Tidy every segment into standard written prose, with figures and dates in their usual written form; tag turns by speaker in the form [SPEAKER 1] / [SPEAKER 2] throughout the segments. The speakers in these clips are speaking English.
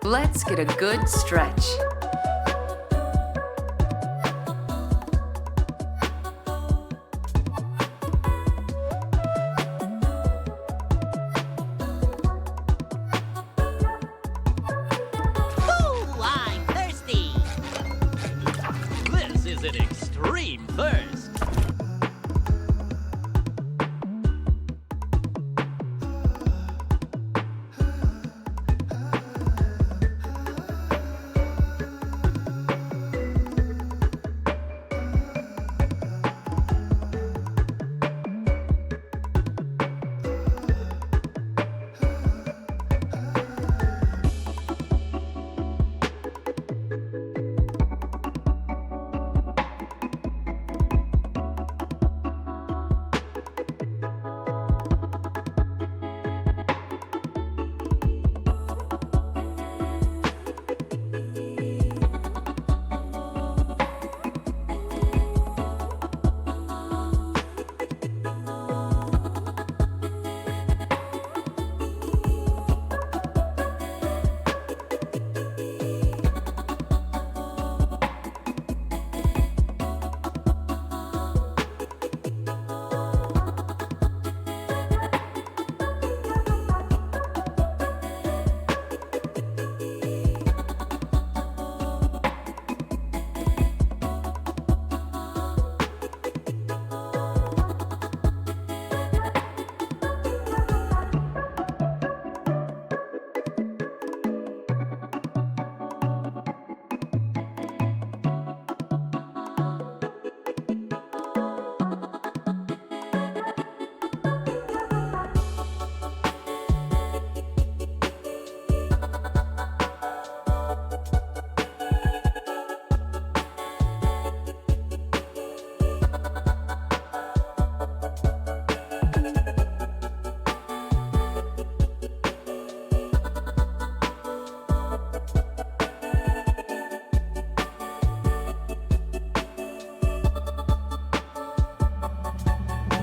[SPEAKER 1] Let's get a good stretch.
[SPEAKER 2] Ooh, I'm thirsty. This is an extreme thirst.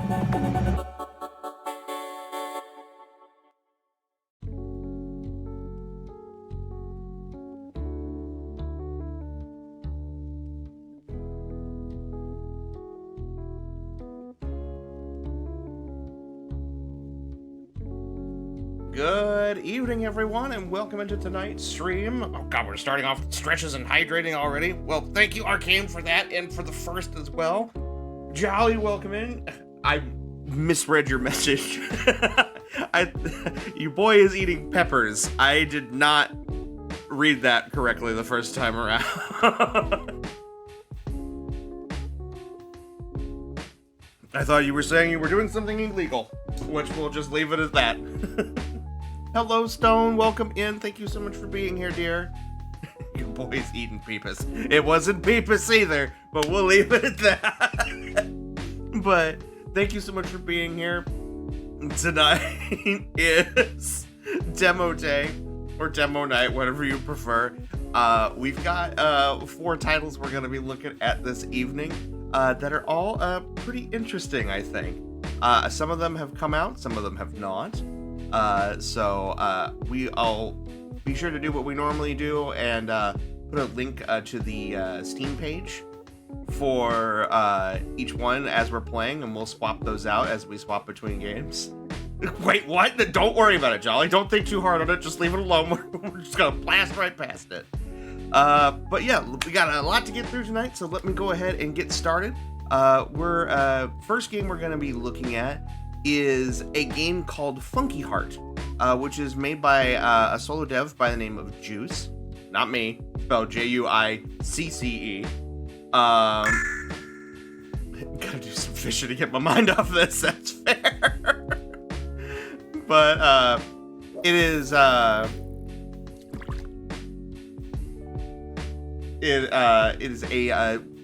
[SPEAKER 3] Good evening, everyone, and welcome into tonight's stream. Oh god, we're starting off with stretches and hydrating already. Well, thank you, Arcane, for that, and for the first as well. Jolly, welcome in. I misread your message. Your boy is eating peppers. I did not read that correctly the first time around. I thought you were saying you were doing something illegal, which we'll just leave it as that. Hello, Stone. Welcome in. Thank you so much for being here, dear. Your boy's eating peepus. It wasn't peepus either, but we'll leave it at that. But thank you so much for being here. Tonight is demo day, or demo night, whatever you prefer. We've got 4 titles we're going to be looking at this evening that are all pretty interesting, I think. Some of them have come out, some of them have not. So I'll be sure to do what we normally do and put a link to the Steam page for each one as we're playing, and we'll swap those out as we swap between games. Wait, what? Don't worry about it, Jolly. Don't think too hard on it. Just leave it alone. We're just gonna blast right past it. But yeah, we got a lot to get through tonight, so let me go ahead and get started. First game we're gonna be looking at is a game called FUNKYHEART, which is made by a solo dev by the name of Juice. Not me, spelled Juicce. Gotta do some fishing to get my mind off this, that's fair. But it is a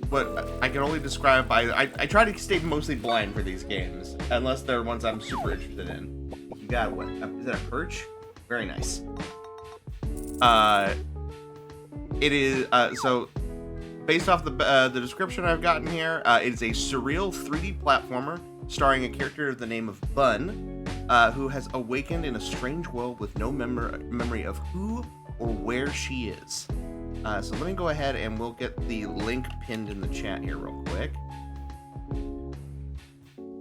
[SPEAKER 3] what I can only describe by I try to stay mostly blind for these games unless they're ones I'm super interested in. You got what? Is that a perch? Very nice. It is so based off the description I've gotten here, it is a surreal 3D platformer starring a character of the name of Bun, who has awakened in a strange world with no memory of who or where she is. So let me go ahead and we'll get the link pinned in the chat here real quick.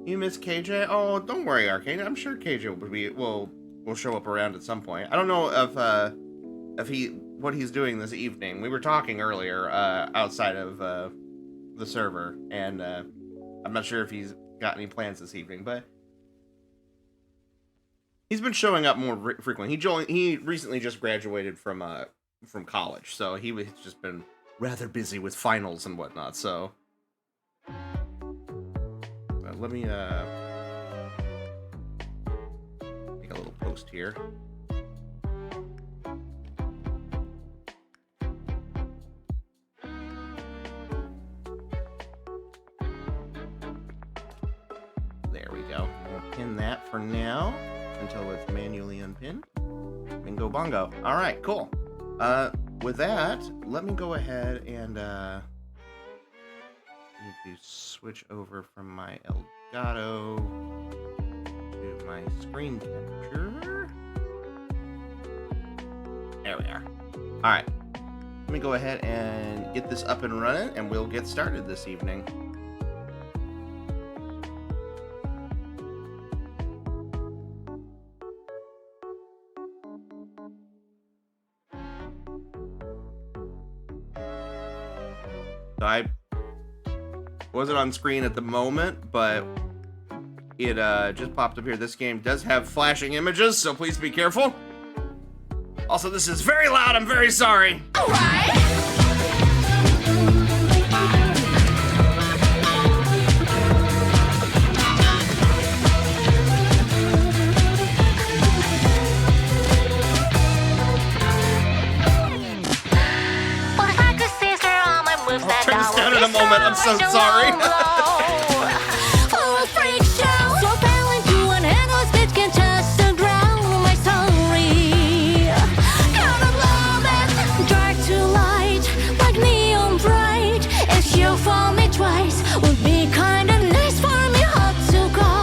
[SPEAKER 3] You miss KJ? Oh, don't worry, Arcane. I'm sure KJ will show up around at some point. I don't know if what he's doing this evening. We were talking earlier outside of the server, and I'm not sure if he's got any plans this evening, but he's been showing up more frequently. He recently just graduated from college, so he's just been rather busy with finals and whatnot, so let me make a little post here. There we go. I'll pin that for now until it's manually unpinned. Bingo bongo. All right, cool. With that, let me go ahead and need to switch over from my Elgato to my screen capture. There we are. All right, let me go ahead and get this up and running, and we'll get started this evening. I wasn't on screen at the moment, but it just popped up here. This game does have flashing images, so please be careful. Also, this is very loud. I'm very sorry.
[SPEAKER 4] All right.
[SPEAKER 3] I'll turn this down in a moment. I'm so sorry.
[SPEAKER 4] For me twice would be kind of nice for me heart to go.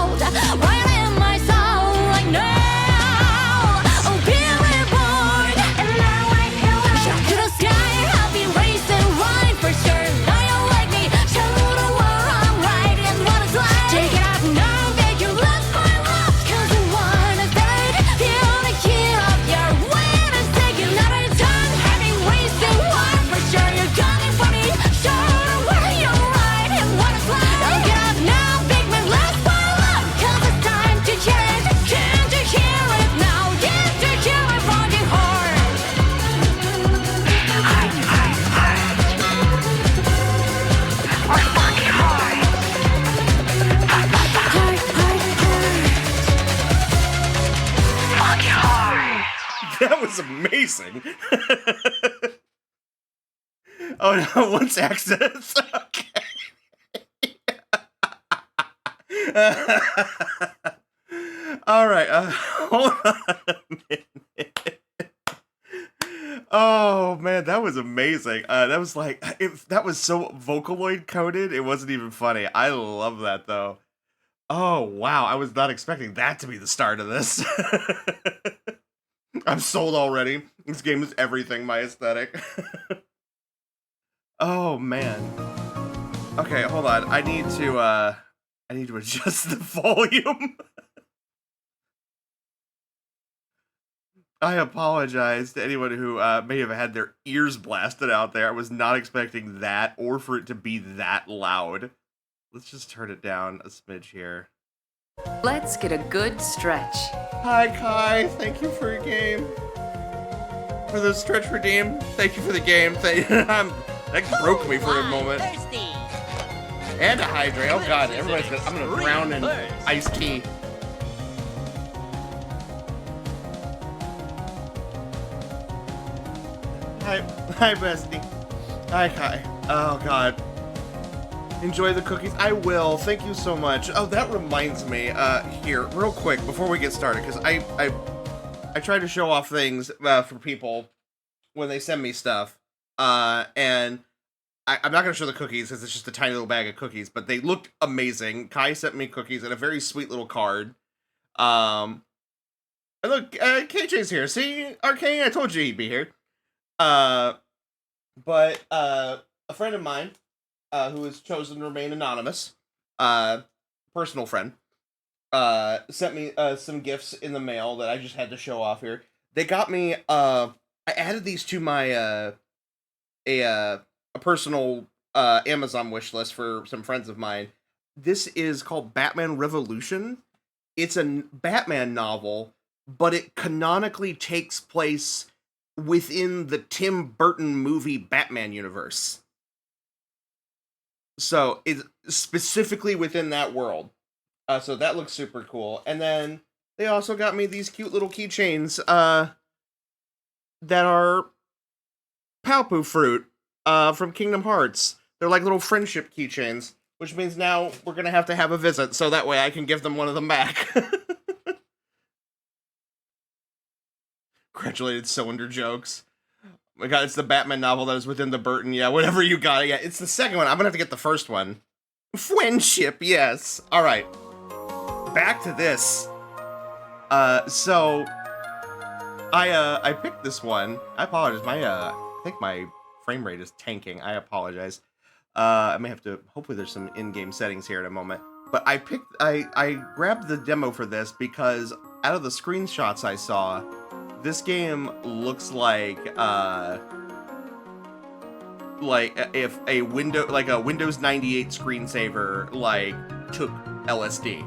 [SPEAKER 3] was amazing. Oh no, once access. Okay. All right. Hold on a minute. Oh man, that was amazing. That was like that was so Vocaloid coded. It wasn't even funny. I love that though. Oh wow, I was not expecting that to be the start of this. I'm sold already. This game is everything my aesthetic. Oh man. Okay, hold on. I need to adjust the volume. I apologize to anyone who may have had their ears blasted out there. I was not expecting that or for it to be that loud. Let's just turn it down a smidge here.
[SPEAKER 1] Let's get a good stretch.
[SPEAKER 3] Hi, Kai. Thank you for your game. For the stretch redeem. Thank you for the game. That broke me for a moment.
[SPEAKER 2] Thirsty.
[SPEAKER 3] And a hydrate. Oh god, I'm gonna drown in iced tea. Hi, bestie. Hi, Kai. Oh god. Enjoy the cookies. I will. Thank you so much. Oh, that reminds me. Here, real quick before we get started, because I try to show off things for people when they send me stuff. And I'm not gonna show the cookies because it's just a tiny little bag of cookies, but they looked amazing. Kai sent me cookies and a very sweet little card. And look, KJ's here. See, Arcane, I told you he'd be here. But a friend of mine, who has chosen to remain anonymous, personal friend, sent me some gifts in the mail that I just had to show off here. They got me. I added these to my a personal Amazon wish list for some friends of mine. This is called Batman Revolution. It's a Batman novel, but it canonically takes place within the Tim Burton movie Batman universe. So it's specifically within that world. So that looks super cool. And then they also got me these cute little keychains that are Palpu fruit from Kingdom Hearts. They're like little friendship keychains, which means now we're going to have a visit, so that way I can give them one of them back. Congratulated cylinder jokes. Oh my god, it's the Batman novel that is within the Burton. Yeah, whatever you got. Yeah, it's the second one. I'm gonna have to get the first one. Friendship, yes. Alright. Back to this. So I picked this one. I apologize. I think my frame rate is tanking. I apologize. I may have to, hopefully there's some in-game settings here in a moment. But I grabbed the demo for this because out of the screenshots I saw, this game looks like if a Windows 98 screensaver took LSD.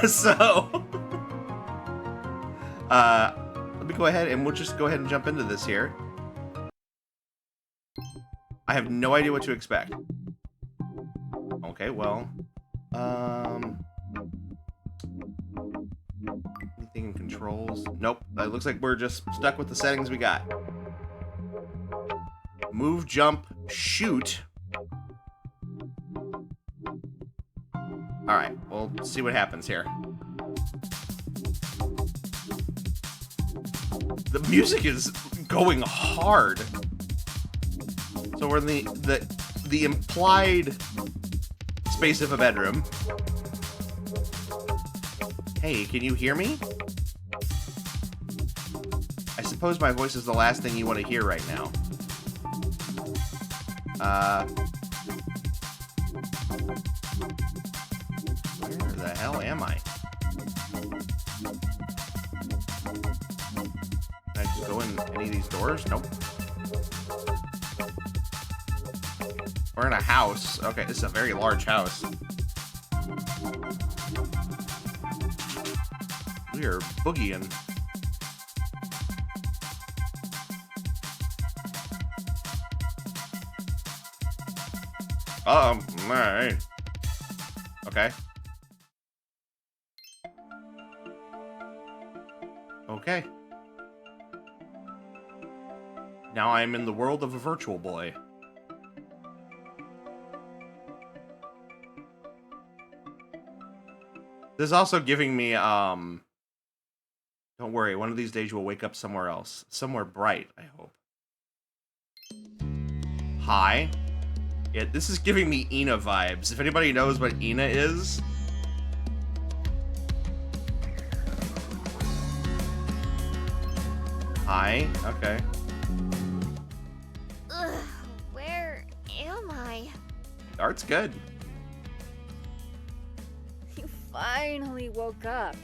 [SPEAKER 3] So let me go ahead and we'll just go ahead and jump into this here. I have no idea what to expect. Okay, well, anything in controls? Nope. It looks like we're just stuck with the settings we got. Move, jump, shoot. Alright, we'll see what happens here. The music is going hard. So we're in the implied space of a bedroom. Hey, can you hear me? I suppose my voice is the last thing you want to hear right now. Where the hell am I? Can I just go in any of these doors? Nope. We're in a house. Okay, this is a very large house. We are boogieing. Alright. Okay. Okay. Now I'm in the world of a virtual boy. This is also giving me, don't worry, one of these days you will wake up somewhere else. Somewhere bright, I hope. Hi. Yeah, this is giving me Ina vibes. If anybody knows what Ina is... Hi, okay.
[SPEAKER 4] Ugh, where am I?
[SPEAKER 3] Art's good.
[SPEAKER 5] You finally woke up.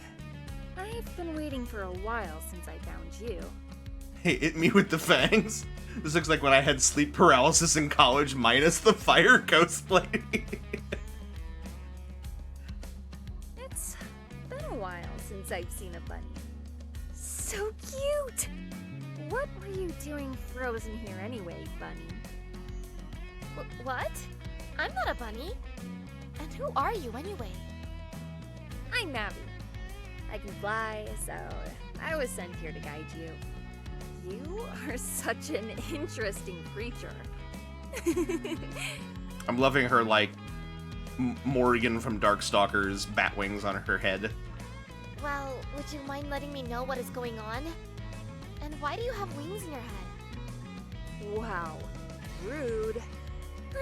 [SPEAKER 5] I've been waiting for a while since I found you.
[SPEAKER 3] Hey, hit me with the fangs. This looks like when I had sleep paralysis in college minus the fire cosplay.
[SPEAKER 5] It's been a while since I've seen a bunny. So cute! What were you doing frozen here anyway, bunny?
[SPEAKER 4] What? I'm not a bunny. And who are you anyway?
[SPEAKER 5] I'm Mavi. I can fly, so I was sent here to guide you. You are such an interesting creature.
[SPEAKER 3] I'm loving her, like, Morrigan from Darkstalker's bat wings on her head.
[SPEAKER 4] Well, would you mind letting me know what is going on? And why do you have wings in your head?
[SPEAKER 5] Wow, rude.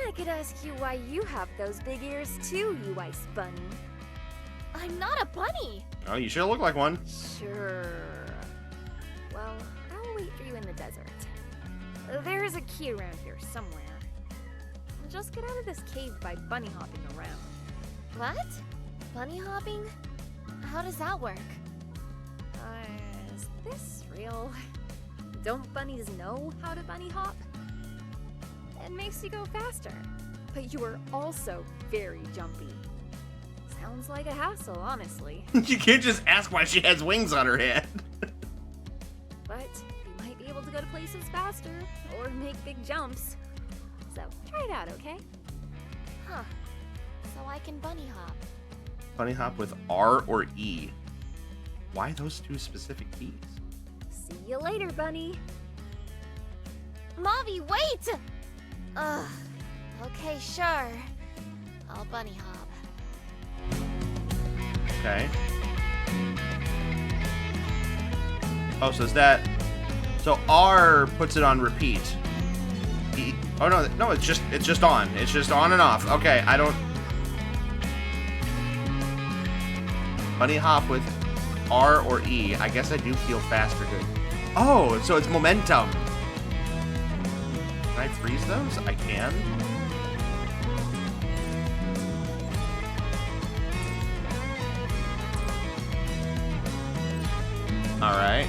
[SPEAKER 5] I could ask you why you have those big ears too, you ice bunny.
[SPEAKER 4] I'm not a bunny!
[SPEAKER 3] Oh, you sure look like one.
[SPEAKER 5] Sure. Well, I'll wait for you in the desert. There's a key around here somewhere. Just get out of this cave by bunny hopping around.
[SPEAKER 4] What? Bunny hopping? How does that work?
[SPEAKER 5] Is this real? Don't bunnies know how to bunny hop? It makes you go faster, but you are also very jumpy. Sounds like a hassle, honestly.
[SPEAKER 3] You can't just ask why she has wings on her head.
[SPEAKER 5] But you might be able to go to places faster or make big jumps. So try it out, okay?
[SPEAKER 4] Huh. So I can bunny hop.
[SPEAKER 3] Bunny hop with R or E. Why those two specific keys?
[SPEAKER 5] See you later, bunny.
[SPEAKER 4] Mavi, wait! Ugh. Okay, sure. I'll bunny hop.
[SPEAKER 3] Okay. Oh, so is that... So R puts it on repeat. E... Oh, no, it's just on. It's just on and off. Okay, I don't... Bunny hop with R or E. I guess I do feel faster doing... Oh, so it's momentum. Can I freeze those? I can. Alright.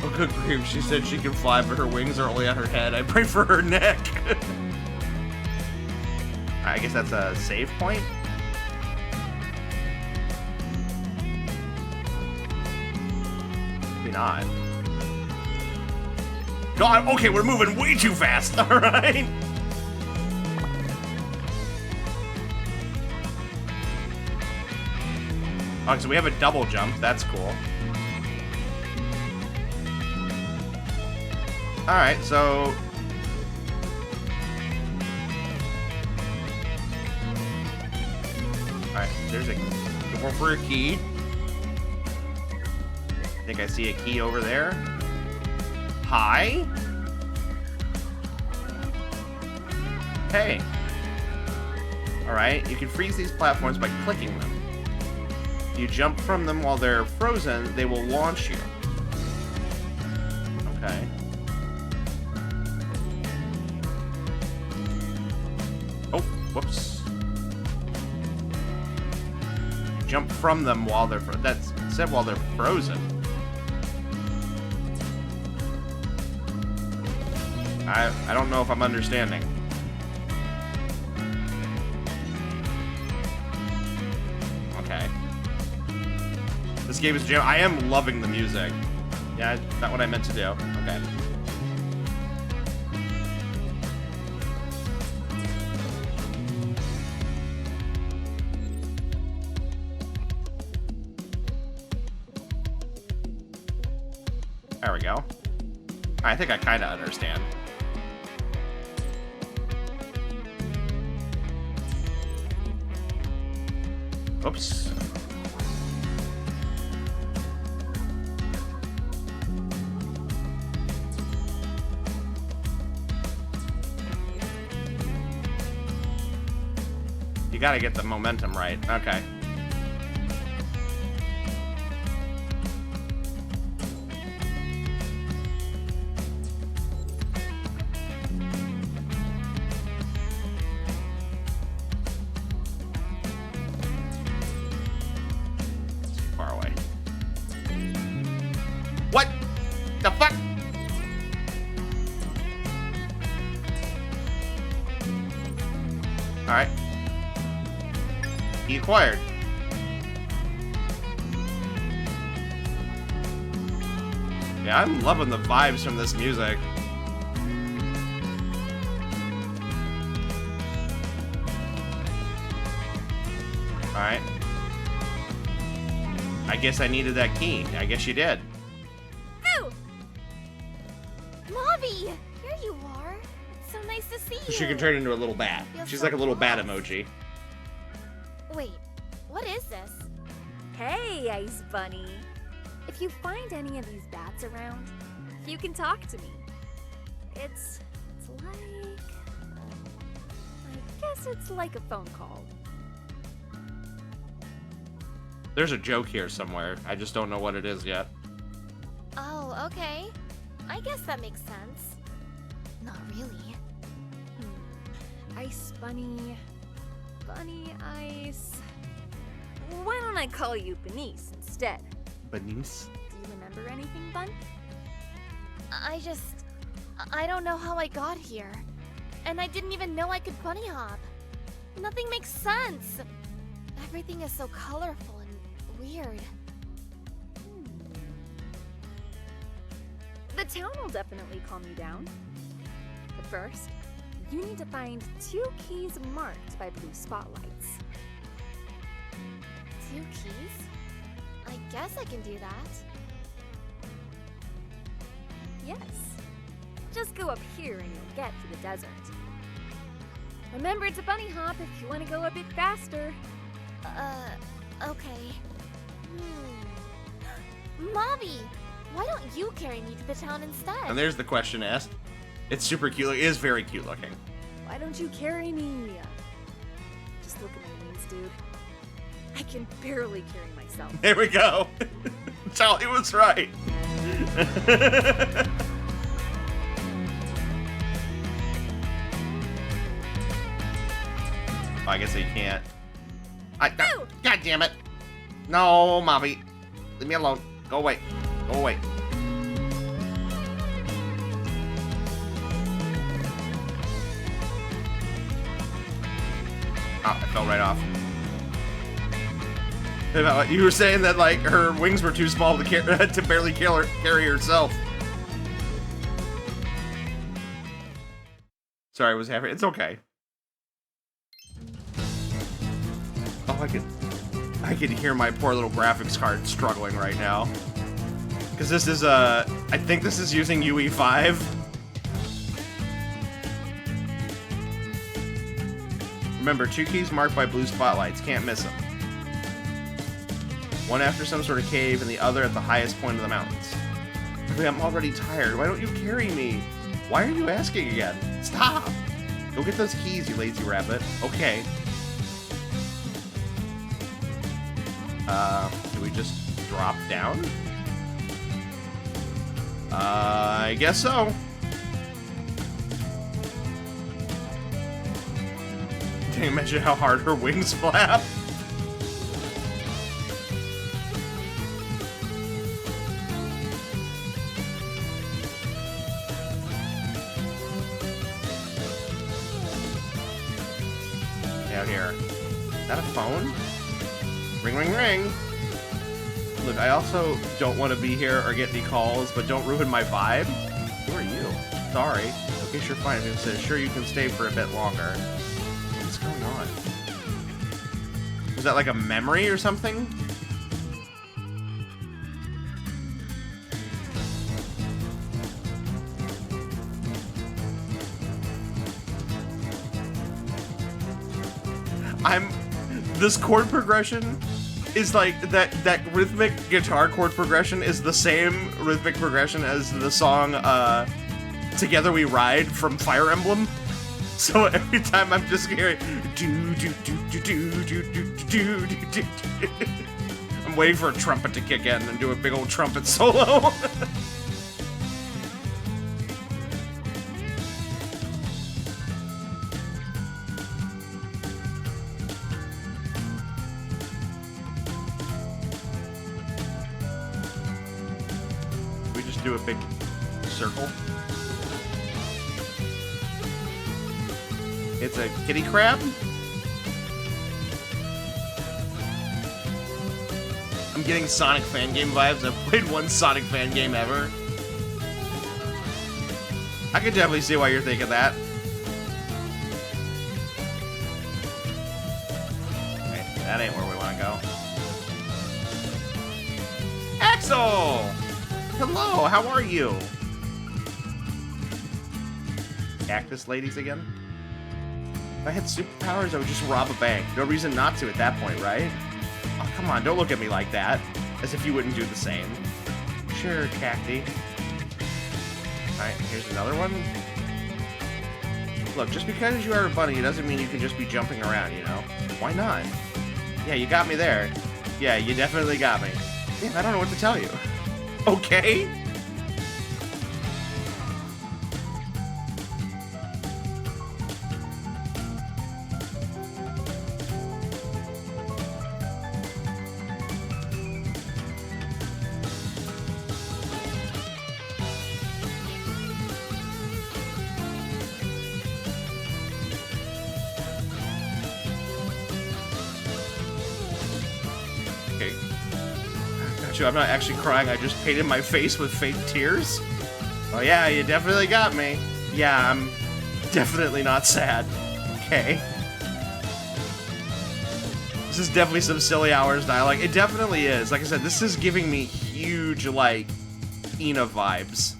[SPEAKER 3] Oh, good grief. She said she can fly, but her wings are only on her head. I pray for her neck. I guess that's a save point. Maybe not. God, okay, we're moving way too fast. Alright. Okay, so we have a double jump. That's cool. Alright, so... Alright, there's a... Go for a key. I think I see a key over there. Hi? Hey. Alright, you can freeze these platforms by clicking them. If you jump from them while they're frozen, they will launch you. Okay. Oh, whoops. Jump from them while they're that's said while they're frozen. I don't know if I'm understanding. Okay. This game is jam. I am loving the music. Yeah, not what I meant to do. Okay. There we go. I think I kind of understand. Oops. You gotta get the momentum right. Okay. Far away. What the fuck? All right. He acquired. Yeah, I'm loving the vibes from this music. Alright. I guess I needed that key. I guess you did.
[SPEAKER 4] Ooh! Mobby! Here you are. It's so nice to see you.
[SPEAKER 3] She can turn into a little bat.
[SPEAKER 4] Feels
[SPEAKER 3] She's
[SPEAKER 4] so
[SPEAKER 3] like a little bat
[SPEAKER 4] close.
[SPEAKER 3] emoji.
[SPEAKER 4] Wait, what is this?
[SPEAKER 5] Hey, Ice Bunny. If you find any of these bats around, you can talk to me. It's like... I guess it's like a phone call.
[SPEAKER 3] There's a joke here somewhere. I just don't know what it is yet.
[SPEAKER 4] Oh, okay. I guess that makes sense. Not really.
[SPEAKER 5] Ice Bunny... Bunny Ice... Why don't I call you Benice instead?
[SPEAKER 3] Benice?
[SPEAKER 5] Do you remember anything, Bun?
[SPEAKER 4] I don't know how I got here. And I didn't even know I could bunny hop. Nothing makes sense. Everything is so colorful and weird.
[SPEAKER 5] The town will definitely calm you down. But first, you need to find 2 keys marked by blue spotlights.
[SPEAKER 4] 2 keys? I guess I can do that.
[SPEAKER 5] Yes. Just go up here and you'll get to the desert. Remember to bunny hop if you want to go a bit faster.
[SPEAKER 4] Okay. Mobby, why don't you carry me to the town instead?
[SPEAKER 3] And there's the question asked. It's super cute. It is very cute looking.
[SPEAKER 5] Why don't you carry me? Just look at my wings, dude. I can barely carry myself.
[SPEAKER 3] There we go. Charlie was right. I guess he can't. God damn it. No, Mommy. Leave me alone. Go away. Go away. Oh, I fell right off. You were saying that, like, her wings were too small to, to barely carry herself. Sorry, I was having... It's okay. Oh, I could hear my poor little graphics card struggling right now. Because this is, I think this is using UE5. Remember, 2 keys marked by blue spotlights. Can't miss them. One after some sort of cave, and the other at the highest point of the mountains. I'm already tired. Why don't you carry me? Why are you asking again? Stop! Go get those keys, you lazy rabbit. Okay. Do we just drop down? I guess so. Can you imagine how hard her wings flap? Out here. Is that a phone? Ring, ring, ring. Look, I also don't want to be here or get any calls, but don't ruin my vibe. Who are you? Sorry. Okay, sure, fine. It says, sure, you can stay for a bit longer. What's going on? Is that like a memory or something? this chord progression is like that rhythmic guitar chord progression is the same rhythmic progression as the song Together We Ride from Fire Emblem. So every time I'm just hearing do do do do do do do do do do, I'm waiting for a trumpet to kick in and do a big old trumpet solo. We just do a big circle. It's a kitty crab. I'm getting Sonic fan game vibes. I've played one Sonic fan game ever. I can definitely see why you're thinking that. Okay, that ain't where we want to go. Axel! Hello, how are you? Cactus ladies again? If I had superpowers, I would just rob a bank. No reason not to at that point, right? Oh, come on, don't look at me like that. As if you wouldn't do the same. Sure, Cacti. Alright, here's another one. Look, just because you are a bunny, it doesn't mean you can just be jumping around, you know? Why not? Yeah, you got me there. Yeah, you definitely got me. Damn, I don't know what to tell you. Okay? I'm not actually crying, I just painted my face with fake tears. Oh yeah, you definitely got me. Yeah, I'm definitely not sad. Okay. This is definitely some silly hours dialogue. It definitely is. Like I said, this is giving me huge, like, Ina vibes.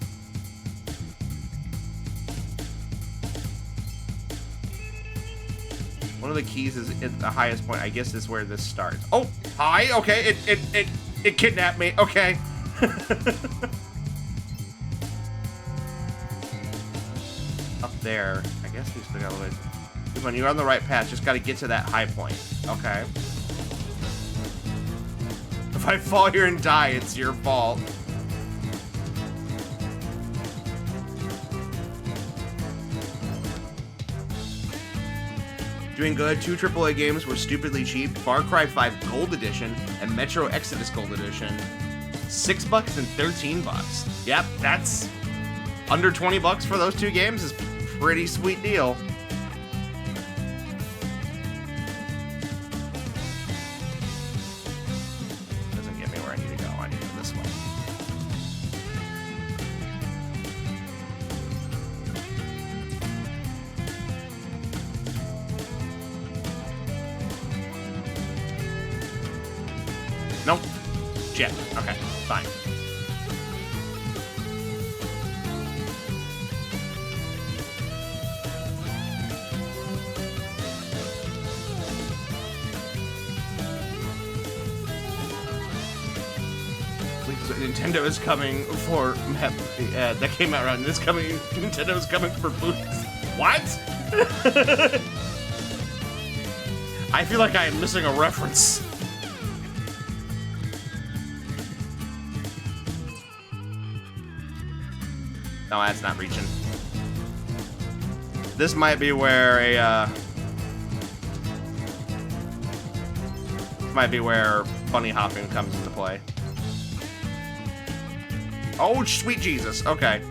[SPEAKER 3] One of the keys is at the highest point. I guess is where this starts. Oh, hi. Okay, it kidnapped me. Okay. Up there. I guess we still got a little bit. Come on, you're on the right path. Just got to get to that high point. Okay. If I fall here and die, it's your fault. Doing good. 2 AAA games were stupidly cheap. Far Cry 5 Gold Edition and Metro Exodus Gold Edition. $6 and $13. Yep, that's under $20 for those 2 games is a pretty sweet deal. Doesn't get me where I need to go. I need to go this way. Nope. Jet. Okay, fine. Nintendo is coming for that came out right. This coming. Nintendo is coming for booties. What? I feel like I am missing a reference. No, that's not reaching. This might be where a bunny hopping comes into play. Oh, sweet Jesus. Okay.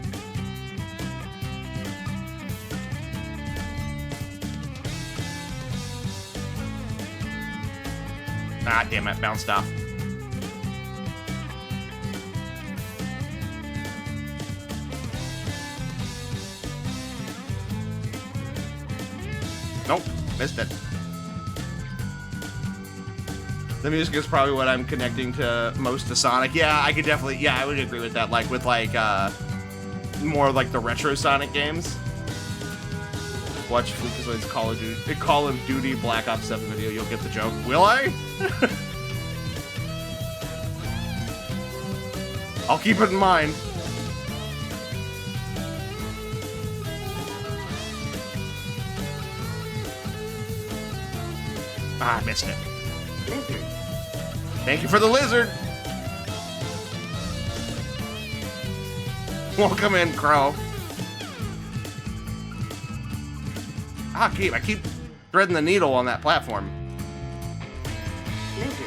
[SPEAKER 3] Ah, damn it. Bounced off. Nope. Missed it. The music is probably what I'm connecting to most to Sonic. Yeah, I could definitely, yeah, I would agree with that. Like, with, like, more like the retro Sonic games. Watch Funky's Call of Duty Black Ops 7 video. You'll get the joke. Will I? I'll keep it in mind. Ah, I missed it.
[SPEAKER 1] Lizard.
[SPEAKER 3] Thank you for the lizard. Welcome in, Crow. I keep threading the needle on that platform.
[SPEAKER 1] Lizard.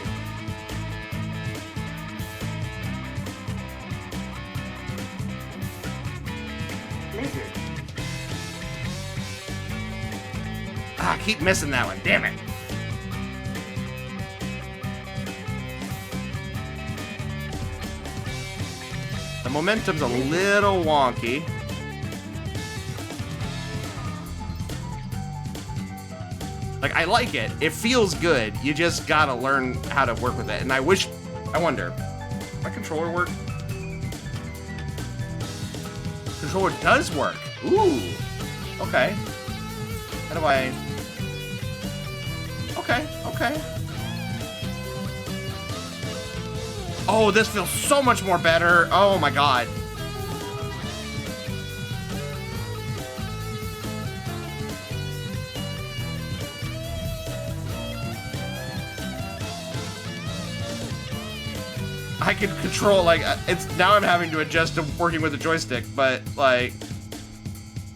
[SPEAKER 1] Lizard.
[SPEAKER 3] I keep missing that one. Damn it. The momentum's a little wonky. Like, I like it. It feels good. You just gotta learn how to work with it. And I wonder, my controller work? Controller does work. Ooh. Okay. How do I... Okay. Oh, this feels so much more better. Oh my god. I can control, like, it's now I'm having to adjust to working with the joystick, but like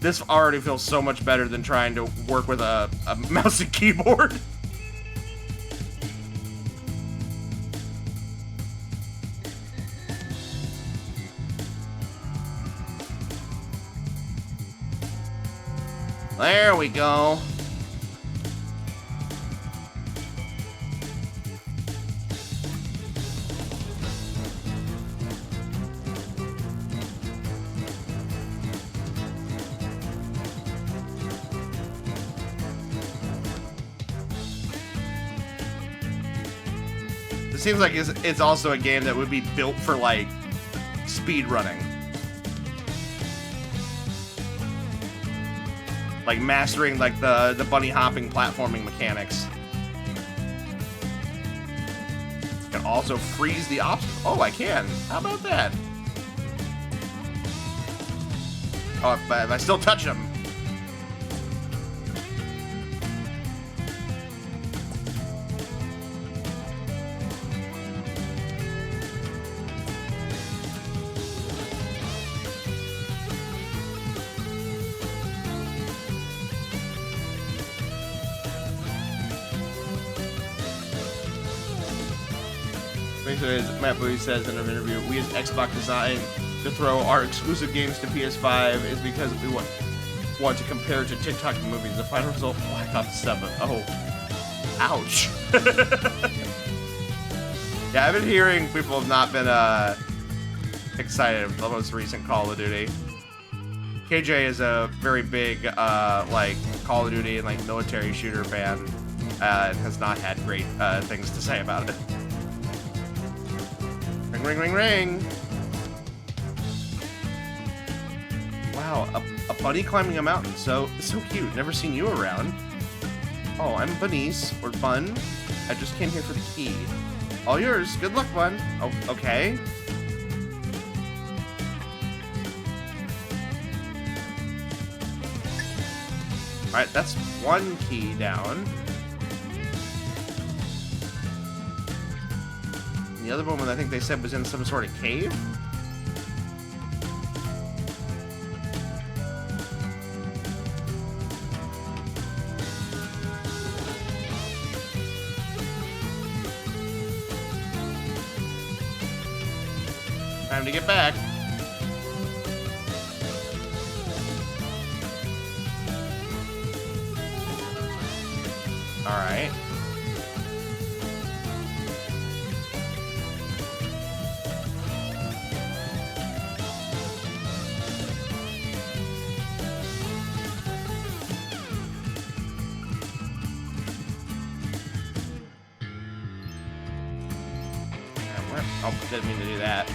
[SPEAKER 3] this already feels so much better than trying to work with a mouse and keyboard. There we go. It seems like it's also a game that would be built for, like, speed running. Like mastering, like, the bunny hopping platforming mechanics. You can also freeze the obstacle. Oh, I can. How about that? Oh, but I still touch them. As Matt Bowie says in an interview, we use Xbox design to throw our exclusive games to PS5 is because we want to compare to TikTok movies. The final result, Black Ops 7. Oh, ouch. Yeah, I've been hearing people have not been excited with the most recent Call of Duty. KJ is a very big like Call of Duty and like military shooter fan and has not had great things to say about it. Ring, ring, ring, ring. Wow, a bunny climbing a mountain. So cute. Never seen you around. Oh, I'm Bunnies, or Bun. I just came here for the key. All yours. Good luck, Bun. Oh, okay. Alright, that's one key down. The other one, I think they said, was in some sort of cave. Time to get back. All right. Oh, didn't mean to do that.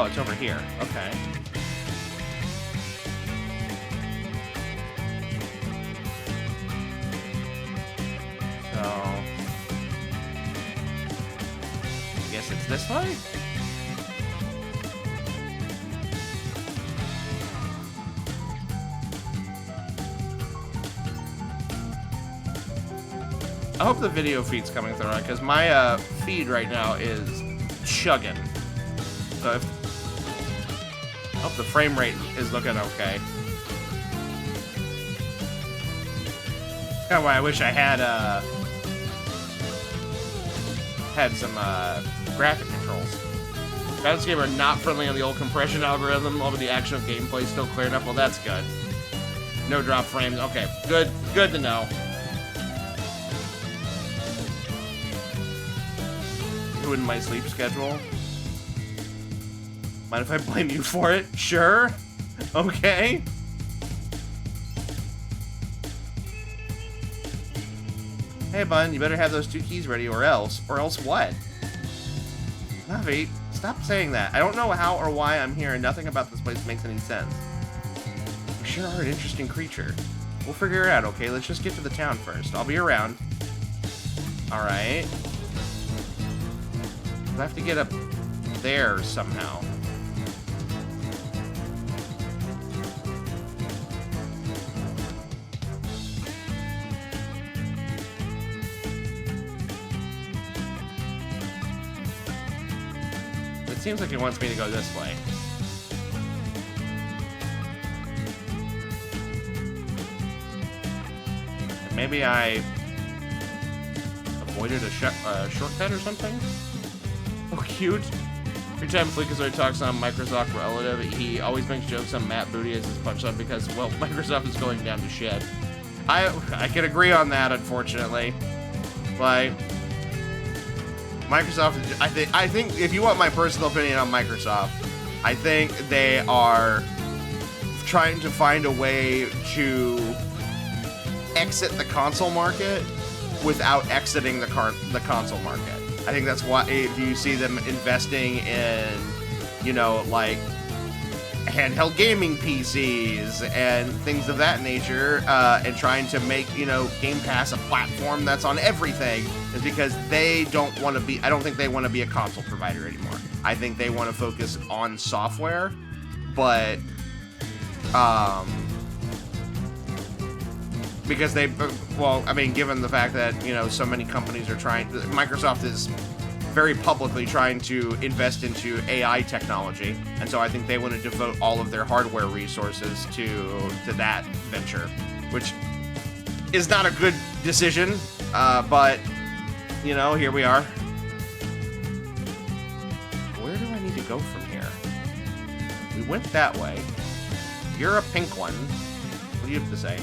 [SPEAKER 3] Oh, it's over here. Okay. So... I guess it's this way? I hope the video feed's coming through, because my feed right now is chugging. So if... I hope the frame rate is looking okay. That's kind of why I wish I had some graphic controls. Guidance game are not friendly on the old compression algorithm. Over the action of gameplay still clearing up. Well, that's good. No drop frames. Okay, good to know. In my sleep schedule. Mind if I blame you for it? Sure. Okay. Hey, Bun, you better have those 2 keys ready or else. Or else what? Navi, stop saying that. I don't know how or why I'm here and nothing about this place makes any sense. You sure are an interesting creature. We'll figure it out, okay? Let's just get to the town first. I'll be around. Alright. I have to get up there somehow. It seems like it wants me to go this way. Maybe I avoided a shortcut or something? Oh, cute. Every time Fleekazoid talks on Microsoft relative, he always makes jokes on Matt Booty as his punchline because, well, Microsoft is going down to shit. I can agree on that, unfortunately. Like, Microsoft, I think if you want my personal opinion on Microsoft, I think they are trying to find a way to exit the console market without exiting the console market. I think that's why if you see them investing in, you know, like handheld gaming PCs and things of that nature, and trying to make, you know, Game Pass a platform that's on everything, is because they don't want to be, I don't think they want to be a console provider anymore. I think they want to focus on software, but, because they, well, I mean, given the fact that, you know, so many companies are trying, Microsoft is very publicly trying to invest into AI technology, and so I think they want to devote all of their hardware resources to that venture, which is not a good decision, but, you know, here we are. Where do I need to go from here? We went that way. You're a pink one. What do you have to say?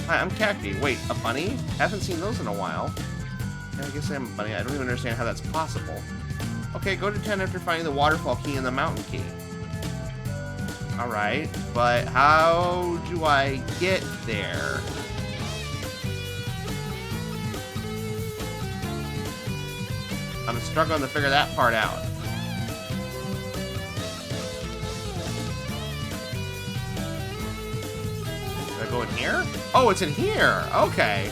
[SPEAKER 3] Hi, I'm Cacti. Wait, a bunny? Haven't seen those in a while. Yeah, I guess I'm a bunny. I don't even understand how that's possible. Okay, go to 10 after finding the waterfall key and the mountain key. Alright, but how do I get there? I'm struggling to figure that part out. Do I go in here? Oh, it's in here! Okay.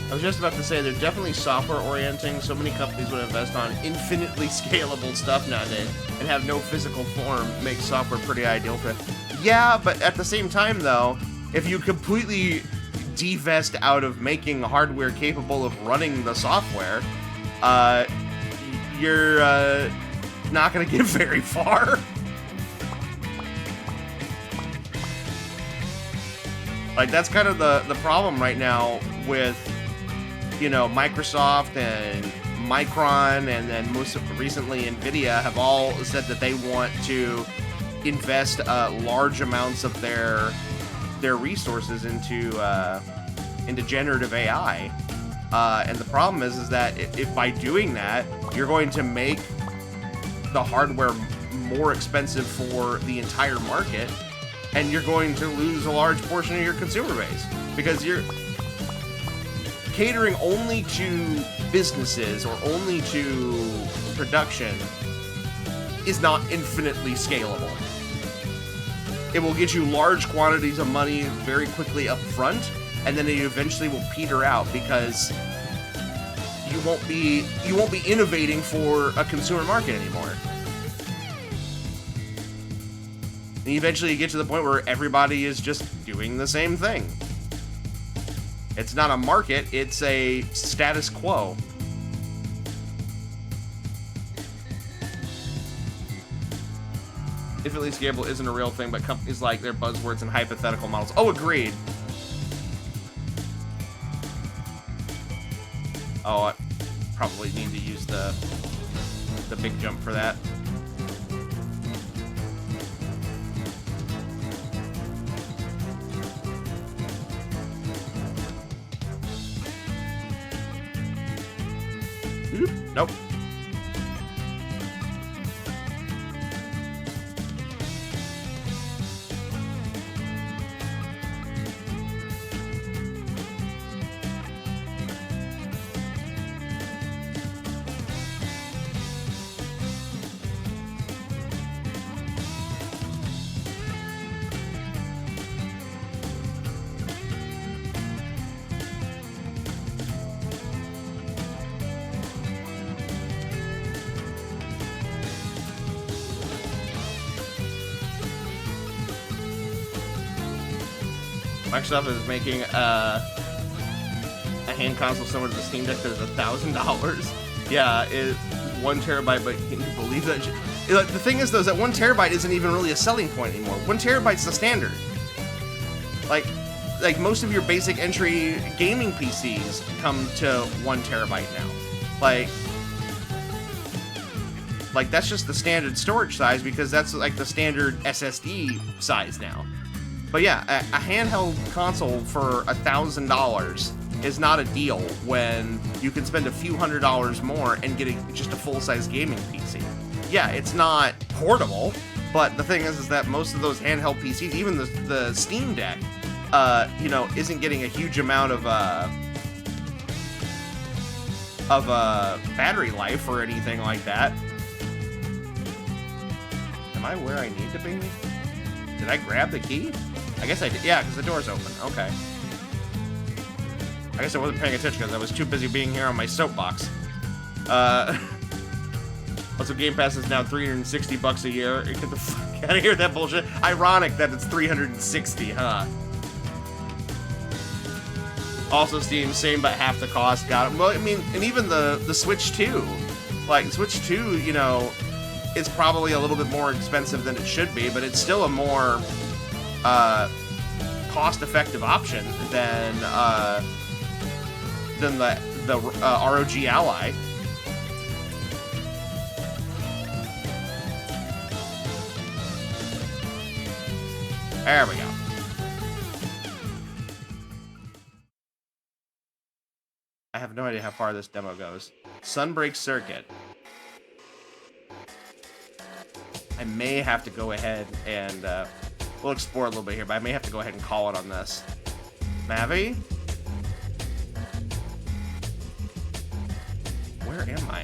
[SPEAKER 3] I was just about to say, they're definitely software orienting. So many companies would invest on infinitely scalable stuff nowadays and have no physical form makes software pretty ideal for it. Yeah, but at the same time, though, if you completely divest out of making hardware capable of running the software, you're not going to get very far. Like, that's kind of the problem right now with, you know, Microsoft and Micron, and then most recently NVIDIA have all said that they want to invest large amounts of their resources into generative AI. And the problem is that if by doing that, you're going to make the hardware more expensive for the entire market, and you're going to lose a large portion of your consumer base, because you're catering only to businesses or only to production is not infinitely scalable. It will get you large quantities of money very quickly up front, and then it eventually will peter out because you won't be innovating for a consumer market anymore. And eventually you get to the point where everybody is just doing the same thing. It's not a market, it's a status quo. Infinitely scalable isn't a real thing, but companies like their buzzwords and hypothetical models. Oh, agreed. Oh, I probably need to use the big jump for that. Nope. Microsoft is making a hand console similar to the Steam Deck that is $1,000. Yeah, 1 terabyte, but can you believe that? The thing is, though, is that 1 terabyte isn't even really a selling point anymore. 1 terabyte's the standard. Like most of your basic entry gaming PCs come to 1 terabyte now. Like that's just the standard storage size because that's like the standard SSD size now. But yeah, a handheld console for $1,000 is not a deal when you can spend a few $100s more and get just a full-size gaming PC. Yeah, it's not portable, but the thing is that most of those handheld PCs, even the Steam Deck, you know, isn't getting a huge amount of battery life or anything like that. Am I where I need to be? Did I grab the key? I guess I did. Yeah, because the door's open. Okay. I guess I wasn't paying attention because I was too busy being here on my soapbox. Also, Game Pass is now $360 a year. Get the fuck out of here, that bullshit. Ironic that it's $360, huh? Also, Steam, same but half the cost. Got it. Well, I mean, and even the Switch 2. Like, Switch 2, you know, is probably a little bit more expensive than it should be, but it's still a more cost-effective option than the ROG Ally. There we go. I have no idea how far this demo goes. Sunbreak Circuit. I may have to go ahead and we'll explore a little bit here, but I may have to go ahead and call it on this. Mavi? Where am I?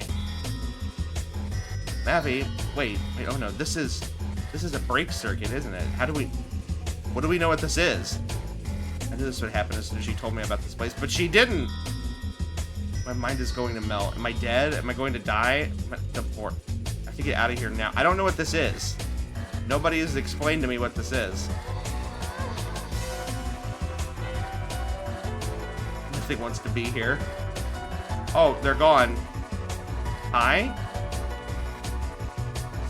[SPEAKER 3] Mavi? Wait, oh no, this is a break circuit, isn't it? What do we know what this is? I knew this would happen as soon as she told me about this place, but she didn't! My mind is going to melt. Am I dead? Am I going to die? I have to get out of here now. I don't know what this is. Nobody has explained to me what this is. Nothing wants to be here. Oh, they're gone. Hi?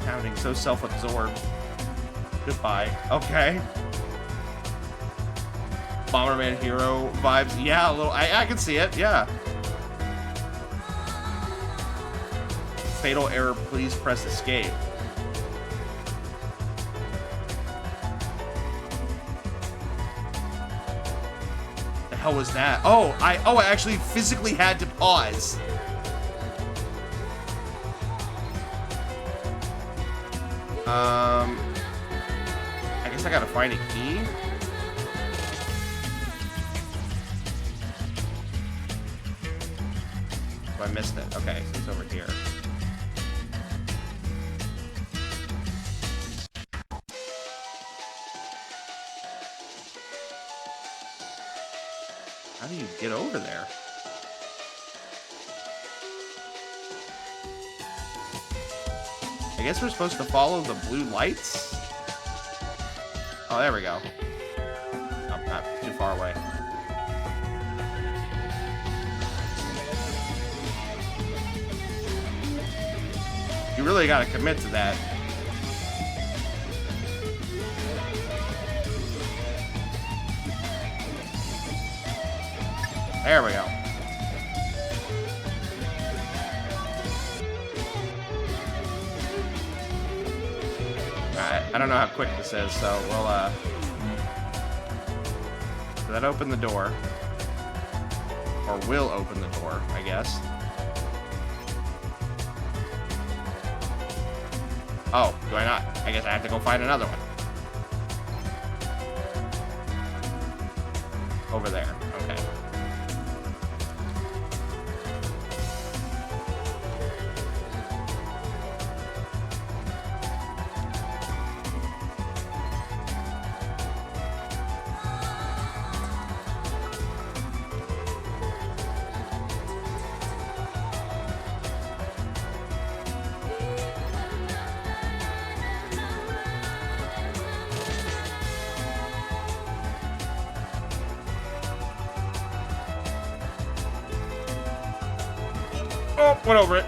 [SPEAKER 3] Sounding so self-absorbed. Goodbye. Okay. Bomberman Hero vibes. Yeah, a little. I can see it. Yeah. Fatal error. Please press escape. The hell was that? Oh, I actually physically had to pause. I guess I gotta find a key. Oh, I missed it. Okay, so it's over here. get over there? I guess we're supposed to follow the blue lights? Oh, there we go. I'm not too far away. You really gotta commit to that. There we go. Alright, I don't know how quick this is, so we'll, Does that open the door? Or will open the door, I guess. Oh, do I not? I guess I have to go find another one. Over there. Okay. Oh, went over it.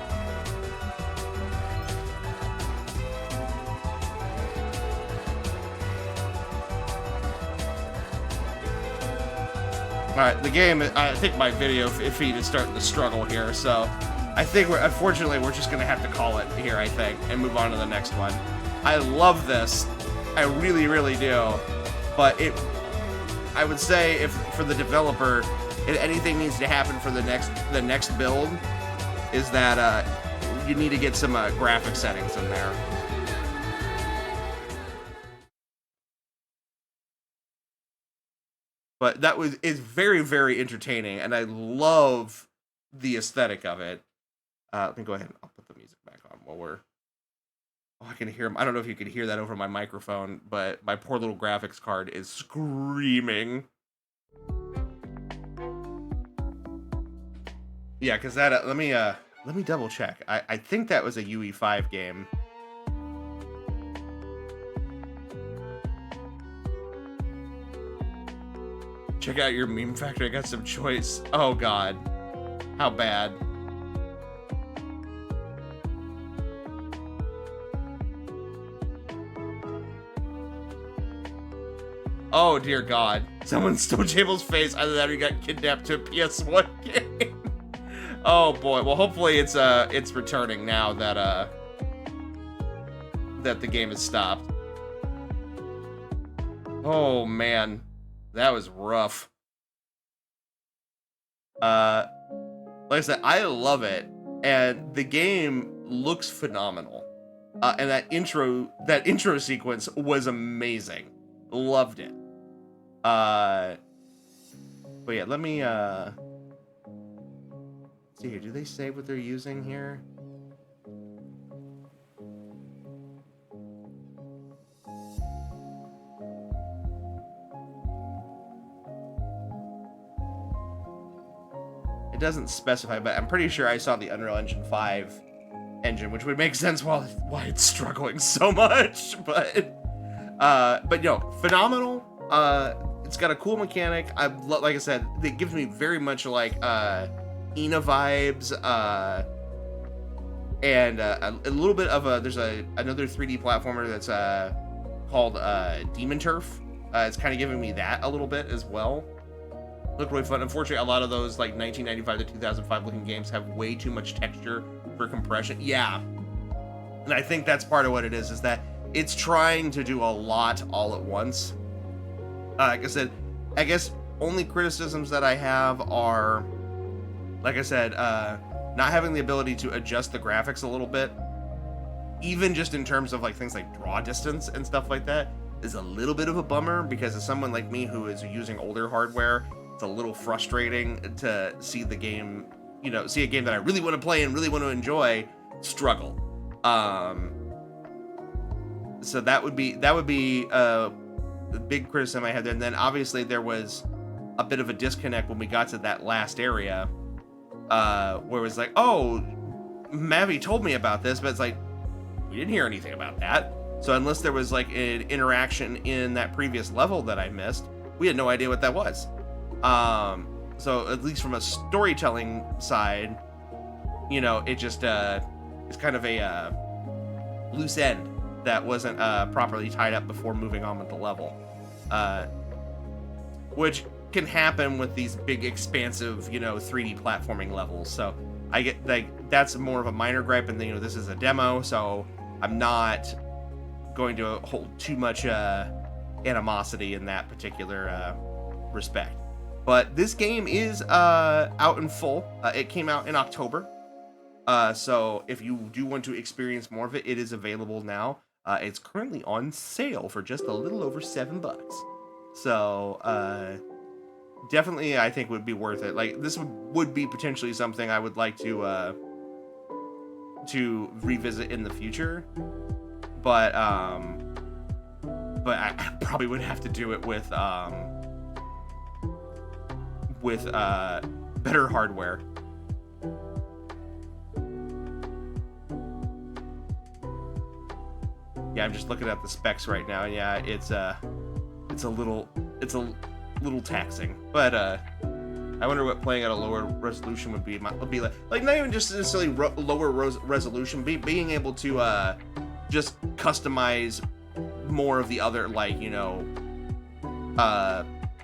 [SPEAKER 3] Alright, the game, I think my video feed is starting to struggle here, so I think unfortunately, we're just gonna have to call it here, I think, and move on to the next one. I love this. I really, really do. But I would say if for the developer, if anything needs to happen for the next build, is that you need to get some graphic settings in there. But is very, very entertaining, and I love the aesthetic of it. Let me go ahead and I'll put the music back on while we're... Oh, I can hear him. I don't know if you can hear that over my microphone, but my poor little graphics card is screaming. Yeah, because that... let me double check. I think that was a UE5 game. Check out your meme factory. I got some choice. Oh god. How bad. Oh dear god. Someone stole Jable's face. Either that or he got kidnapped to a PS1 game. Oh boy. Well, hopefully it's returning now that that the game has stopped. Oh man. That was rough. Like I said, I love it, and the game looks phenomenal. And that intro sequence was amazing. Loved it. But yeah, let me see here. Do they say what they're using here? Doesn't specify, but I'm pretty sure I saw the Unreal Engine 5 engine, which would make sense why it's struggling so much. But you know, phenomenal. It's got a cool mechanic. Like I said, it gives me very much like Ina vibes, and a little bit of there's another 3D platformer that's called Demon Turf. It's kind of giving me that a little bit as well. Looked really fun. Unfortunately, a lot of those like 1995 to 2005 looking games have way too much texture for compression. Yeah, and I think that's part of what it is that it's trying to do a lot all at once. Like I said, I guess only criticisms that I have are, like I said, not having the ability to adjust the graphics a little bit, even just in terms of like things like draw distance and stuff like that, is a little bit of a bummer, because as someone like me who is using older hardware, it's a little frustrating to see the game, you know, see a game that I really want to play and really want to enjoy struggle. So that would be a big criticism I had there. And then obviously there was a bit of a disconnect when we got to that last area, where it was like, oh, Mavi told me about this, but it's like, we didn't hear anything about that. So unless there was like an interaction in that previous level that I missed, we had no idea what that was. So at least from a storytelling side, you know, it just it's kind of a loose end that wasn't properly tied up before moving on with the level, which can happen with these big, expansive, you know, 3D platforming levels. So I get like that's more of a minor gripe, and you know, this is a demo, so I'm not going to hold too much animosity in that particular respect. But this game is out in full. It came out in October. So if you do want to experience more of it, it is available now. It's currently on sale for just a little over $7. So definitely, I think would be worth it. Like this would be potentially something I would like to revisit in the future. But I probably would have to do it with better hardware. Yeah, I'm just looking at the specs right now. Yeah, it's a little taxing, but I wonder what playing at a lower resolution would be like not even just necessarily lower resolution, being able to just customize more of the other, like, you know,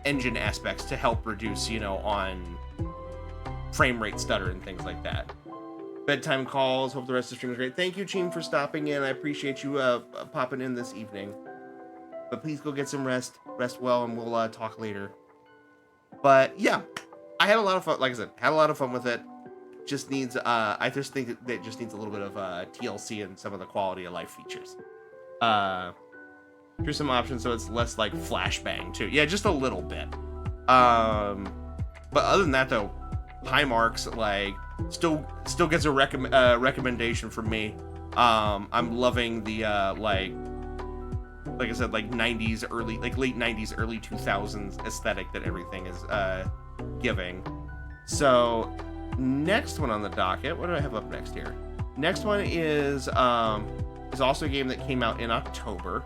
[SPEAKER 3] engine aspects to help reduce, you know, on frame rate stutter and things like that. Bedtime calls. Hope the rest of the stream is great. Thank you, Cheem, for stopping in. I appreciate you popping in this evening. But please go get some rest. Rest well, and we'll talk later. But yeah, I had a lot of fun. Like I said, had a lot of fun with it. Just needs, I just think that it just needs a little bit of TLC and some of the quality of life features. Here's some options so it's less like flashbang too. Yeah, just a little bit. But other than that though, high marks. Like still gets a recommendation from me. I'm loving the like I said, like 90s early, like late 90s early 2000s aesthetic that everything is giving. So next one on the docket, what do I have up next here? Next one is also a game that came out in October,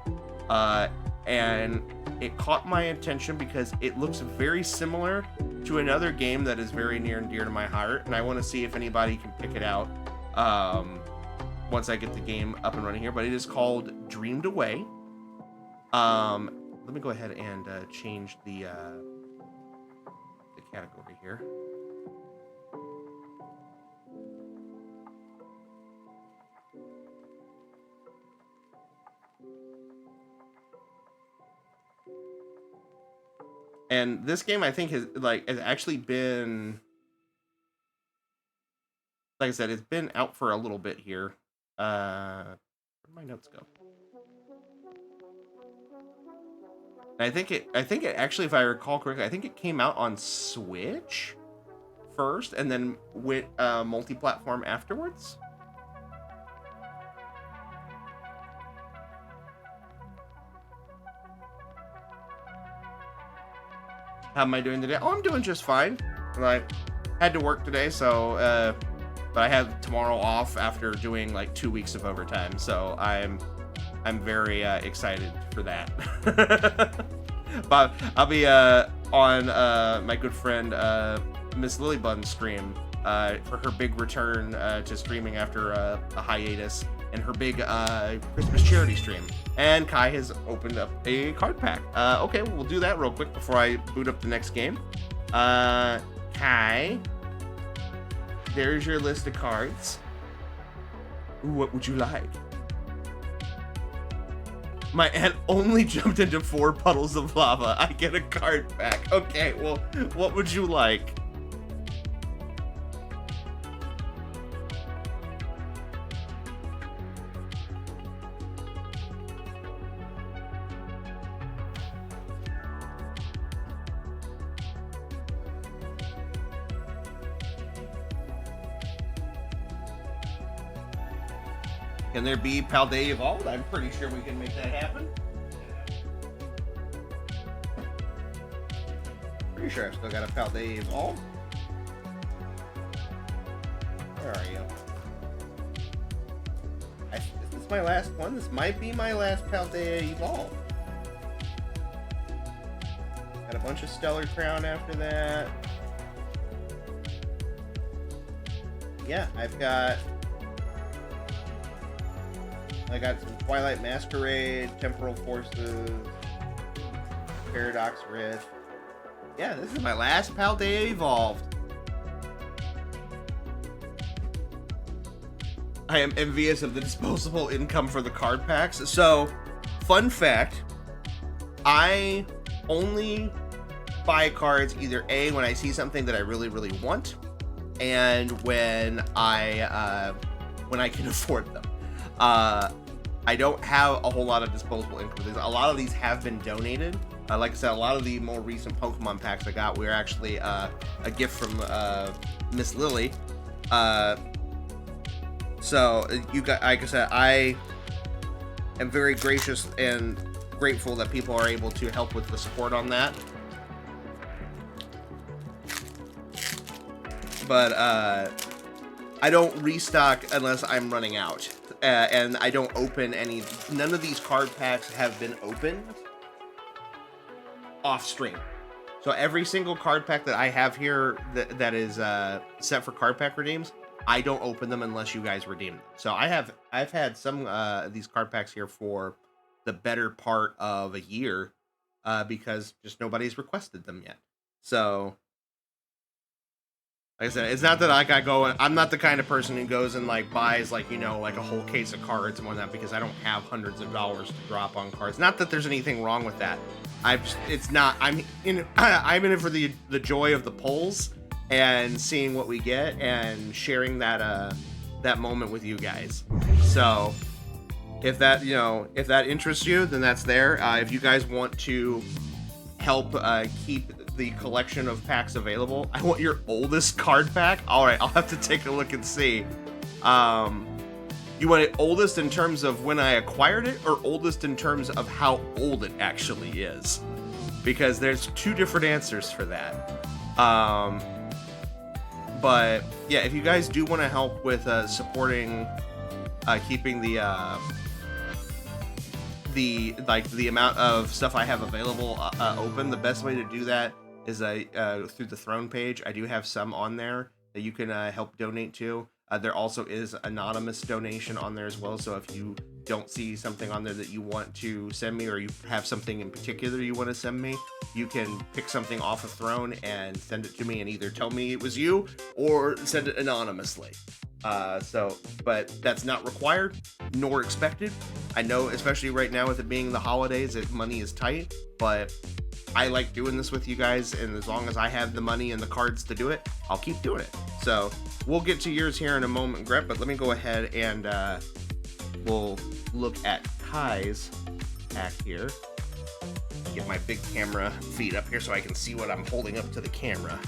[SPEAKER 3] and it caught my attention because it looks very similar to another game that is very near and dear to my heart, and I want to see if anybody can pick it out once I get the game up and running here. But it is called Dreamed Away. Let me go ahead and change the category here. And this game, I think, has actually been, like I said, it's been out for a little bit here. Where'd my notes go? And I think it actually, if I recall correctly, I think it came out on Switch first, and then went multi-platform afterwards. How am I doing today? Oh, I'm doing just fine. Like, had to work today, so but I have tomorrow off after doing like 2 weeks of overtime, so I'm very excited for that. But I'll be on my good friend Miss Lilybun's stream for her big return to streaming after a hiatus, and her big Christmas charity stream. And Kai has opened up a card pack. Okay, we'll do that real quick before I boot up the next game. Kai, there's your list of cards. Ooh, what would you like? My aunt only jumped into 4 puddles of lava. I get a card pack. Okay, well, what would you like? Can there be Paldea Evolved? I'm pretty sure we can make that happen. Pretty sure I've still got a Paldea Evolve. Where are you? Is this my last one? This might be my last Paldea Evolve. Got a bunch of Stellar Crown after that. Yeah, I got some Twilight Masquerade, Temporal Forces, Paradox Rift. Yeah, this is my last Paldea Evolved. I am envious of the disposable income for the card packs. So, fun fact, I only buy cards either A, when I see something that I really, really want, and when I can afford them. I don't have a whole lot of disposable income. A lot of these have been donated. Like I said, a lot of the more recent Pokemon packs I got were actually a gift from Miss Lily. So you got, like I said, I am very gracious and grateful that people are able to help with the support on that. But I don't restock unless I'm running out, and I don't open any. None of these card packs have been opened off stream. So every single card pack that I have here that is set for card pack redeems, I don't open them unless you guys redeem them. So I've had some of these card packs here for the better part of a year because just nobody's requested them yet. So like I said, it's not that I got going. I'm not the kind of person who goes and like buys like, you know, like a whole case of cards and whatnot, because I don't have hundreds of dollars to drop on cards. Not that there's anything wrong with that. I'm in it for the joy of the polls and seeing what we get and sharing that that moment with you guys. So if that interests you, then that's there. If you guys want to help keep the collection of packs available, I want your oldest card pack. All right, I'll have to take a look and see. You want it oldest in terms of when I acquired it, or oldest in terms of how old it actually is? Because there's two different answers for that. But yeah, if you guys do want to help with supporting keeping the amount of stuff I have available open, the best way to do that is through the Throne page. I do have some on there that you can help donate to. There also is anonymous donation on there as well. So if you don't see something on there that you want to send me, or you have something in particular you want to send me, you can pick something off of Throne and send it to me and either tell me it was you or send it anonymously. But that's not required nor expected. I know, especially right now with it being the holidays, that money is tight, but I like doing this with you guys, and as long as I have the money and the cards to do it, I'll keep doing it. So we'll get to yours here in a moment, Gret, but let me go ahead and we'll look at Kai's pack here. Get my big camera feed up here so I can see what I'm holding up to the camera.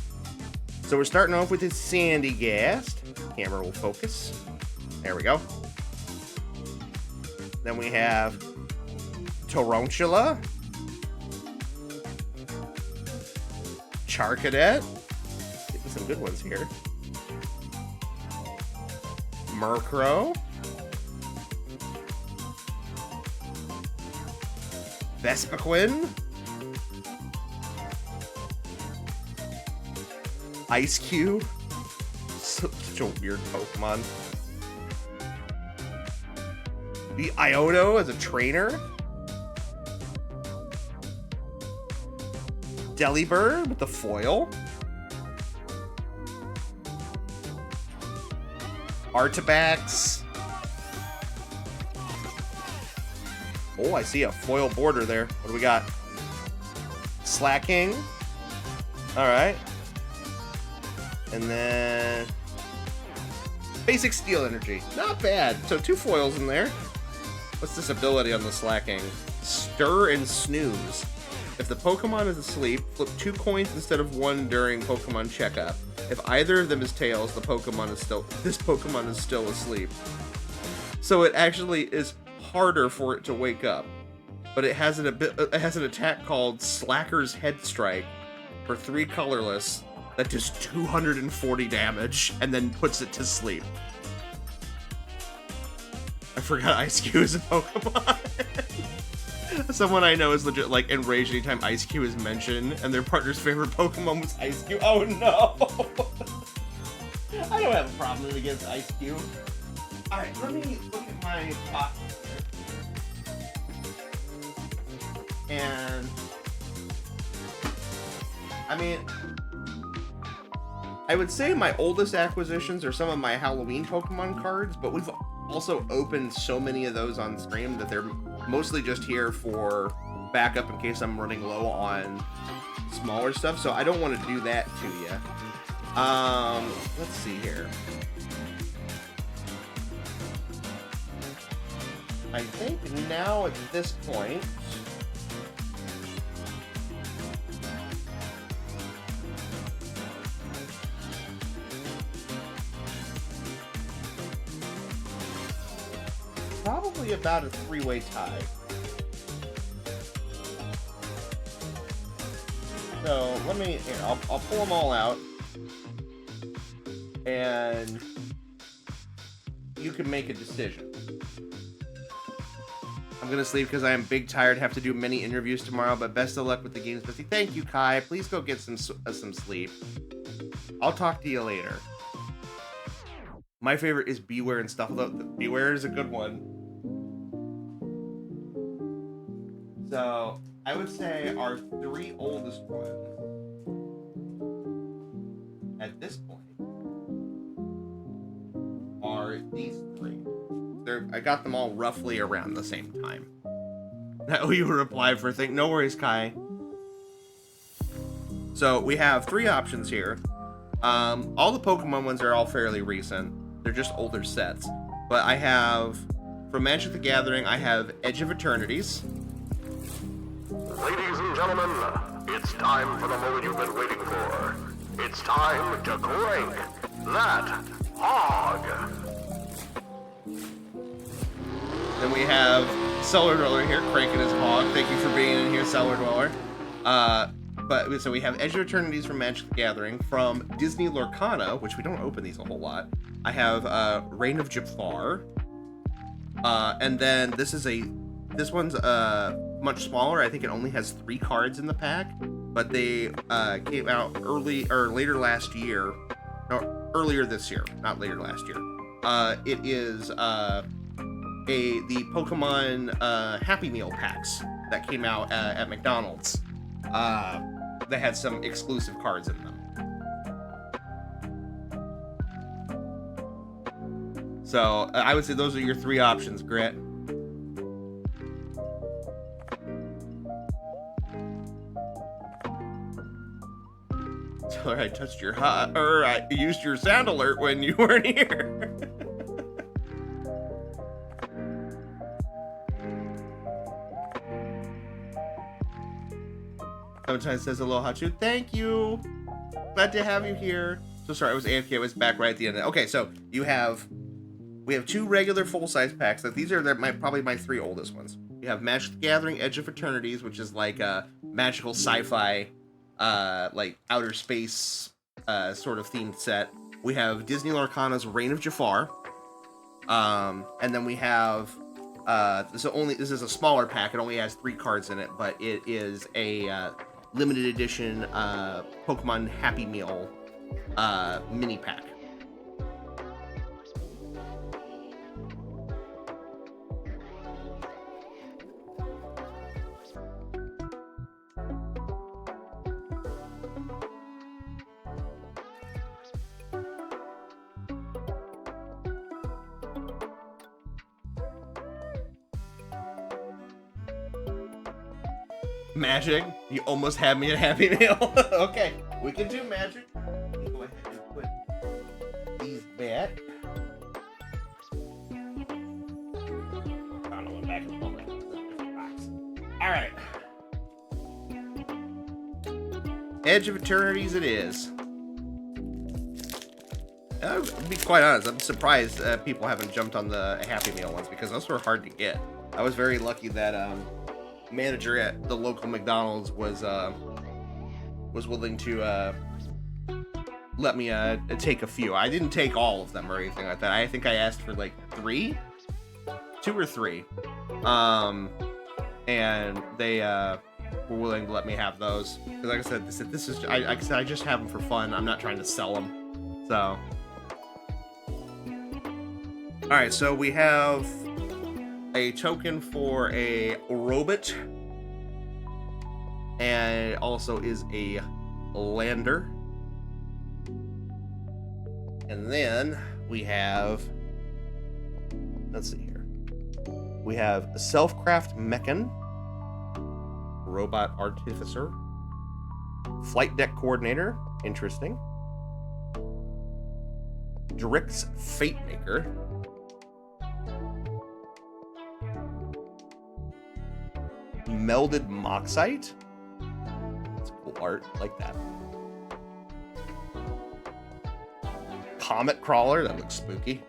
[SPEAKER 3] So we're starting off with his Sandygast. Camera will focus. There we go. Then we have Tarantula, Charcadet. Getting some good ones here. Murkrow, Vespiquen, Ice Cube. Such a weird Pokemon. The Iono as a trainer. Delibird with the foil. Artibax. Oh, I see a foil border there. What do we got? Slacking. Alright. And then basic Steel Energy. Not bad. So 2 foils in there. What's this ability on the Slacking? Stir and Snooze. If the Pokemon is asleep, flip 2 coins instead of 1 during Pokemon checkup. If either of them is tails, this Pokemon is still asleep. So it actually is harder for it to wake up. But it has an attack called Slacker's Head Strike, for 3 colorless that does 240 damage and then puts it to sleep. I forgot Ice Cube is a Pokemon. Someone I know is legit like enraged anytime Ice Cube is mentioned, and their partner's favorite Pokemon was Ice Cube. Oh no! I don't have a problem against Ice Cube. Alright, let me look at my box here. And I mean, I would say my oldest acquisitions are some of my Halloween Pokemon cards, but we've also opened so many of those on stream that they're mostly just here for backup in case I'm running low on smaller stuff, so I don't want to do that to you. Let's see here. I think now at this point, probably about a 3-way tie. So let me, here, I'll pull them all out, and you can make a decision. I'm gonna sleep because I am big tired, have to do many interviews tomorrow, but best of luck with the games, Bessie. Thank you, Kai. Please go get some sleep. I'll talk to you later. My favorite is Beware and stuff, though. Beware is a good one. So, I would say our 3 oldest ones at this point are these 3. I got them all roughly around the same time. That you reply for a thing. No worries, Kai. So, we have 3 options here. All the Pokemon ones are all fairly recent. They're just older sets. But I have, from Magic the Gathering, I have Edge of Eternities.
[SPEAKER 6] Ladies and gentlemen, it's time for the moment you've been waiting for. It's time to crank that hog.
[SPEAKER 3] Then we have Cellar Dweller here, cranking his hog. Thank you for being in here, Cellar Dweller. So we have Edge of Eternities from Magic the Gathering. From Disney Lorcana, which we don't open these a whole lot, I have Reign of Jafar. And then this one's much smaller. I think it only has 3 cards in the pack, but they came out later last year. No, earlier this year, not later last year. It is the Pokemon Happy Meal packs that came out at McDonald's. They had some exclusive cards in them. So I would say those are your 3 options, Grit. Or I touched your or I used your sound alert when you weren't here. Sometimes says aloha too. Thank you. Glad to have you here. So sorry, I was AFK. I was back right at the end. Okay, so we have 2 regular full-size packs. Like these are probably my 3 oldest ones. You have Magic the Gathering: Edge of Eternities, which is like a magical sci-fi, like outer space sort of themed set. We have Disney Lorcana's Reign of Jafar, and then we have this is a smaller pack. It only has 3 cards in it, but it is a limited edition Pokemon Happy Meal mini pack. Magic, you almost had me at Happy Meal. Okay, we can do Magic. Let me go ahead and put these back. I don't know, back and forth. All right. Edge of Eternities it is. To be quite honest, I'm surprised people haven't jumped on the Happy Meal ones because those were hard to get. I was very lucky that manager at the local McDonald's was was willing to let me take a few. I didn't take all of them or anything like that. I think I asked for like 2 or 3, and they were willing to let me have those. Because like I said, this is I just have them for fun. I'm not trying to sell them. So, all right. So we have a token for a robot, and it also is a lander. And then we have, let's see here. We have a Self-Craft Mechan, Robot Artificer, Flight Deck Coordinator, interesting. Drix Fate Maker, Melded Moxite. That's cool art, I like that. Comet Crawler, that looks spooky.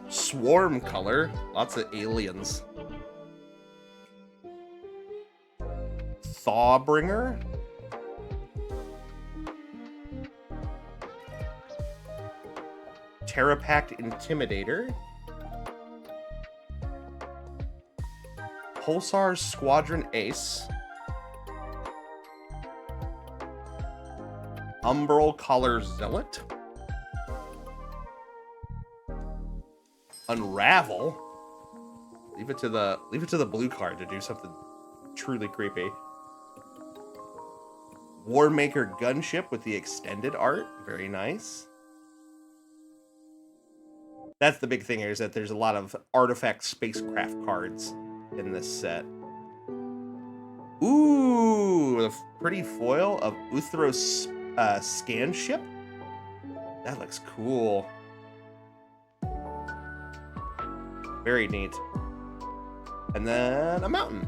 [SPEAKER 3] Swarm Color, lots of aliens. Thawbringer. Terrapact Intimidator. Pulsar Squadron Ace. Umbral Collar Zealot. Unravel. Leave it to the blue card to do something truly creepy. Warmaker Gunship with the extended art. Very nice. That's the big thing here, is that there's a lot of artifact spacecraft cards in this set. Ooh, a pretty foil of Uthros scan ship. That looks cool. Very neat. And then a mountain.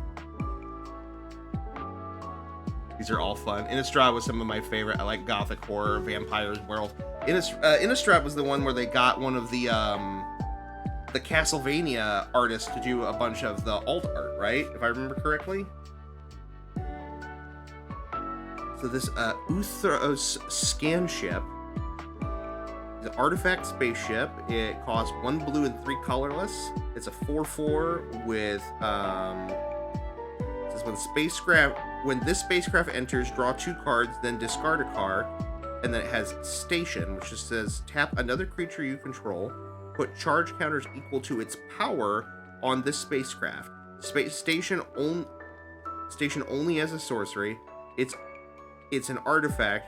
[SPEAKER 3] These are all fun. Innistrad was some of my favorite. I like gothic horror, vampires world. Innistrad was the one where they got one of the Castlevania artists to do a bunch of the alt art, right? If I remember correctly. So this Uthros scan ship, the artifact spaceship. It costs 1 blue and 3 colorless. It's a 4/4 with it says when this spacecraft enters, draw 2 cards, then discard a card, and then it has station, which just says tap another creature you control, put charge counters equal to its power on this spacecraft. Station only as a sorcery. It's an artifact.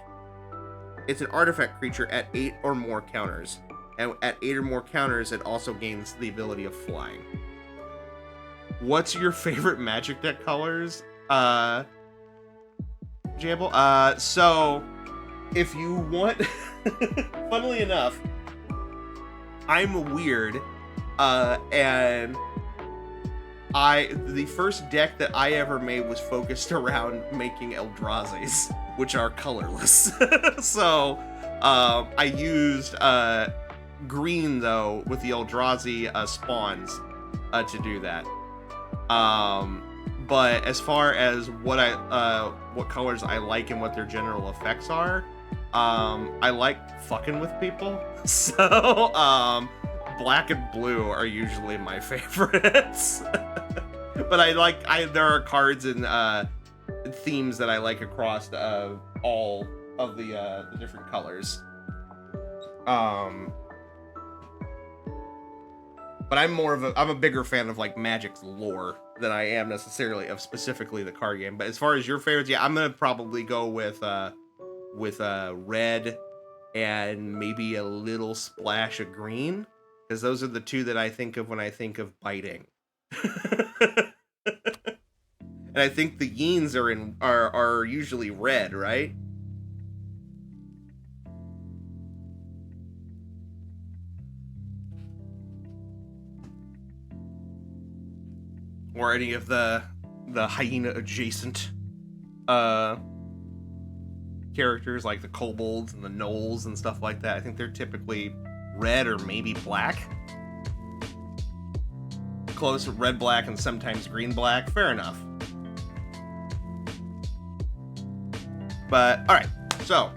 [SPEAKER 3] It's an artifact creature at 8 or more counters. And at 8 or more counters, it also gains the ability of flying. What's your favorite Magic deck colors, Jamble? So, if you want... funnily enough, I'm weird, and the first deck that I ever made was focused around making Eldrazi's, which are colorless. So, I used green, though, with the Eldrazi spawns to do that. But as far as what colors I like and what their general effects are, I like fucking with people. So, black and blue are usually my favorites. But there are cards and themes that I like across all of the different colors. But I'm a bigger fan of like Magic's lore than I am necessarily of specifically the card game. But as far as your favorites, yeah, I'm gonna probably go with red and maybe a little splash of green, because those are the two that I think of when I think of biting. And I think the Yeens are usually red, right? Or any of the hyena adjacent characters like the kobolds and the gnolls and stuff like that. I think they're typically red or maybe black. Close, red, black, and sometimes green, black. Fair enough. But all right, so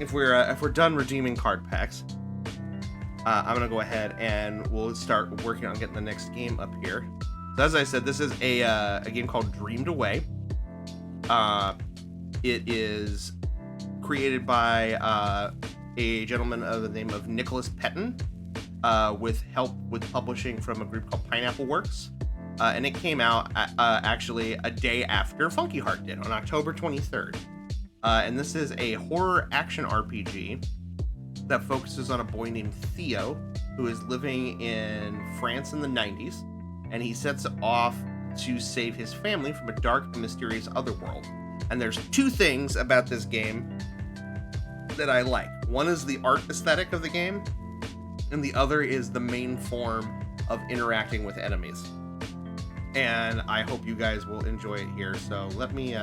[SPEAKER 3] if we're done redeeming card packs, I'm gonna go ahead and we'll start working on getting the next game up here. So as I said, this is a game called Dreamed Away. It is created by a gentleman of the name of Nicholas Pettin, with help with publishing from a group called Pineapple Works. And it came out actually a day after FUNKYHEART did, on October 23rd. And this is a horror action RPG that focuses on a boy named Theo, who is living in France in the 90s, and he sets off to save his family from a dark and mysterious otherworld. And there's two things about this game that I like. One is the art aesthetic of the game, and the other is the main form of interacting with enemies. And I hope you guys will enjoy it here. So let me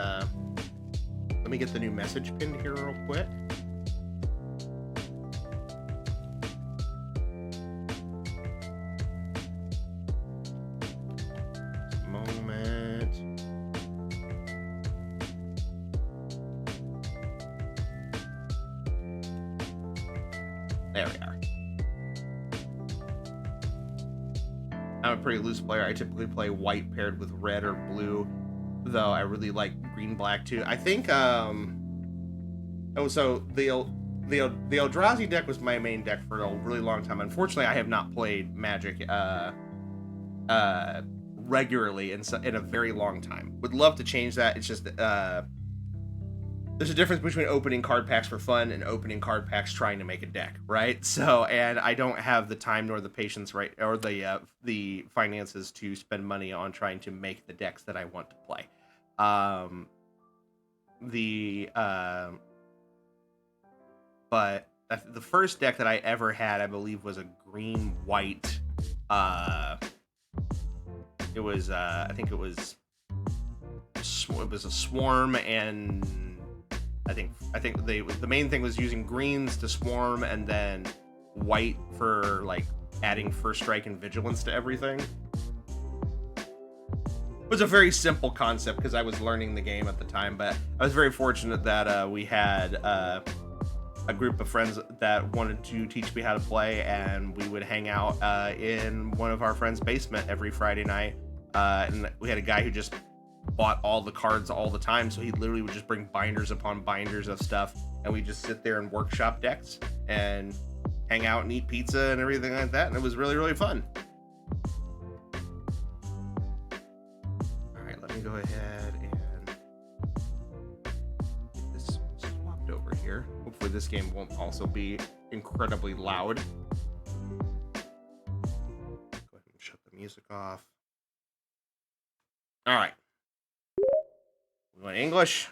[SPEAKER 3] get the new message pinned here real quick. Moment. There we are. I'm a pretty loose player. I typically play white paired with red or blue, though I really like green black too. I think so the Eldrazi deck was my main deck for a really long time. Unfortunately, I have not played Magic regularly in a very long time. Would love to change that. It's just there's a difference between opening card packs for fun and opening card packs trying to make a deck, right? So, and I don't have the time nor the patience, right, or the finances to spend money on trying to make the decks that I want to play. But the first deck that I ever had, I believe, was a green-white. It was I think it was a swarm, and I think the main thing was using greens to swarm, and then white for like adding first strike and vigilance to everything. It was a very simple concept because I was learning the game at the time, but I was very fortunate that we had a group of friends that wanted to teach me how to play, and we would hang out in one of our friends' basement every Friday night. And we had a guy who just bought all the cards all the time, so he literally would just bring binders upon binders of stuff, and we just sit there and workshop decks and hang out and eat pizza and everything like that, and it was really, really fun. All right, let me go ahead and get this swapped over here. Hopefully this game won't also be incredibly loud. Go ahead and shut the music off. All right. We want English.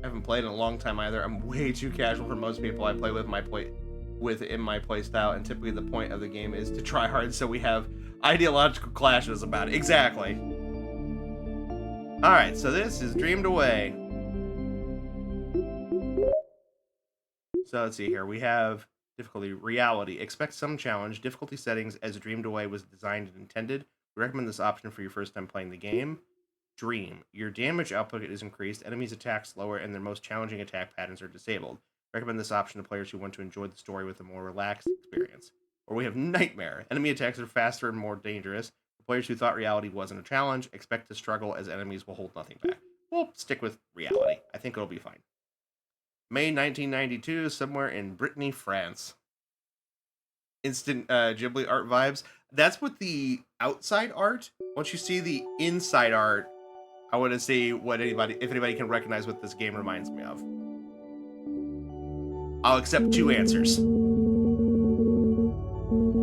[SPEAKER 3] I haven't played in a long time either. I'm way too casual for most people I play with in my play style, and typically the point of the game is to try hard, so we have ideological clashes about it. Exactly. All right, so this is Dreamed Away. So let's see here. We have difficulty, reality. Expect some challenge. Difficulty settings as Dreamed Away was designed and intended. We recommend this option for your first time playing the game. Dream. Your damage output is increased, enemies attack slower, and their most challenging attack patterns are disabled. Recommend this option to players who want to enjoy the story with a more relaxed experience. Or we have Nightmare. Enemy attacks are faster and more dangerous. For players who thought reality wasn't a challenge, expect to struggle as enemies will hold nothing back. We'll stick with reality. I think it'll be fine. May 1992, somewhere in Brittany, France. Instant Ghibli art vibes. That's with the outside art. Once you see the inside art, I want to see if anybody can recognize what this game reminds me of. I'll accept two answers.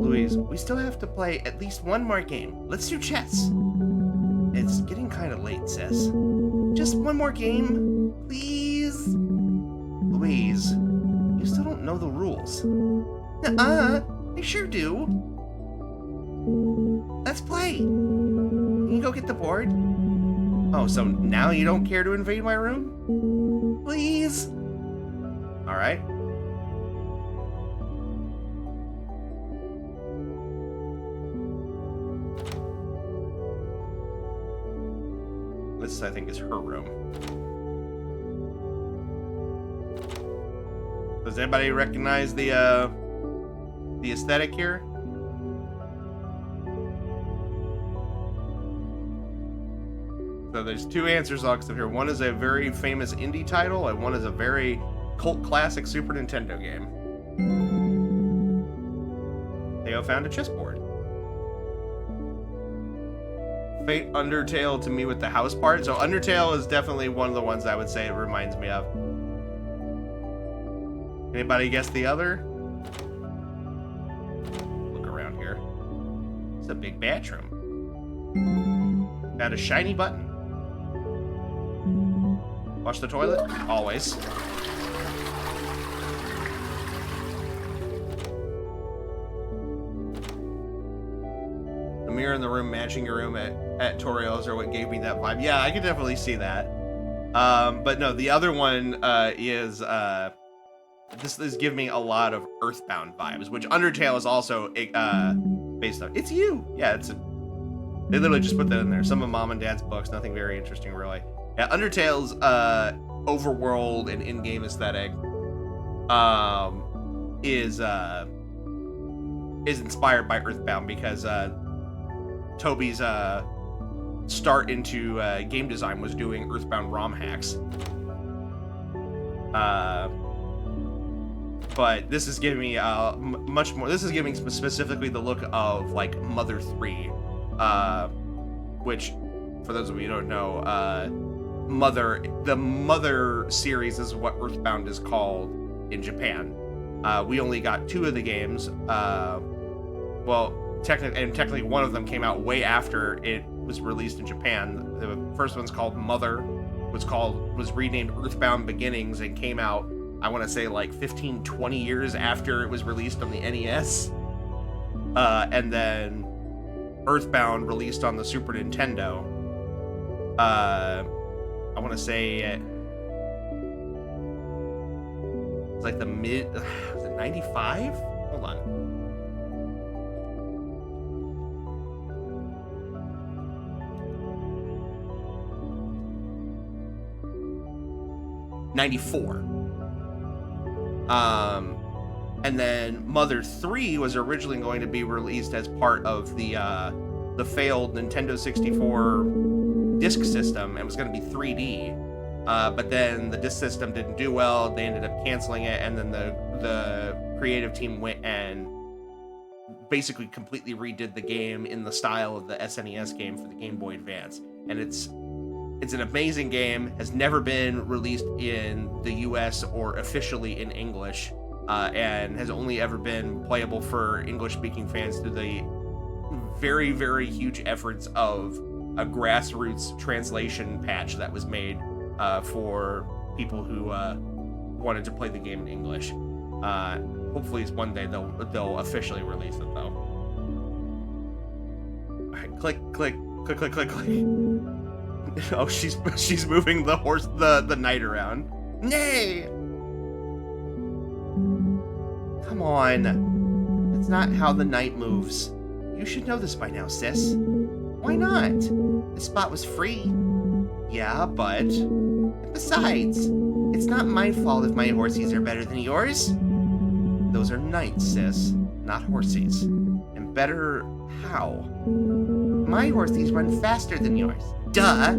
[SPEAKER 3] Louise, we still have to play at least one more game. Let's do chess. It's getting kind of late, sis. Just one more game, please? Louise, you still don't know the rules. I sure do. Let's play. Can you go get the board? Oh, so now you don't care to invade my room? Please? Alright. This, I think, is her room. Does anybody recognize the aesthetic here? So there's two answers I'll accept here. One is a very famous indie title, and one is a very cult classic Super Nintendo game. Theo found a chessboard. Fate Undertale to me with the house part. So Undertale is definitely one of the ones I would say it reminds me of. Anybody guess the other? Look around here. It's a big bathroom. Got a shiny button. Flush the toilet? Always. The mirror in the room matching your room at Toriel's are what gave me that vibe. Yeah, I could definitely see that. But no, the other one is... This is giving me a lot of Earthbound vibes, which Undertale is also based on. It's you! Yeah, they literally just put that in there. Some of Mom and Dad's books, nothing very interesting, really. Yeah, Undertale's overworld and in-game aesthetic is inspired by Earthbound because Toby's start into game design was doing Earthbound ROM hacks. But this is giving me much more. This is giving specifically the look of like Mother 3, which, for those of you who don't know, the Mother series is what Earthbound is called in Japan. We only got 2 of the games. Well, technically one of them came out way after it was released in Japan. The first one's called Mother, was renamed Earthbound Beginnings and came out, I want to say, like 15-20 years after it was released on the NES. And then Earthbound released on the Super Nintendo. I want to say it's like the mid... Was it 95? Hold on. '94. And then Mother 3 was originally going to be released as part of the failed Nintendo 64 disc system and was going to be 3D. But then the disc system didn't do well. They ended up canceling it, and then the creative team went and basically completely redid the game in the style of the SNES game for the Game Boy Advance. And it's an amazing game, has never been released in the US or officially in English, and has only ever been playable for English-speaking fans through the very, very huge efforts of a grassroots translation patch that was made for people who wanted to play the game in English. Hopefully one day they'll officially release it, though. All right, click, click, click, click, click, click. Oh, she's moving the horse, the knight around. Nay! Come on. That's not how the knight moves. You should know this by now, sis. Why not? The spot was free. Yeah, but... Besides, it's not my fault if my horsies are better than yours. Those are knights, sis, not horsies. And better how? My horsies run faster than yours. Duh!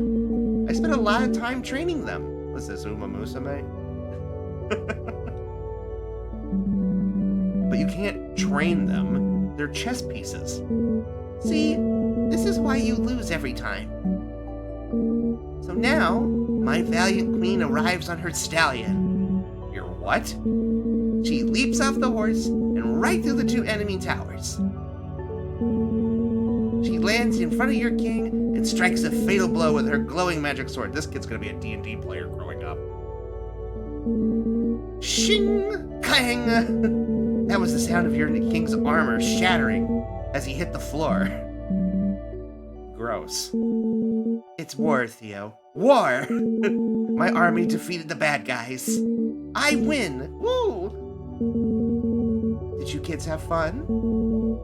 [SPEAKER 3] I spent a lot of time training them. What's this, Uma Musume? But you can't train them. They're chess pieces. See, this is why you lose every time. So now, my valiant queen arrives on her stallion. Your what? She leaps off the horse and right through the 2 enemy towers. She lands in front of your king and strikes a fatal blow with her glowing magic sword. This kid's gonna be a D&D player growing up. Shing! Clang! That was the sound of your king's armor shattering as he hit the floor. gross. It's war, Theo. War! My army defeated the bad guys. I win! Woo! Did you kids have fun?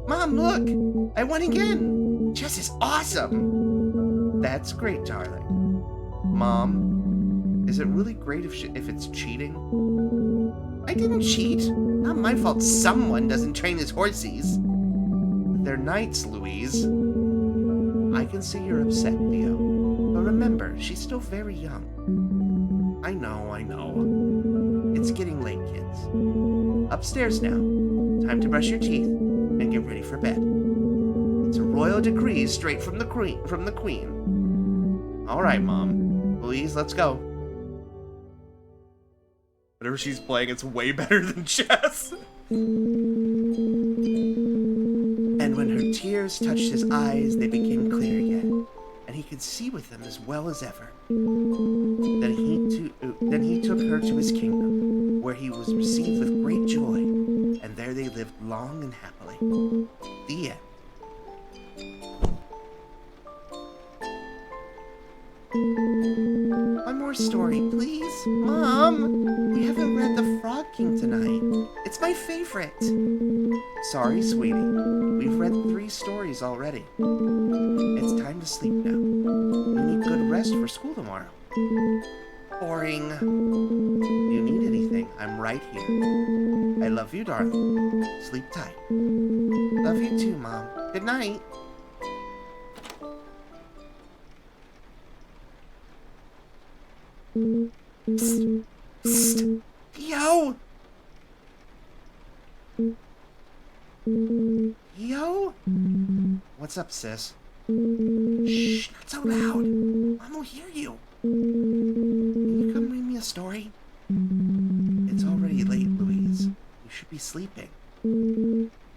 [SPEAKER 3] Mom, look! I won again! Chess is awesome! That's great, darling. Mom, is it really great if it's cheating? I didn't cheat. Not my fault someone doesn't train his horsies. They're knights, Louise. I can see you're upset, Theo. But remember, she's still very young. I know. It's getting late, kids. Upstairs now. Time to brush your teeth and get ready for bed. It's a royal decree straight from the queen. All right, Mom. Louise, let's go. Whatever she's playing, it's way better than chess. And when her tears touched his eyes, they became clear again, and he could see with them as well as ever. Then he took her to his kingdom, where he was received with great joy, and there they lived long and happily. The end. One more story, please. Mom, we haven't read The Frog King tonight. It's my favorite. Sorry, sweetie. We've read 3 stories already. It's time to sleep now. You need good rest for school tomorrow. Boring. If you need anything, I'm right here. I love you, darling. Sleep tight. Love you too, Mom. Good night. Psst. Psst. Yo! Yo? What's up, sis? Shh, not so loud. Mom will hear you. Can you come read me a story? It's already late, Louise. You should be sleeping.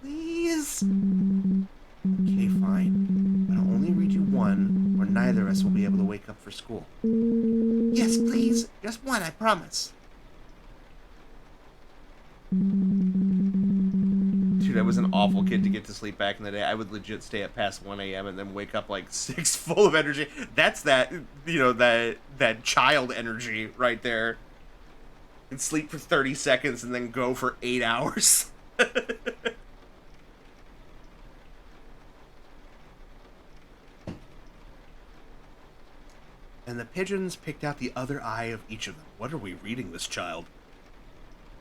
[SPEAKER 3] Please? Okay, fine. But I'll only read you one, or neither of us will be able to wake up for school. Yes, please. Just one, I promise. Dude, I was an awful kid to get to sleep back in the day. I would legit stay up past 1 a.m. and then wake up like 6 full of energy. That's that, that child energy right there. And sleep for 30 seconds and then go for 8 hours. And the pigeons picked out the other eye of each of them. What are we reading this child?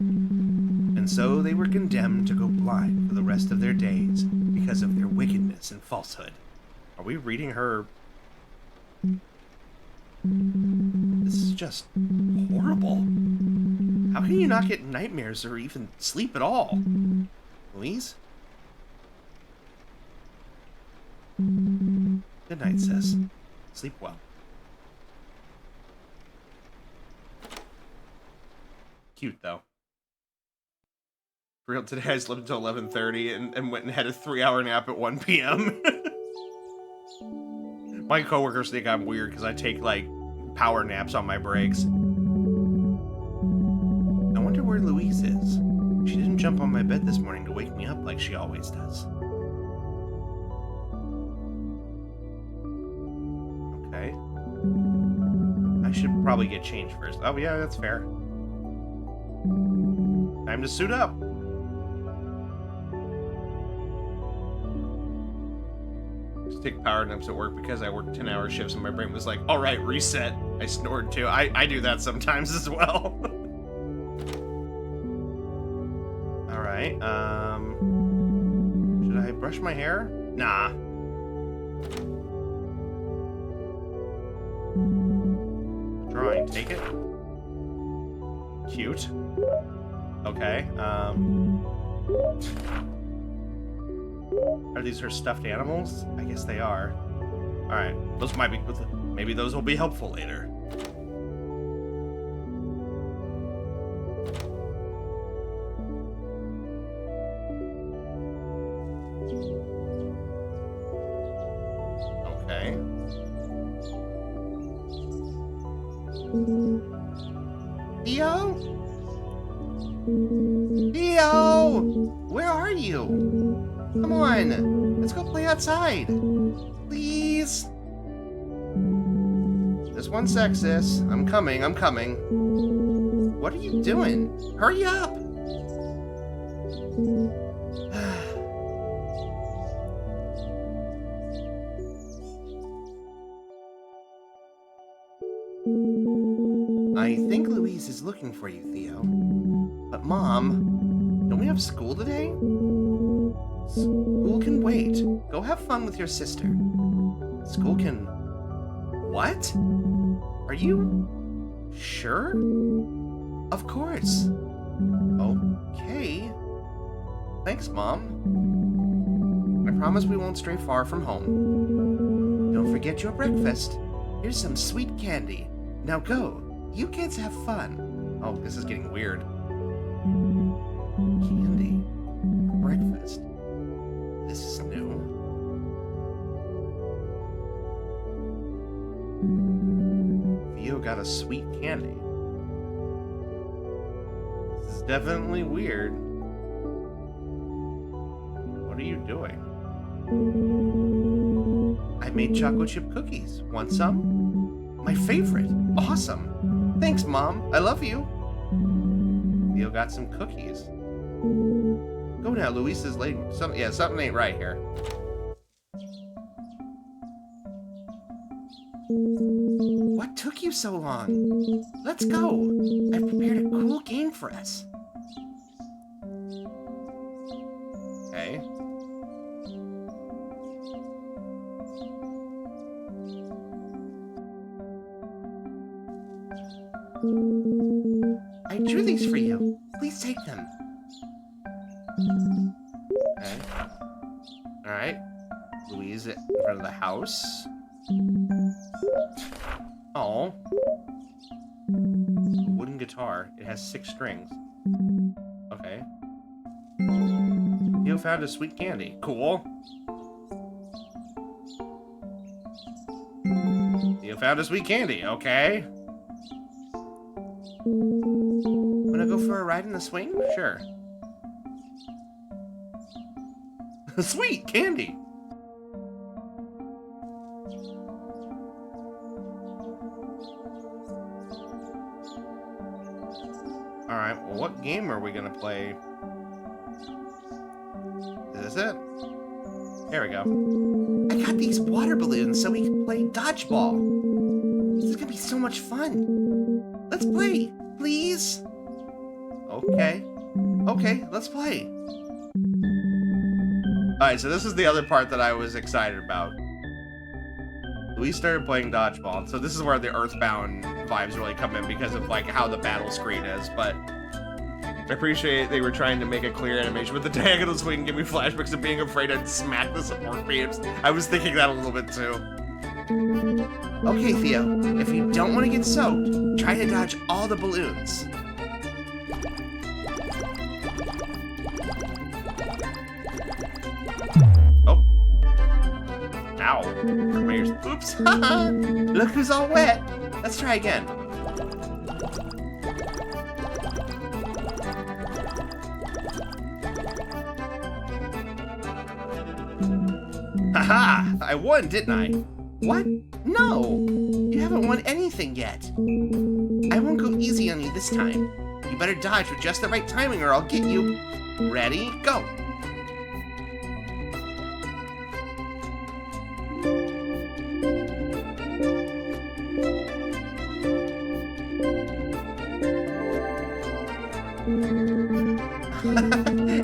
[SPEAKER 3] And so they were condemned to go blind for the rest of their days because of their wickedness and falsehood. Are we reading her? This is just horrible. How can you not get nightmares or even sleep at all? Louise? Good night, sis. Sleep well. Cute, though. For real, today I slept until 11:30 and went and had a 3-hour nap at 1 p.m. My coworkers think I'm weird because I take, like, power naps on my breaks. I wonder where Louise is. She didn't jump on my bed this morning to wake me up like she always does. Okay. I should probably get changed first. Oh, yeah, that's fair. Time to suit up. Just take power naps at work because I work 10-hour shifts and my brain was like, all right, reset. I snored too. I do that sometimes as well. All right. Should I brush my hair? Nah. Drawing, take it. Cute. Okay, are these her stuffed animals? I guess they are. Alright, those might be, maybe those will be helpful later. Okay. Theo? Theo! Where are you? Come on, let's go play outside. Please? one sec, sis. I'm coming, I'm coming. What are you doing? Hurry up! I think Louise is looking for you, Theo. But Mom, don't we have school today? School can wait. Go have fun with your sister. School can... What? Are you... sure? Of course. Okay. Thanks, Mom. I promise we won't stray far from home. Don't forget your breakfast. Here's some sweet candy. Now go. You kids have fun. Oh, this is getting weird. Candy. Breakfast. This is new. Theo got a sweet candy. This is definitely weird. What are you doing? I made chocolate chip cookies. Want some? My favorite. Awesome. Thanks, Mom. I love you. Theo got some cookies. Go now, Luis is late. Something ain't right here. What took you so long? Let's go. I've prepared a cool game for us. Okay. I drew these for you. Please take them. Okay. Alright. Louise in front of the house. Oh. A wooden guitar. It has 6 strings. Okay. Theo found a sweet candy. Cool. Theo found a sweet candy. Okay. Wanna go for a ride in the swing? Sure. Sweet candy. Alright, well, what game are we gonna play? Is this it? There we go. I got these water balloons so we can play dodgeball. This is gonna be so much fun. Let's play, please. Okay. Okay, let's play. Alright, so this is the other part that I was excited about. We started playing dodgeball, so this is where the Earthbound vibes really come in because of like how the battle screen is, but I appreciate they were trying to make a clear animation with the diagonal swing and give me flashbacks of being afraid I'd smack the support beams. I was thinking that a little bit too. Okay, Theo, if you don't want to get soaked, try to dodge all the balloons. Oh. Ow. Oops. Look who's all wet. Let's try again. Haha! I won, didn't I? What? No! You haven't won anything yet. I won't go easy on you this time. You better dodge with just the right timing or I'll get you. Ready? Go!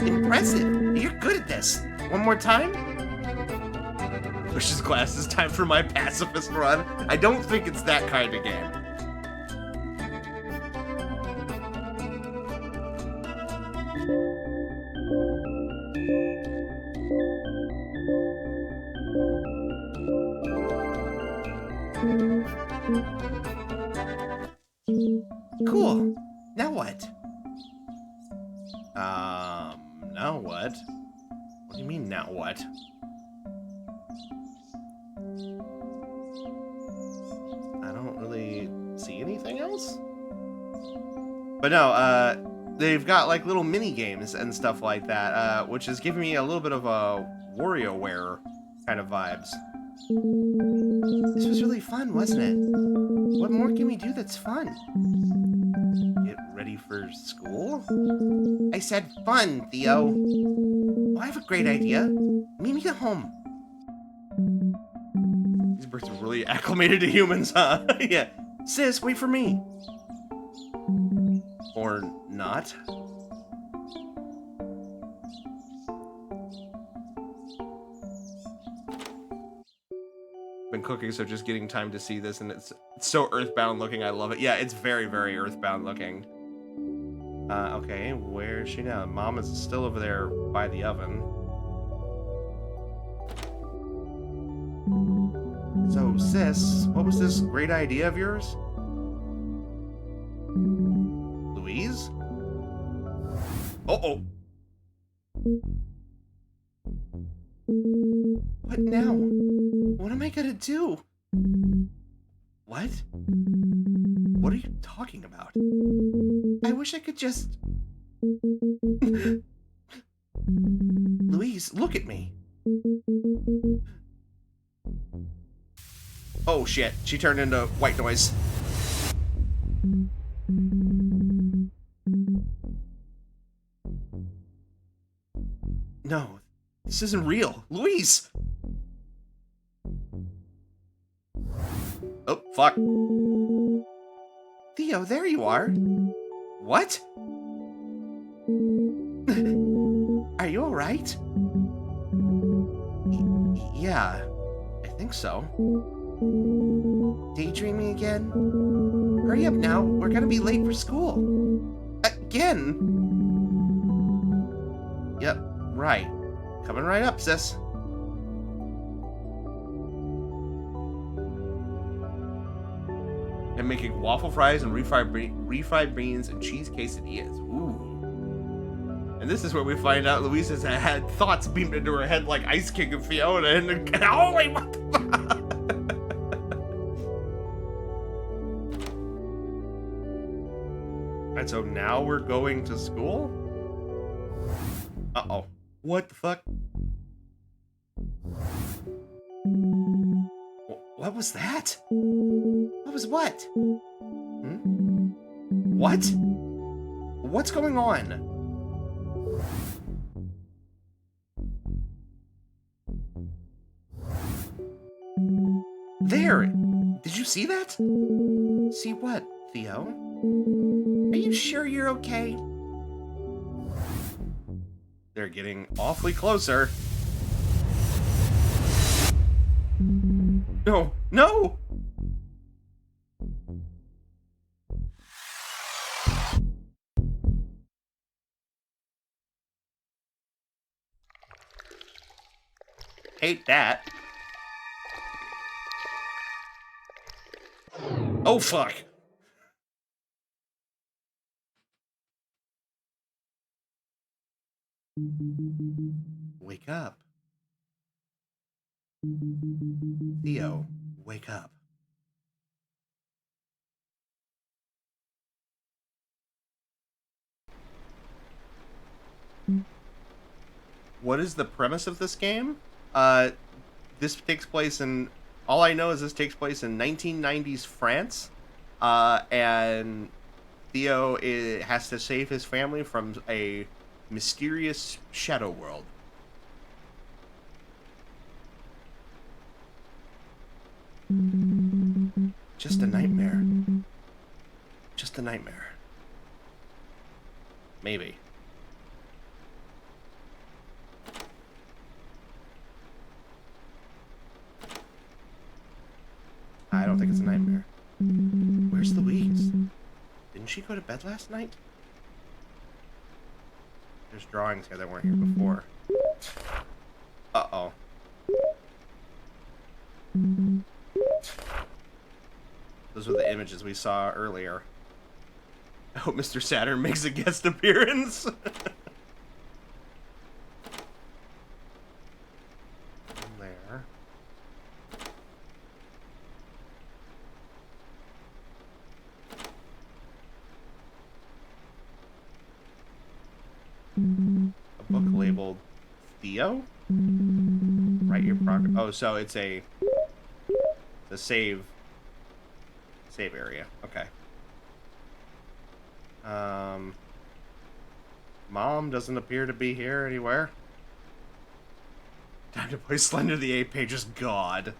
[SPEAKER 3] Impressive! You're good at this. One more time? Pushes glasses, time for my pacifist run. I don't think it's that kind of game. Cool. Now what? Now what? What do you mean, now what? I don't really see anything else. But no, they've got like little mini games and stuff like that, which is giving me a little bit of a WarioWare kind of vibes. This was really fun, wasn't it? What more can we do that's fun? Get ready for school? I said fun, Theo. Oh, I have a great idea. Meet me at home. These birds are really acclimated to humans, huh? Yeah. Sis, wait for me. Or not. Been cooking, so just getting time to see this, and it's so earthbound looking. I love it. Yeah, it's very, very earthbound looking. Okay, where is she now? Mom is still over there by the oven. So, sis, what was this great idea of yours? Louise? Uh-oh. What now? What am I gonna do? What? What are you talking about? I wish I could just... Louise, look at me. Oh shit, she turned into white noise. No, this isn't real. Louise! Oh, fuck. Theo, there you are. What? Are you alright? Yeah, I think so. Daydreaming again? Hurry up now, we're gonna be late for school. Again? Yep, right. Coming right up, sis. And making waffle fries and refried beans and cheese quesadillas. Ooh. And this is where we find out Louise has had thoughts beamed into her head like Ice King and Fiona. And oh wait, what the fuck? Alright, so now we're going to school? Uh-oh. What the fuck? What was that? What was what? Hmm? What? What's going on? There! Did you see that? See what, Theo? Are you sure you're okay? They're getting awfully closer. No! No! Hate that. Oh, fuck. Wake up. Theo, wake up. What is the premise of this game? This takes place in... All I know is this takes place in 1990s France. And Theo has to save his family from a mysterious shadow world. Just a nightmare. Just a nightmare. Maybe. I don't think it's a nightmare. Where's Louise? Didn't she go to bed last night? There's drawings here that weren't here before. Uh-oh. Those were the images we saw earlier. I hope Mr. Saturn makes a guest appearance. There. A book labeled Theo? Write your progress. Oh, so it's a the save area. Okay. Mom doesn't appear to be here anywhere. Time to play Slender the Eight Pages God.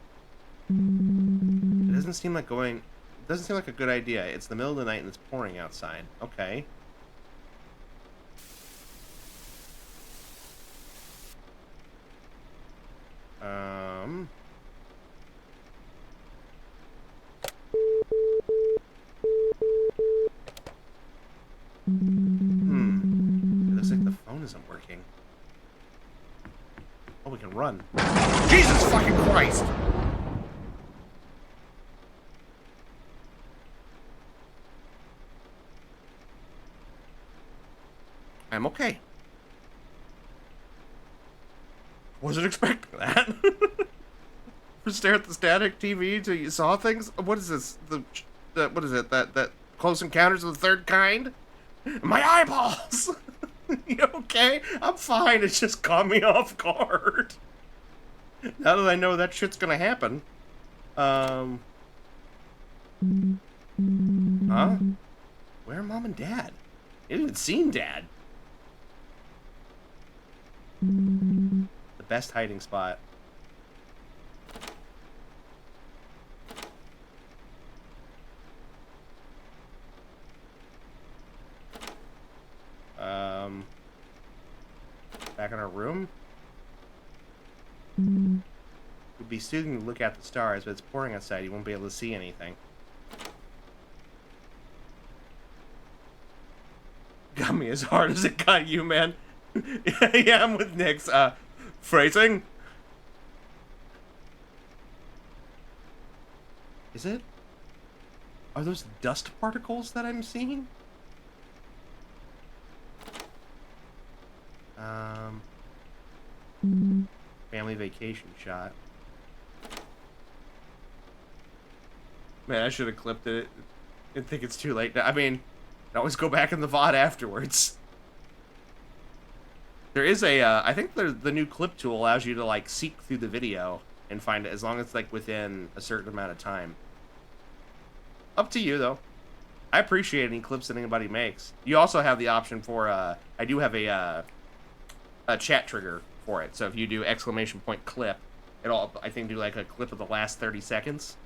[SPEAKER 3] It doesn't seem like a good idea. It's the middle of the night and it's pouring outside. Okay. It looks like the phone isn't working. Oh, we can run. Jesus fucking Christ! I'm okay. Wasn't expecting that. Stare at the static TV till you saw things? What is this? What is it? That Close Encounters of the Third Kind? My eyeballs! You okay? I'm fine. It just caught me off guard. Now that I know that shit's gonna happen. Huh? Where are Mom and Dad? I haven't even seen Dad. The best hiding spot. Back in our room? It would be soothing to look at the stars, but it's pouring outside. You won't be able to see anything. Got me as hard as it got you, man. Yeah, I'm with Nyx. Phrasing? Is it? Are those dust particles that I'm seeing? Family vacation shot. Man, I should have clipped it. I think it's too late. I mean, I always go back in the VOD afterwards. There is a, I think the new clip tool allows you to, like, seek through the video and find it as long as it's, like, within a certain amount of time. Up to you, though. I appreciate any clips that anybody makes. You also have the option for, I do have a chat trigger for it. So if you do ! clip, it'll, I think, do, like, a clip of the last 30 seconds.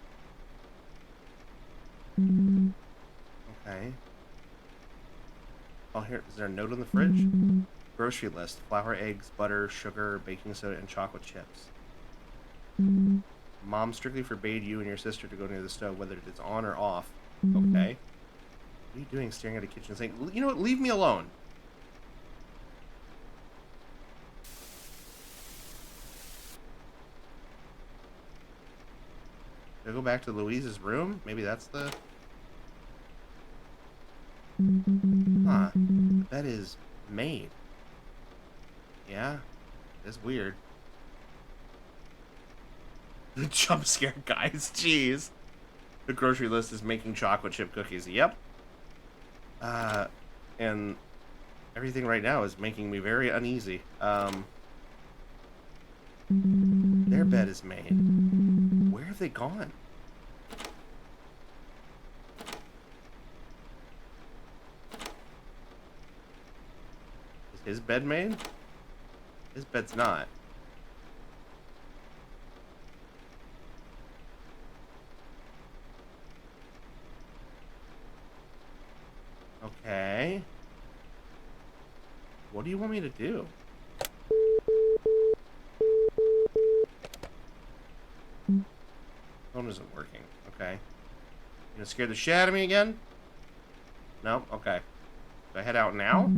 [SPEAKER 3] Okay. Oh, here, is there a note on the fridge? Grocery list: flour, eggs, butter, sugar, baking soda, and chocolate chips. Mom strictly forbade you and your sister to go near the stove, whether it's on or off. Okay. What are you doing staring at a kitchen sink? You know what? Leave me alone. Should I go back to Louise's room? Maybe that's the... Huh. That is made. Yeah? It's weird. The jump scare, guys. Jeez. The grocery list is making chocolate chip cookies. Yep. And everything right now is making me very uneasy. Their bed is made. Where have they gone? Is his bed made? His bed's not. Okay. What do you want me to do? Phone isn't working. Okay. You gonna scare the shit out of me again? No? Okay. Do I head out now?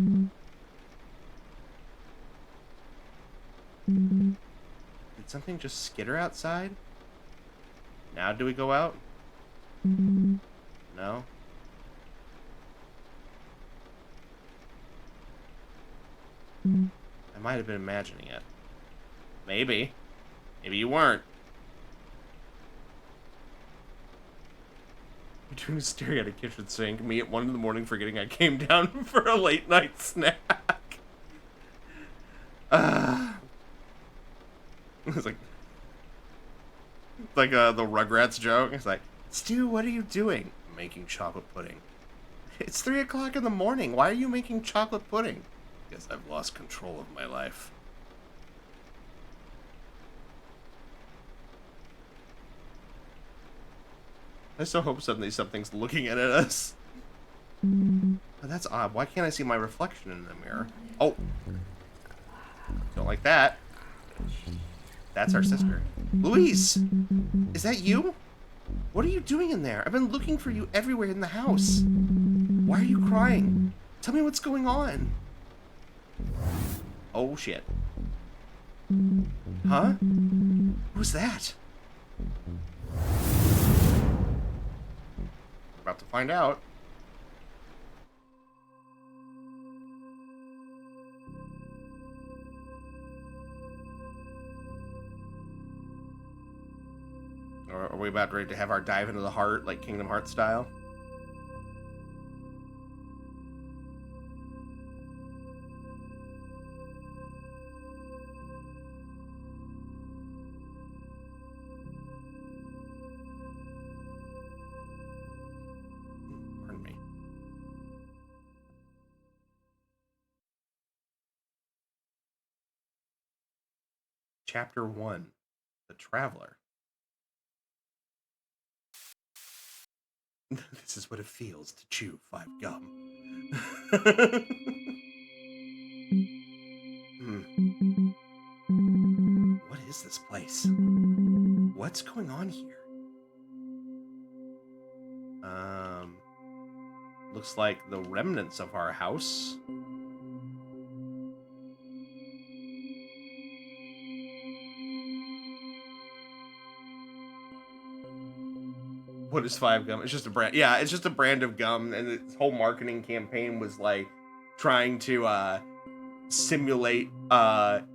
[SPEAKER 3] Did something just skitter outside? Now do we go out? No? I might have been imagining it. Maybe. Maybe you weren't. Between staring at a kitchen sink, me at 1 in the morning forgetting I came down for a late night snack. It's like like the Rugrats joke. It's like, Stu, what are you doing? Making chocolate pudding. It's 3 o'clock in the morning. Why are you making chocolate pudding? Because I've lost control of my life. I so hope suddenly something's looking at us. Oh, that's odd. Why can't I see my reflection in the mirror? Oh. Don't like that. That's our sister. Louise! Is that you? What are you doing in there? I've been looking for you everywhere in the house. Why are you crying? Tell me what's going on. Oh, shit. Huh? Who's that? About to find out. Or are we about ready to have our dive into the heart, like Kingdom Hearts style? Pardon me. Chapter 1, The Traveler. This is what it feels to chew 5 gum. What is this place? What's going on here? Looks like the remnants of our house. What is 5 gum? It's just a brand. Yeah, it's just a brand of gum, and its whole marketing campaign was like trying to simulate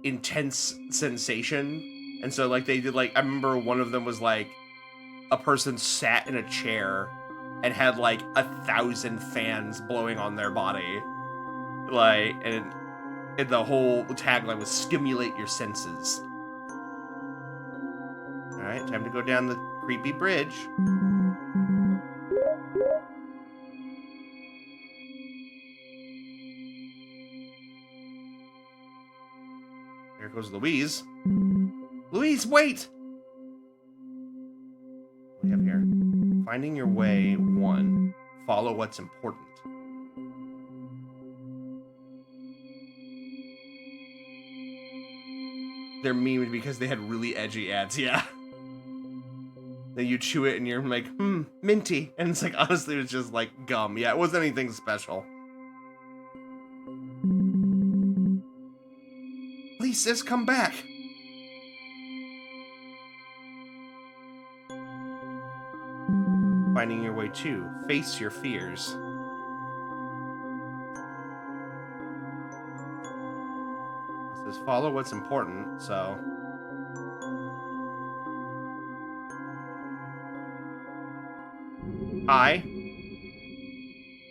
[SPEAKER 3] intense sensation. And so like they did like, I remember one of them was like a person sat in a chair and had like 1,000 fans blowing on their body. Like, and the whole tagline was stimulate your senses. All right, time to go down the creepy bridge. There goes Louise. Louise, wait! What do we have here? Finding your way, 1. Follow what's important. They're memed because they had really edgy ads, yeah. Then you chew it and you're like, minty. And it's like, honestly, it was just like gum. Yeah, it wasn't anything special. Please, sis, come back. Finding your way to face your fears. It says follow what's important, so. I.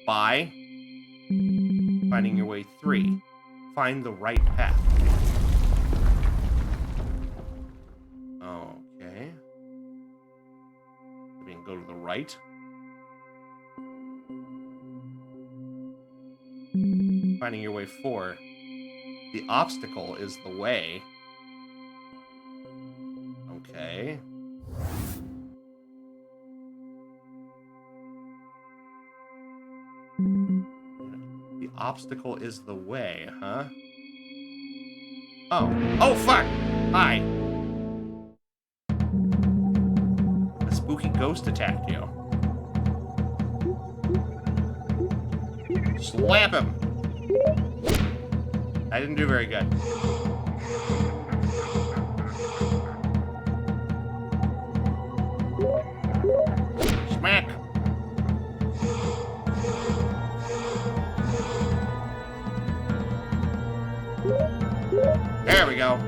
[SPEAKER 3] By. Finding your way 3. Find the right path. Okay. We can go to the right. Finding your way 4. The obstacle is the way. Okay. The obstacle is the way, huh? Oh. Oh, fuck! Hi. A spooky ghost attacked you. Slap him! I didn't do very good. Smack! There we go.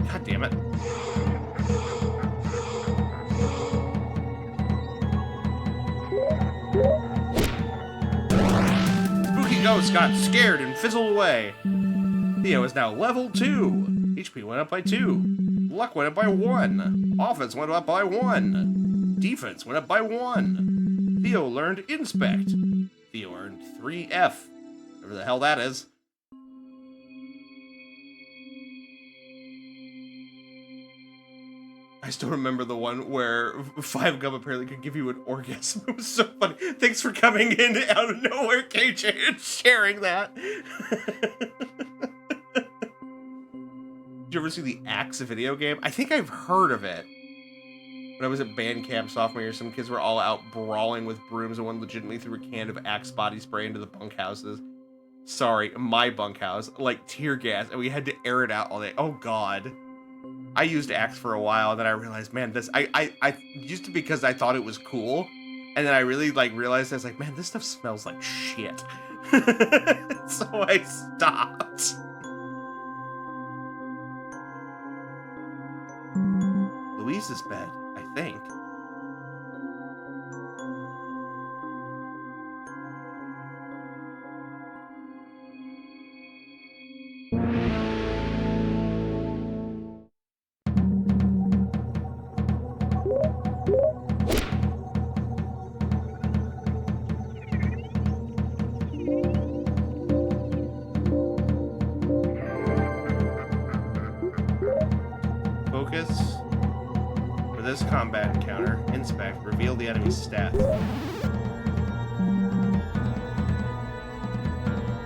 [SPEAKER 3] God damn it. ghost got scared and fizzled away. Theo is now level 2. HP went up by 2. Luck went up by 1. Offense went up by 1. Defense went up by 1. Theo learned Inspect. Theo earned 3F. Whatever the hell that is. I still remember the one where 5-Gum apparently could give you an orgasm. It was so funny. Thanks for coming in out of nowhere, KJ, and sharing that. Did you ever see the Axe video game? I think I've heard of it. When I was at band camp sophomore year, some kids were all out brawling with brooms, and one legitimately threw a can of Axe body spray into the bunkhouses. Sorry, my bunkhouse. Like tear gas, and we had to air it out all day. Oh, God. I used Axe for a while, and then I realized, man, this... I used to because I thought it was cool, and then I really, realized, I was like, man, this stuff smells like shit. So I stopped. Louise's bed, I think. Focus. For this combat encounter, inspect, reveal the enemy's stat.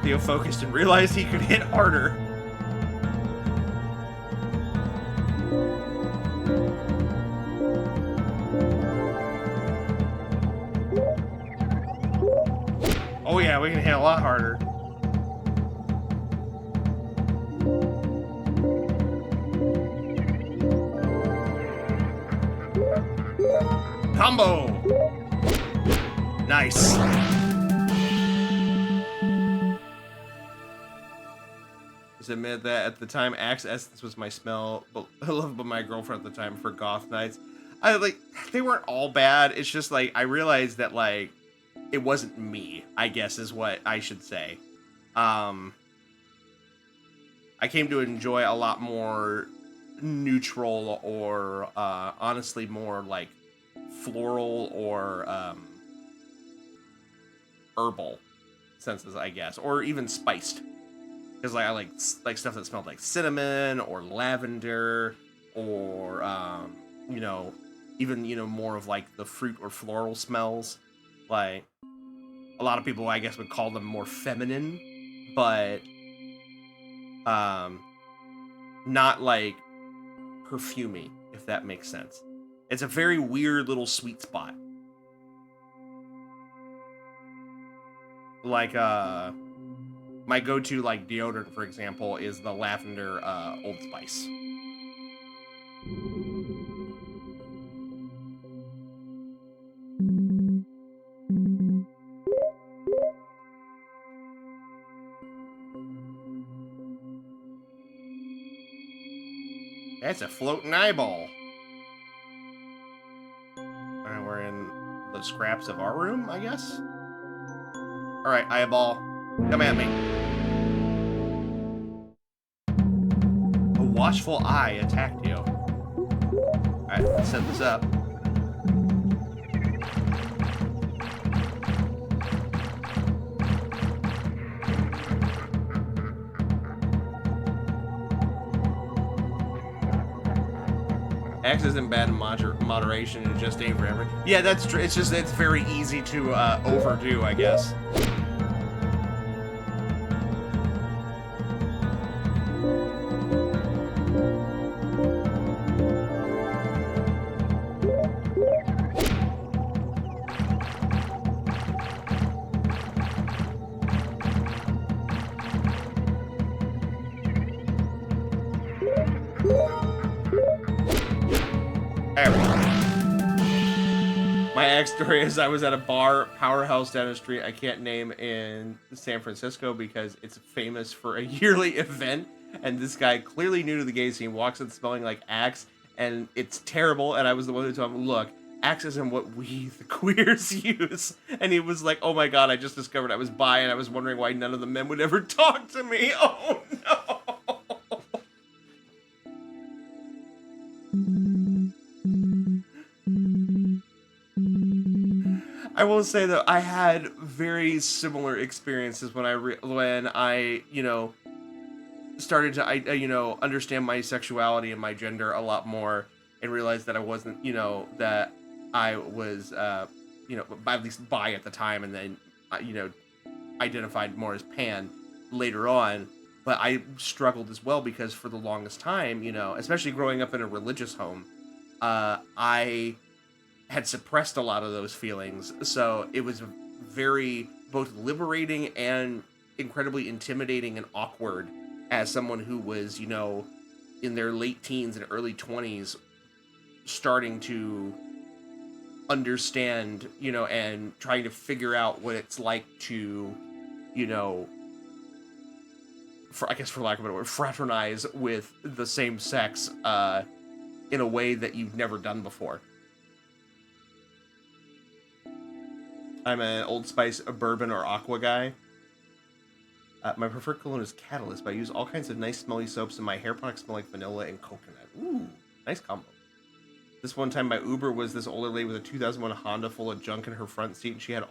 [SPEAKER 3] Theo focused and realized he could hit harder. Oh yeah, we can hit a lot harder. Combo! Nice. Just admit that at the time, Axe Essence was my smell, but I love my girlfriend at the time for goth nights. They weren't all bad. It's just I realized that it wasn't me, I guess is what I should say. I came to enjoy a lot more neutral or honestly more floral or herbal senses, I guess, or even spiced, because I like stuff that smelled like cinnamon or lavender, or even more of the fruit or floral smells. A lot of people, I guess, would call them more feminine, but not perfumey, if that makes sense. It's a very weird little sweet spot. My go-to deodorant, for example, is the lavender Old Spice. That's a floating eyeball. Alright, we're in the scraps of our room, I guess? Alright, eyeball. Come at me. A watchful eye attacked you. Alright, let's set this up. X isn't bad in moderation and just ain't forever. Yeah, that's true. It's very easy to overdo, I guess. My ex story is I was at a bar, powerhouse down the street, I can't name, in San Francisco because it's famous for a yearly event, and this guy, clearly new to the gay scene, walks in smelling like Axe, and it's terrible, and I was the one who told him, look, axe isn't what we, the queers, use. And he was like, oh my god, I just discovered I was bi and I was wondering why none of the men would ever talk to me. Oh no. I will say that I had very similar experiences when I you know, started to you know, understand my sexuality and my gender a lot more, and realized that I wasn't, you know, that I was you know, at least bi at the time, and then you know, identified more as pan later on. But I struggled as well because for the longest time, you know, especially growing up in a religious home, I had suppressed a lot of those feelings. So it was very both liberating and incredibly intimidating and awkward as someone who was, you know, in their late teens and early 20s, starting to understand, you know, and trying to figure out what it's like to, you know, I guess for lack of a better word, fraternize with the same sex in a way that you've never done before. I'm an Old Spice, a bourbon, or aqua guy. My preferred cologne is Catalyst, but I use all kinds of nice smelly soaps, and my hair products smell like vanilla and coconut. Ooh, nice combo. This one time my Uber was this older lady with a 2001 Honda full of junk in her front seat, and she had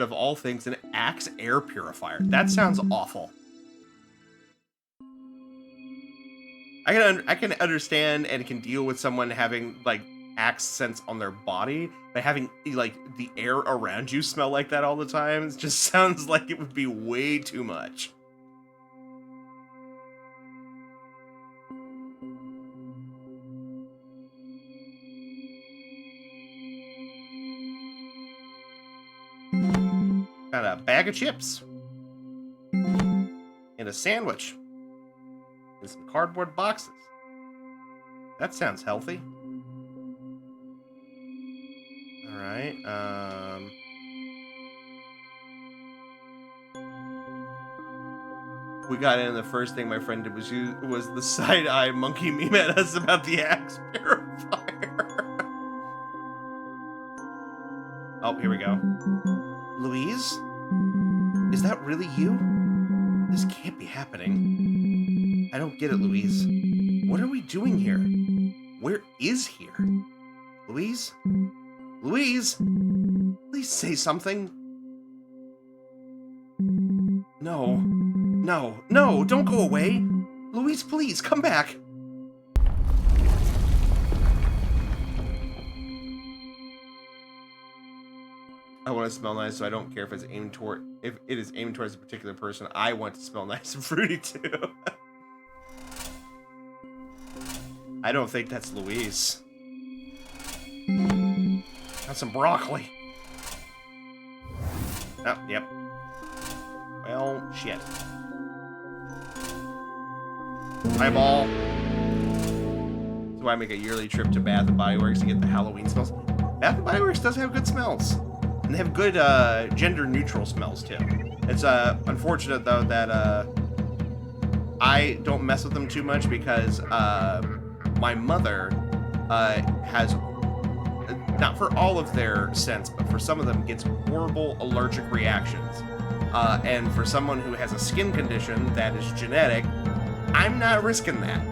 [SPEAKER 3] of all things an Axe air purifier. That sounds awful. I can understand and can deal with someone having like Axe scents on their body, but having like the air around you smell like that all the time, it just sounds like it would be way too much. Got a bag of chips and a sandwich and some cardboard boxes. That sounds healthy. All right. We got in, the first thing my friend did was the side-eye monkey meme at us about the Axe purifier. Oh, here we go. Louise? Is that really you? This can't be happening. I don't get it, Louise. What are we doing here? Where is here? Louise? Louise? Please say something. No. No. No, don't go away. Louise, please, come back. I want to smell nice, so I don't care if it is aimed towards a particular person. I want to smell nice and fruity too. I don't think that's Louise. Got some broccoli. Oh, yep. Well, shit. Eyeball. So I make a yearly trip to Bath & Body Works to get the Halloween smells. Bath & Body Works does have good smells. And they have good gender-neutral smells, too. It's unfortunate, though, that I don't mess with them too much because my mother has, not for all of their scents, but for some of them, gets horrible allergic reactions. And for someone who has a skin condition that is genetic, I'm not risking that.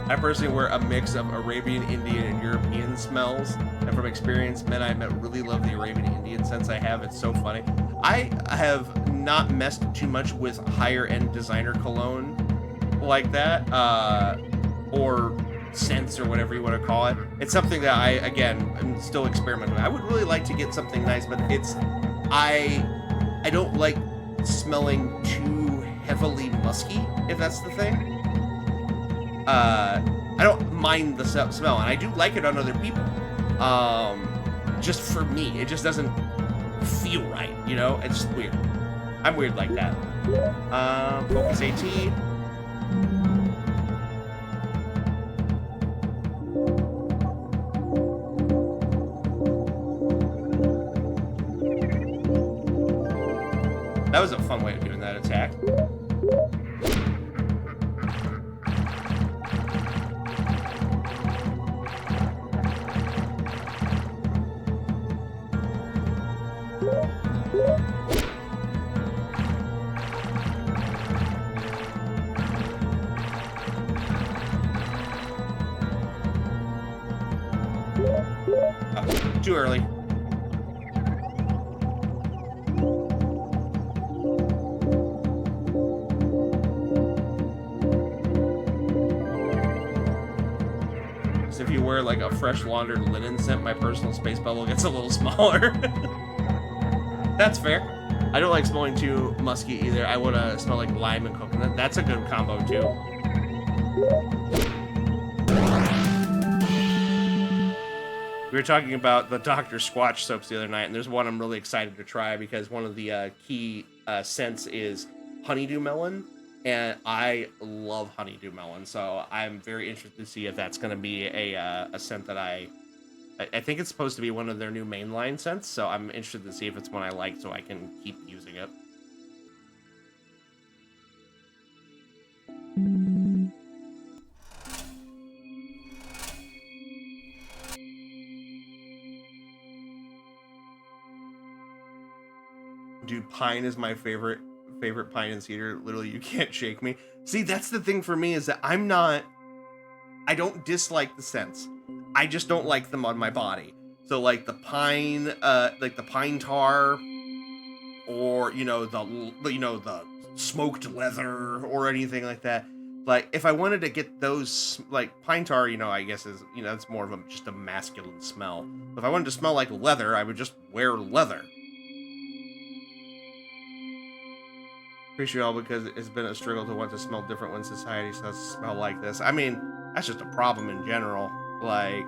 [SPEAKER 3] I personally wear a mix of Arabian, Indian, and European smells. And from experience, men I met really love the Arabian Indian scents I have. It's so funny. I have not messed too much with higher-end designer cologne like that, or scents or whatever you want to call it. It's something that I, again, am still experimenting with. I would really like to get something nice, but I don't like smelling too heavily musky, if that's the thing. I don't mind the smell, and I do like it on other people. Just for me, it just doesn't feel right, you know? It's just weird. I'm weird like that. Focus AT. That was a fun way of doing that attack. Too early. So if you wear like a fresh laundered linen scent, my personal space bubble gets a little smaller. That's fair. I don't like smelling too musky either. I want to smell like lime and coconut. That's a good combo too. We were talking about the Dr. Squatch soaps the other night, and there's one I'm really excited to try because one of the key scents is honeydew melon, and I love honeydew melon, so I'm very interested to see if that's going to be a scent that I think it's supposed to be one of their new mainline scents, so I'm interested to see if it's one I like so I can keep using it. Dude, pine is my favorite pine and cedar. Literally, you can't shake me. See, that's the thing for me is that I don't dislike the scents. I just don't like them on my body. So like the pine tar, or the smoked leather or anything like that. Like if I wanted to get those, like pine tar, I guess is it's more of just a masculine smell. If I wanted to smell like leather, I would just wear leather. Appreciate all because it's been a struggle to want to smell different when society starts to smell like this. I mean, that's just a problem in general. Like,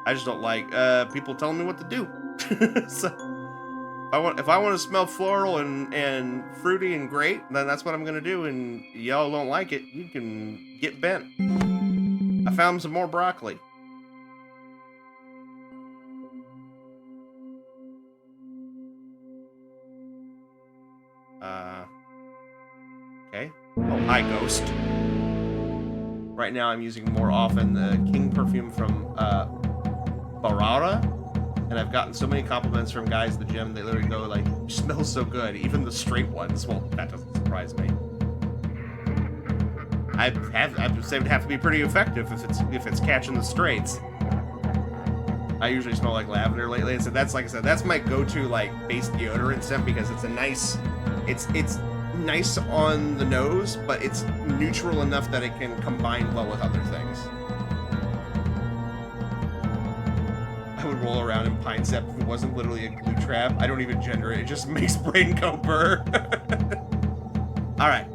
[SPEAKER 3] I just don't like people telling me what to do. So, if I want to smell floral and fruity and great, then that's what I'm gonna do. And y'all don't like it, you can get bent. I found some more broccoli. Okay. Oh, hi, Ghost. Right now I'm using more often the King perfume from Barara, and I've gotten so many compliments from guys at the gym. They literally go like, "You smell so good," even the straight ones. Well, that doesn't surprise me. I would say it would have to be pretty effective if it's catching the straights. I usually smell like lavender lately, and so that's, like I said, that's my go-to like base deodorant scent because it's a nice, it's nice on the nose, but it's neutral enough that it can combine well with other things. I would roll around in pine sap if it wasn't literally a glue trap. I don't even gender it. It just makes brain go burr. All right.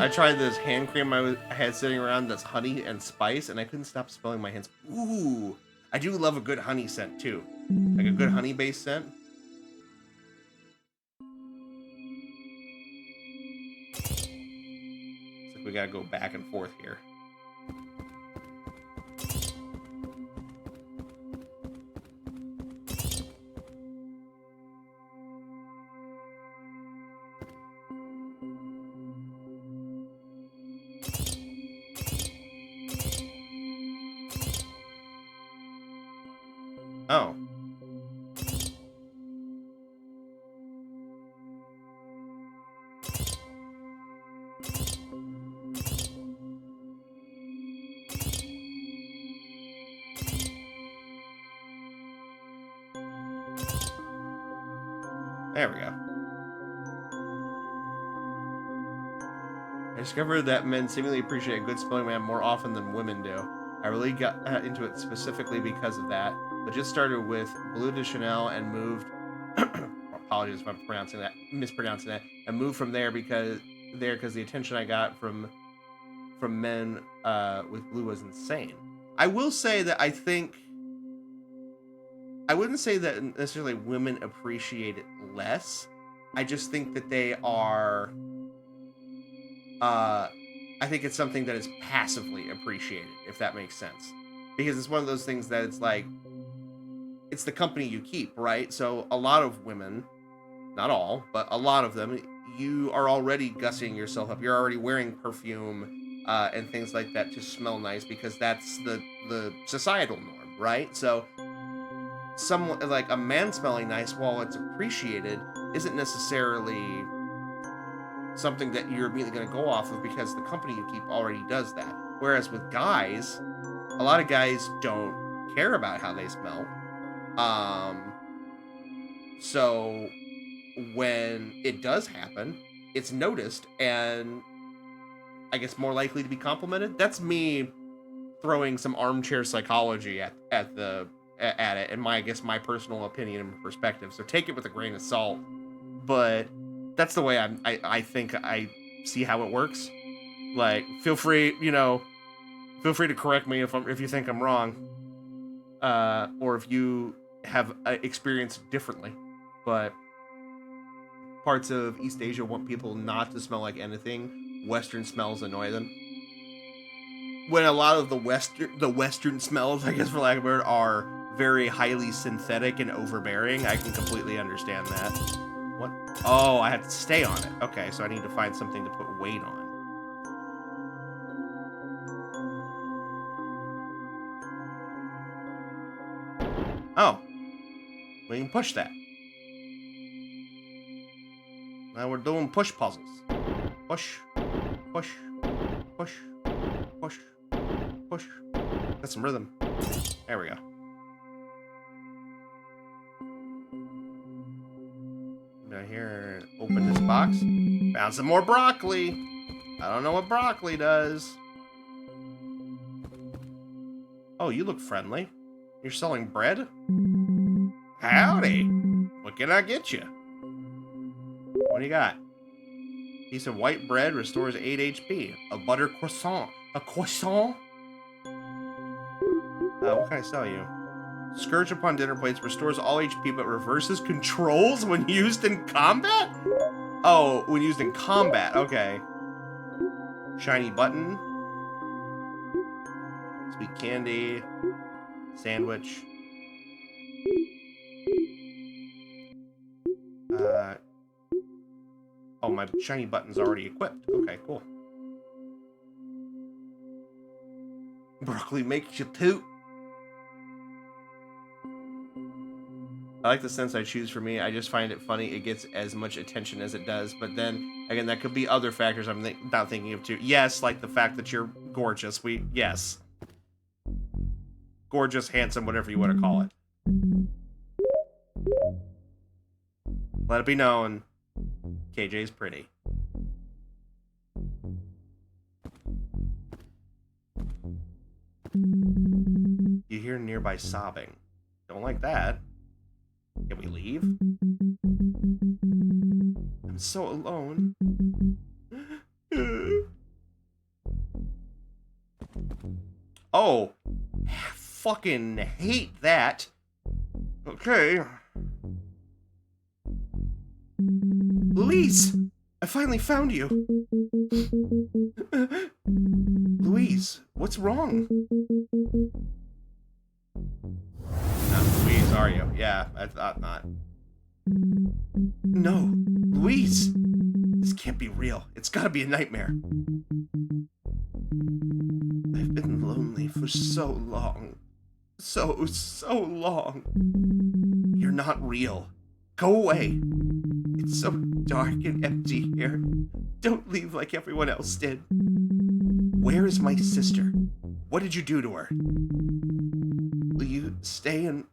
[SPEAKER 3] I tried this hand cream I had sitting around that's honey and spice, and I couldn't stop smelling my hands. Ooh, I do love a good honey scent too, like a good honey-based scent. Looks like we gotta go back and forth here. Oh. There we go. I discovered that men seemingly appreciate a good spelling man more often than women do. I really got into it specifically because of that, but just started with Bleu de Chanel and moved, apologies if I'm mispronouncing that, and moved from there because the attention I got from men with Blue was insane. I will say that I think I wouldn't say that necessarily women appreciate it less. I just think that they are, I think it's something that is passively appreciated, if that makes sense. Because it's one of those things that it's like, it's the company you keep, right? So a lot of women, not all, but a lot of them, you are already gussying yourself up. You're already wearing perfume and things like that to smell nice because that's the societal norm, right? So someone like a man smelling nice, while it's appreciated, isn't necessarily something that you're immediately going to go off of because the company you keep already does that. Whereas with guys, a lot of guys don't care about how they smell. So when it does happen, it's noticed and I guess more likely to be complimented. That's me throwing some armchair psychology at it, and I guess my personal opinion and perspective. So take it with a grain of salt. But that's the way I think I see how it works. Like, feel free to correct me if you think I'm wrong, or if you have experienced differently. But parts of East Asia want people not to smell like anything. Western smells annoy them. When a lot of the Western smells, I guess for lack of a word, are very highly synthetic and overbearing, I can completely understand that. What? Oh, I have to stay on it. Okay, so I need to find something to put weight on. Oh. We can push that. Now we're doing push puzzles. Push, push, push, push, push. Got some rhythm. There we go. Down here, open this box. Found some more broccoli. I don't know what broccoli does. Oh, you look friendly. You're selling bread? Howdy. What can I get you? What do you got? Piece of white bread restores 8 HP. A butter croissant. A croissant? What can I sell you? Scourge upon dinner plates restores all HP but reverses controls when used in combat? Oh, when used in combat. Okay. Shiny button. Sweet candy. Sandwich. Oh, my shiny button's already equipped. Okay, cool. Broccoli makes you toot. I like the sense I choose for me. I just find it funny it gets as much attention as it does. But then, again, that could be other factors I'm not thinking of too. Yes, like the fact that you're gorgeous. Yes. Gorgeous, handsome, whatever you want to call it. Let it be known, KJ's pretty. You hear nearby sobbing. Don't like that. Can we leave? I'm so alone. Oh, fucking hate that. Okay. Louise! I finally found you. Louise, what's wrong? Not Louise, are you? Yeah, I thought not. No, Louise! This can't be real. It's gotta be a nightmare. I've been lonely for so long. So long. You're not real. Go away. It's so dark and empty here. Don't leave like everyone else did. Where is my sister? What did you do to her? Will you stay and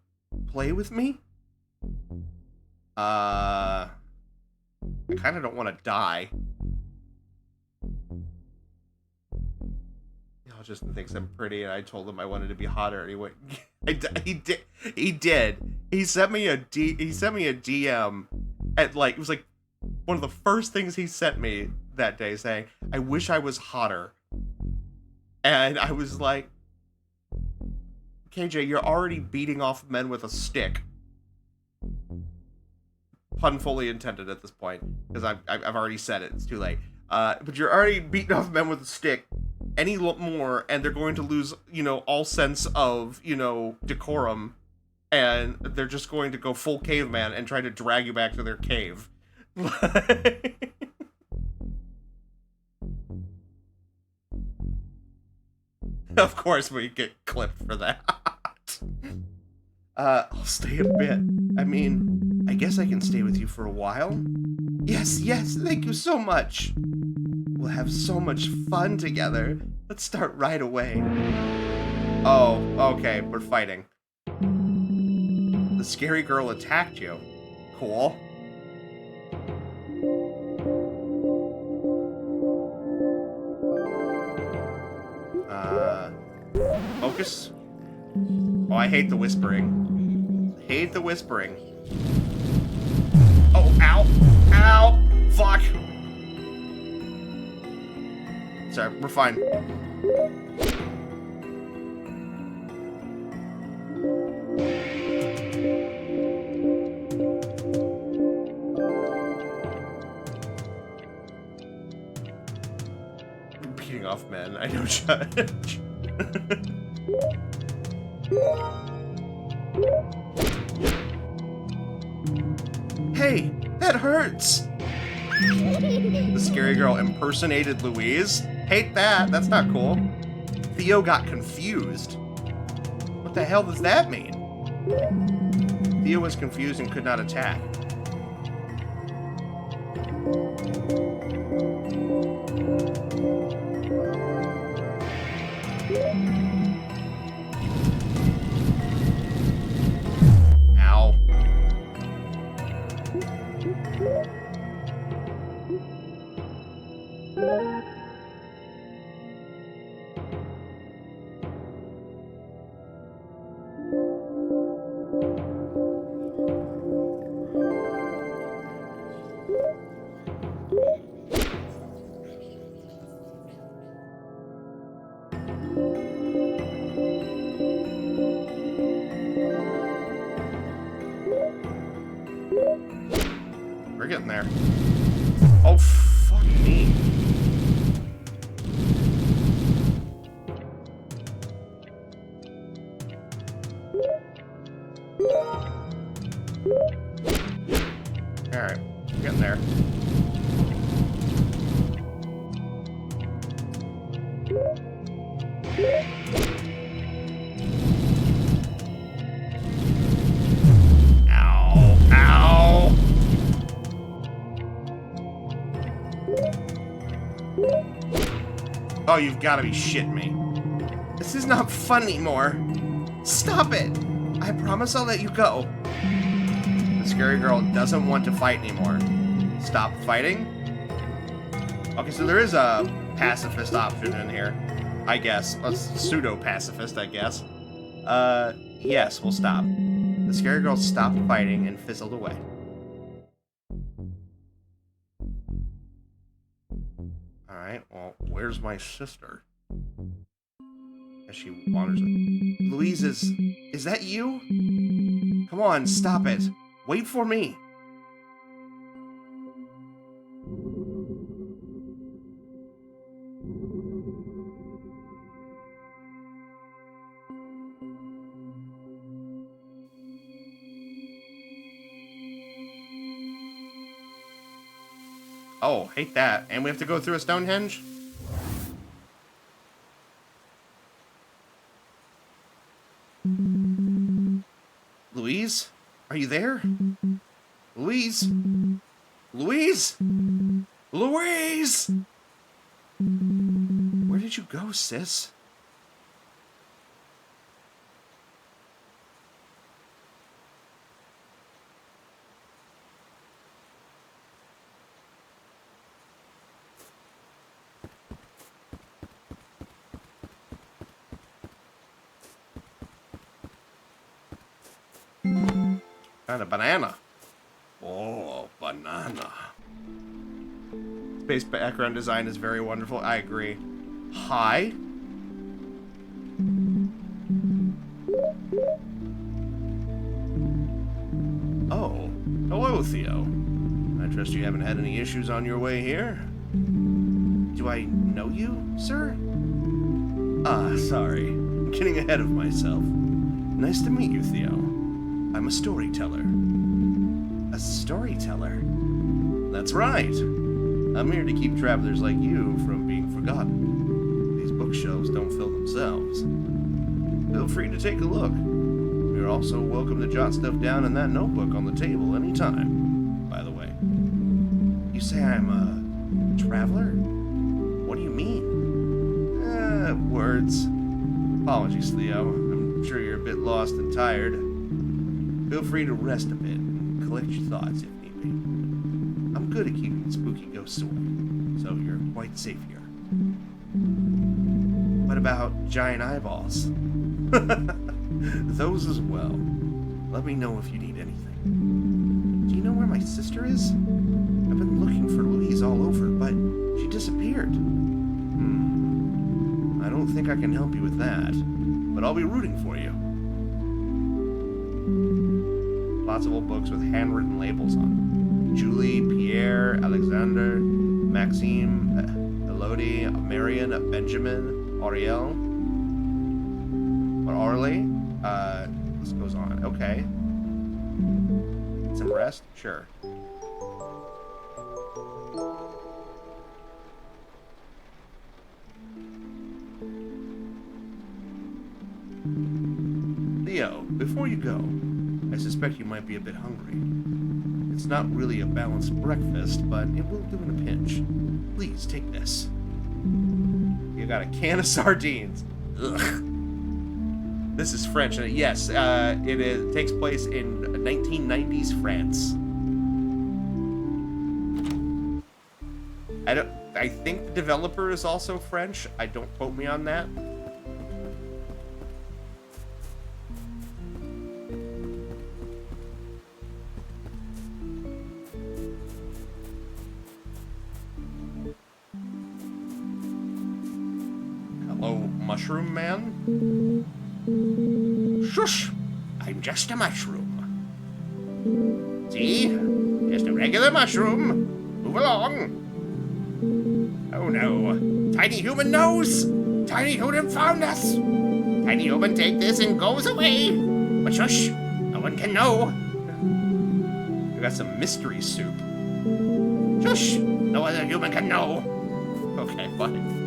[SPEAKER 3] play with me? I kind of don't want to die. Y'all just thinks I'm pretty, and I told him I wanted to be hotter, and he went. He did. He sent me a DM at it was like one of the first things he sent me that day, saying, "I wish I was hotter," and I was like, KJ, you're already beating off men with a stick. Pun fully intended at this point, because I've already said it. It's too late. But you're already beating off men with a stick. Any more, and they're going to lose, you know, all sense of, you know, decorum, and they're just going to go full caveman and try to drag you back to their cave. Of course we get clipped for that. I'll stay a bit. I mean, I guess I can stay with you for a while. Yes, thank you so much. We'll have so much fun together. Let's start right away. Oh, okay, we're fighting. The scary girl attacked you. Cool. Focus. Oh, I hate the whispering. Hate the whispering. Oh, ow! Ow! Fuck! Sorry, we're fine. Beating off men, I know, Judge. Hey, that hurts! The scary girl impersonated Louise? Hate that, that's not cool. Theo got confused. What the hell does that mean? Theo was confused and could not attack. Ow. We're getting there. Oh, fuck me. Alright, we're getting there. Ow, ow! Oh, you've got to be shitting me. This is not fun anymore. Stop it! I promise I'll let you go. The scary girl doesn't want to fight anymore. Stop fighting? Okay, so there is a pacifist option in here. I guess. A pseudo-pacifist, I guess. Yes, we'll stop. The scary girl stopped fighting and fizzled away. Alright, well, where's my sister? As she wanders it. Louise, is that you? Come on, stop it. Wait for me. Oh, hate that. And we have to go through a Stonehenge? Louise? Are you there? Louise? Louise? Louise? Where did you go, sis? And a banana. Oh, banana. Space background design is very wonderful. I agree. Hi. Hello, Theo. I trust you haven't had any issues on your way here. Do I know you, sir? Ah, sorry. I'm getting ahead of myself. Nice to meet you, Theo. I'm a storyteller. A storyteller? That's right. I'm here to keep travelers like you from being forgotten. These bookshelves don't fill themselves. Feel free to take a look. You're also welcome to jot stuff down in that notebook on the table anytime, by the way. You say I'm a traveler? What do you mean? Words. Apologies, Theo. I'm sure you're a bit lost and tired. Feel free to rest a bit and collect your thoughts if need be. I'm good at keeping spooky ghosts away, so you're quite safe here. What about giant eyeballs? Those as well. Let me know if you need anything. Do you know where my sister is? I've been looking for Louise all over, but she disappeared. I don't think I can help you with that, but I'll be rooting for you. Lots of old books with handwritten labels on them. Julie, Pierre, Alexander, Maxime, Elodie, Marion, Benjamin, Ariel, or Orly. This goes on. Okay. Some rest? Sure. Theo, before you go, I suspect you might be a bit hungry. It's not really a balanced breakfast, but it will do in a pinch. Please, take this. You got a can of sardines. Ugh. This is French, and yes, it takes place in 1990s France. I think the developer is also French. Don't quote me on that. Hello, Mushroom Man? Shush! I'm just a mushroom. See? Just a regular mushroom. Move along. Oh no. Tiny human knows! Tiny human found us! Tiny human take this and goes away! But shush! No one can know! We got some mystery soup. Shush! No other human can know! Okay, fine.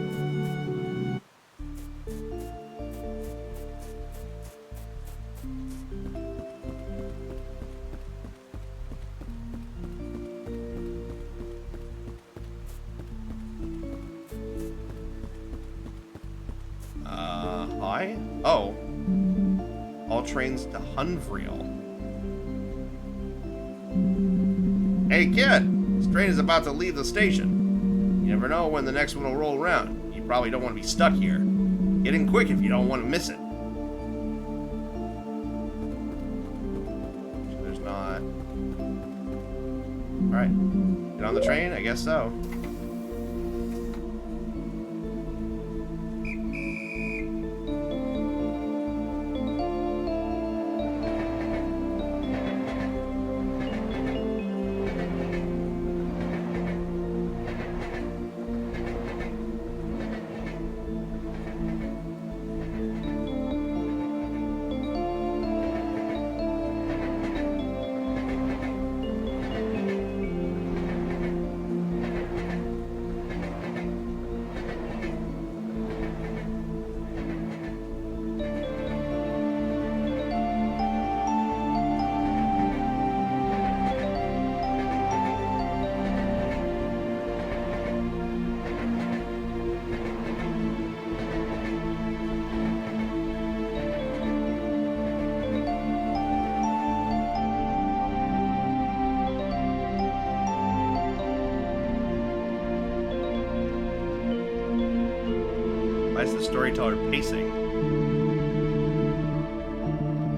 [SPEAKER 3] Hi? Oh. All trains to Hunvriel. Hey kid, this train is about to leave the station. You never know when the next one will roll around. You probably don't want to be stuck here. Get in quick if you don't want to miss it. There's not... Alright. Get on the train? I guess so. Why is the storyteller pacing?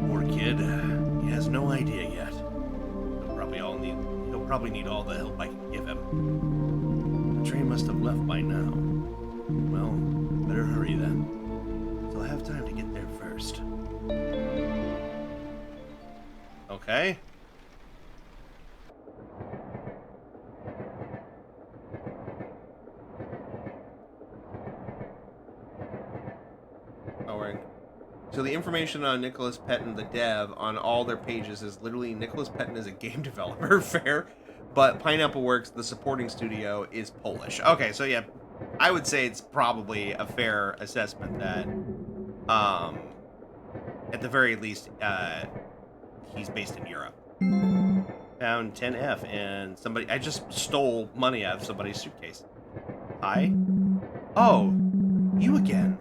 [SPEAKER 3] Poor kid. He has no idea yet. He'll probably need all the help I can give him. The train must have left by now. Well, better hurry then. So I'll have time to get there first. So the information on Nicholas Pettin, the dev, on all their pages is literally Nicholas Pettin is a game developer, fair, but Pineapple Works, the supporting studio, is Polish. Okay, so yeah, I would say it's probably a fair assessment that, at the very least, he's based in Europe. Found 10F, and somebody, I just stole money out of somebody's suitcase. Hi? Oh, you again.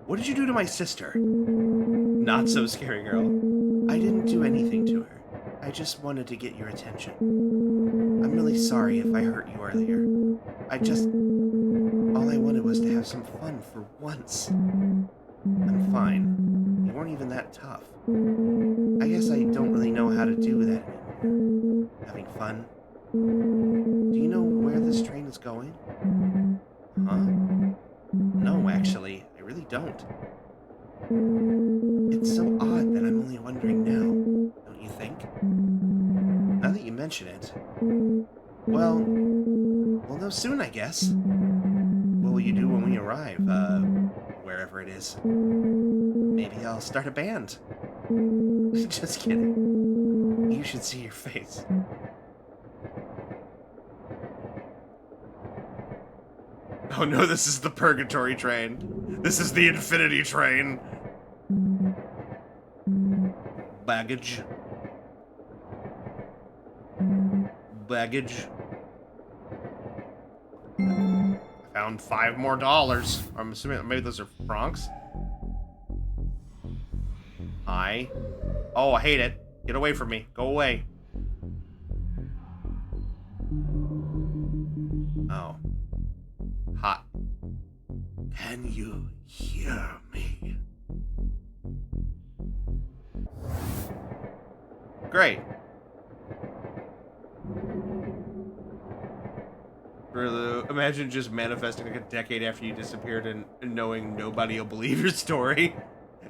[SPEAKER 3] What did you do to my sister? Not so scary, girl. I didn't do anything to her. I just wanted to get your attention. I'm really sorry if I hurt you earlier. All I wanted was to have some fun for once. I'm fine. You weren't even that tough. I guess I don't really know how to do that anymore. Having fun? Do you know where this train is going? Huh? No, actually, I really don't. It's so odd that I'm only wondering now, don't you think? Now that you mention it. Well, we'll know soon, I guess. What will you do when we arrive, wherever it is? Maybe I'll start a band. Just kidding. You should see your face. Oh no, this is the purgatory train. This is the infinity train. Baggage. Baggage. I found $5 more. I'm assuming maybe those are francs. Hi. Oh, I hate it. Get away from me. Go away. Oh. Hot. Can you hear me? Great. Really, imagine just manifesting like a decade after you disappeared and knowing nobody will believe your story.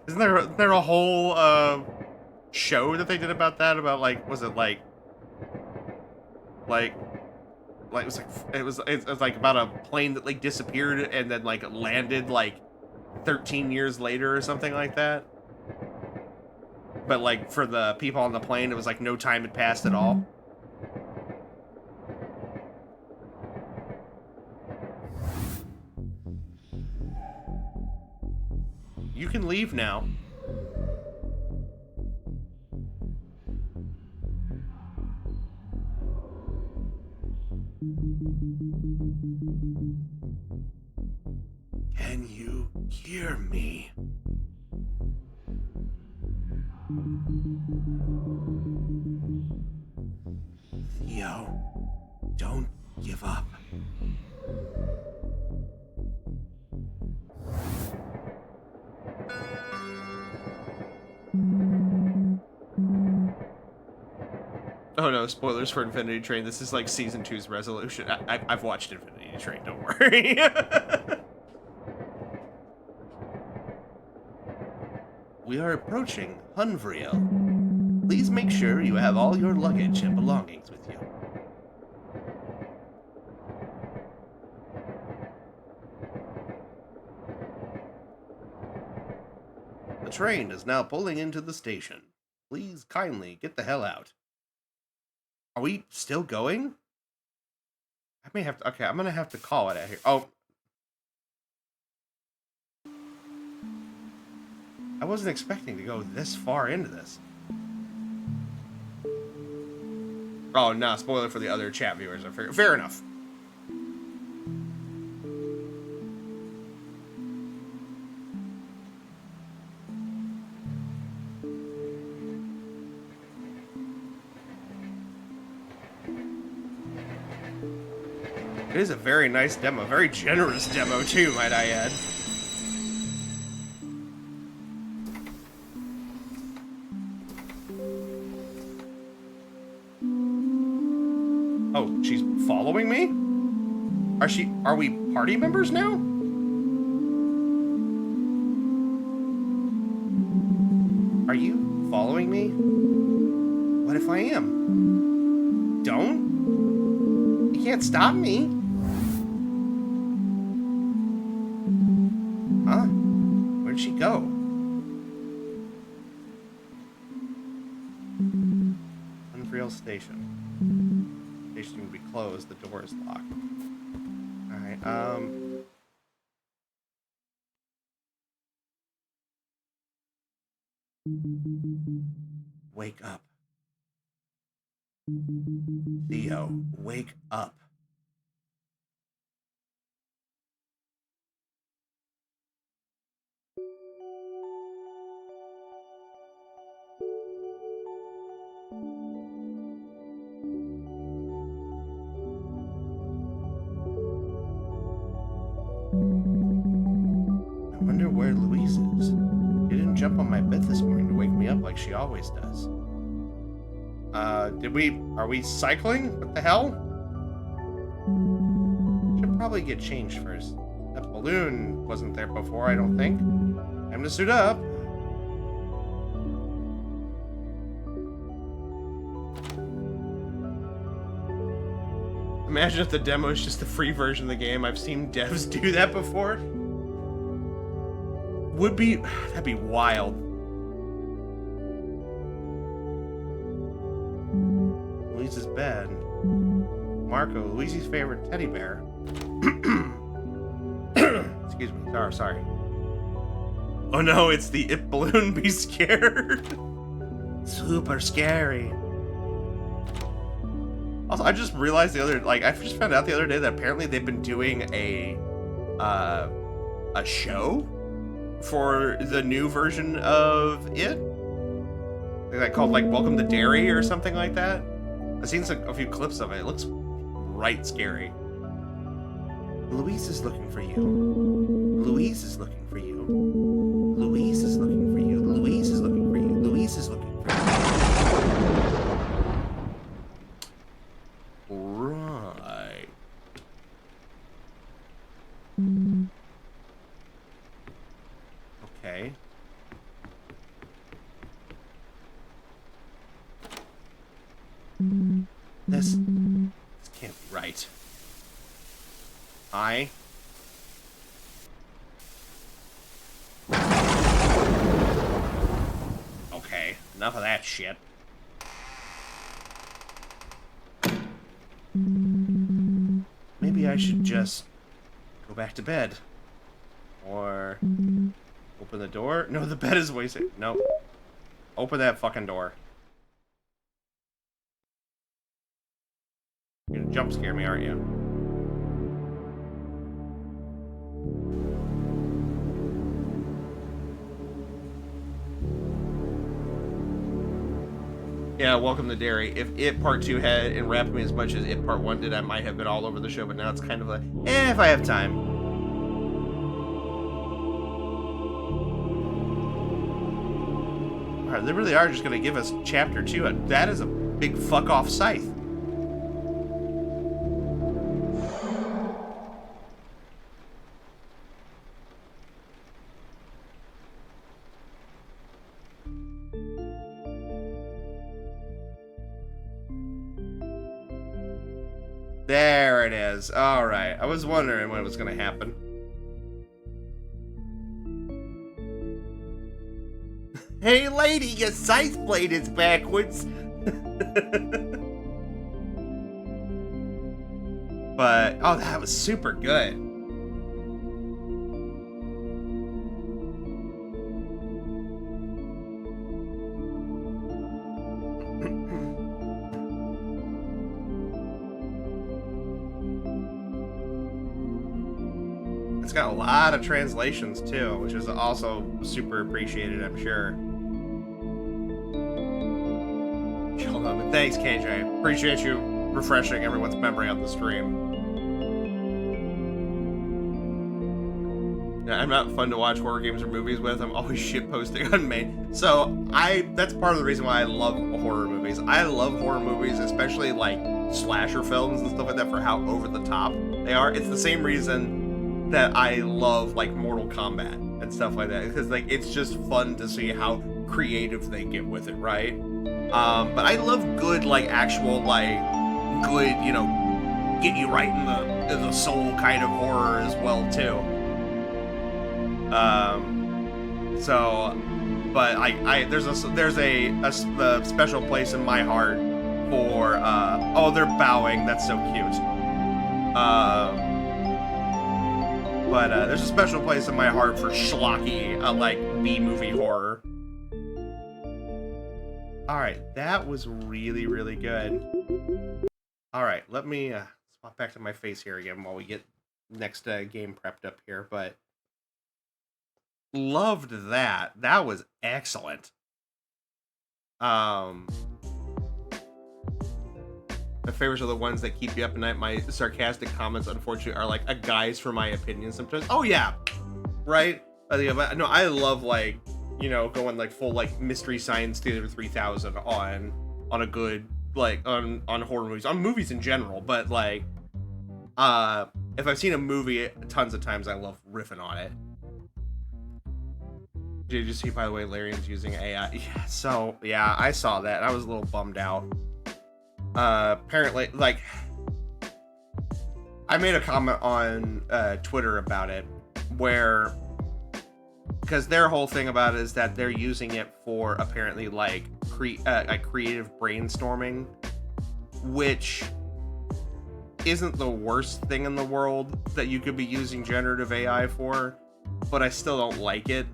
[SPEAKER 3] Isn't there a whole show that they did about that? About like, was it like it was like about a plane that like disappeared and then like landed like 13 years later or something like that. But like for the people on the plane, it was like no time had passed at all. You can leave now. Can you hear me? Theo, don't give up. Oh no, spoilers for Infinity Train. This is like Season 2's resolution. I've watched Infinity Train, don't worry. We are approaching Hunvriel. Please make sure you have all your luggage and belongings with you. The train is now pulling into the station. Please kindly get the hell out. Are we still going? I may have to... Okay, I'm gonna have to call it out here. Oh. I wasn't expecting to go this far into this. Oh, no, spoiler for the other chat viewers. I figured. Fair enough. It is a very nice demo. Very generous demo, too, might I add. Oh, she's following me? Are we party members now? Are you following me? What if I am? Don't? You can't stop me. Huh? Where'd she go? Rail station. Station will be closed. The door is locked. Alright, wake up. Theo, wake up. I wonder where Louise is. She didn't jump on my bed this morning to wake me up like she always does. Are we cycling? What the hell? Should probably get changed first. That balloon wasn't there before, I don't think. Time to suit up. Imagine if the demo is just the free version of the game. I've seen devs do that before. That'd be wild. Louise's bed. Marco, Louise's favorite teddy bear. Excuse me. Sorry. Oh no, it's the It Balloon Be Scared. Super scary. Also, I just realized I just found out the other day that apparently they've been doing a show for the new version of it. Like called Welcome to Derry or something like that. I've seen a few clips of it. It looks right scary. Louise is looking for you. Louise is looking for you. Louise is looking for you. Louise is looking for you. Louise is looking for you. Right. Okay. This can't be right. Okay, enough of that shit. Maybe I should just go back to bed. Or open the door? No, the bed is wasted. Nope. Open that fucking door. You're gonna jump scare me, aren't you? Yeah, welcome to Derry. If It Part 2 had enwrapped me as much as It Part 1 did, I might have been all over the show, but now it's kind of like, if I have time. Alright, they really are just going to give us Chapter 2, and that is a big fuck-off scythe. There it is. Alright. I was wondering when it was going to happen. Hey lady, your scythe blade is backwards. But, oh, that was super good. It's got a lot of translations too, which is also super appreciated, I'm sure. Thanks, KJ. Appreciate you refreshing everyone's memory on the stream. Yeah, I'm not fun to watch horror games or movies with. I'm always shitposting on main. So that's part of the reason why I love horror movies. I love horror movies, especially like slasher films and stuff like that, for how over the top they are. It's the same reason that I love like Mortal Kombat and stuff like that, because like it's just fun to see how creative they get with it, right? But I love good, like actual, like good, you know, get you right in the soul kind of horror as well too. But there's a special place in my heart for, oh, they're bowing. That's so cute. But there's a special place in my heart for schlocky, like, B-movie horror. Alright, that was really, really good. Alright, let me swap back to my face here again while we get next game prepped up here, but loved that. That was excellent. My favorites are the ones that keep you up at night. My sarcastic comments, unfortunately, are like a guise for my opinion sometimes. Oh, yeah. Right? No, I love, like, you know, going, like, full, like, Mystery Science Theater 3000 on a good, like, on horror movies. On movies in general, but, like, if I've seen a movie tons of times, I love riffing on it. Did you see, by the way, Larian's using AI? Yeah, so, yeah, I saw that. I was a little bummed out. Apparently, like, I made a comment on Twitter about it, where, because their whole thing about it is that they're using it for apparently like creative brainstorming, which isn't the worst thing in the world that you could be using generative AI for, but I still don't like it.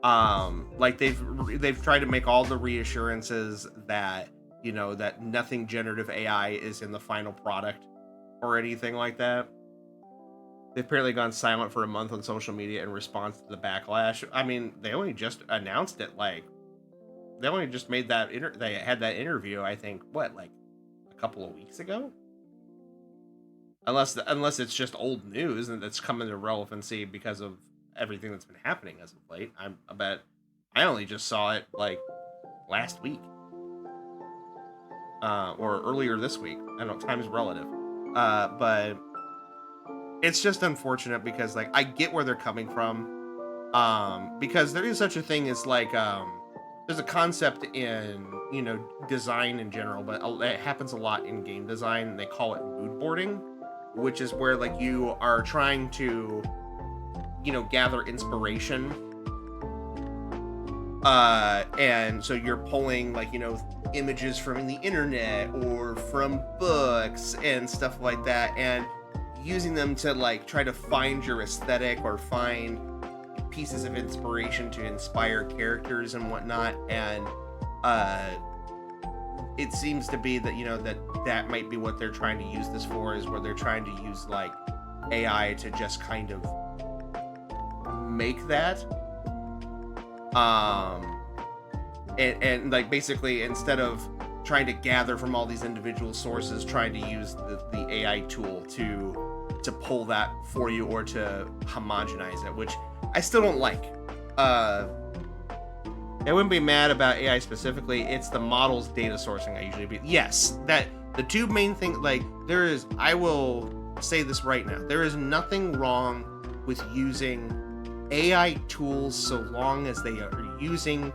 [SPEAKER 3] Like they've tried to make all the reassurances that, you know, that nothing generative AI is in the final product or anything like that. They've apparently gone silent for a month on social media in response to the backlash. I mean, they only just announced it, like, they only just made that, they had that interview, I think, what, like, a couple of weeks ago? Unless it's just old news and that's come into relevancy because of everything that's been happening as of late. I bet I only just saw it, like, last week. Or earlier this week. I don't know, time's relative. But it's just unfortunate because, like, I get where they're coming from. Because there is such a thing as, like, there's a concept in, you know, design in general, but it happens a lot in game design, and they call it mood boarding, which is where, like, you are trying to, you know, gather inspiration. And so you're pulling, like, you know, images from the internet or from books and stuff like that, and using them to, like, try to find your aesthetic or find pieces of inspiration to inspire characters and whatnot. And it seems to be that, you know, that might be what they're trying to use this for, is where they're trying to use, like, AI to just kind of make that. And like, basically, instead of trying to gather from all these individual sources, trying to use the AI tool to pull that for you or to homogenize it, which I still don't like. I wouldn't be mad about AI specifically. It's the model's data sourcing I usually be. Yes, that the two main things, like, I will say this right now, there is nothing wrong with using AI tools so long as they are using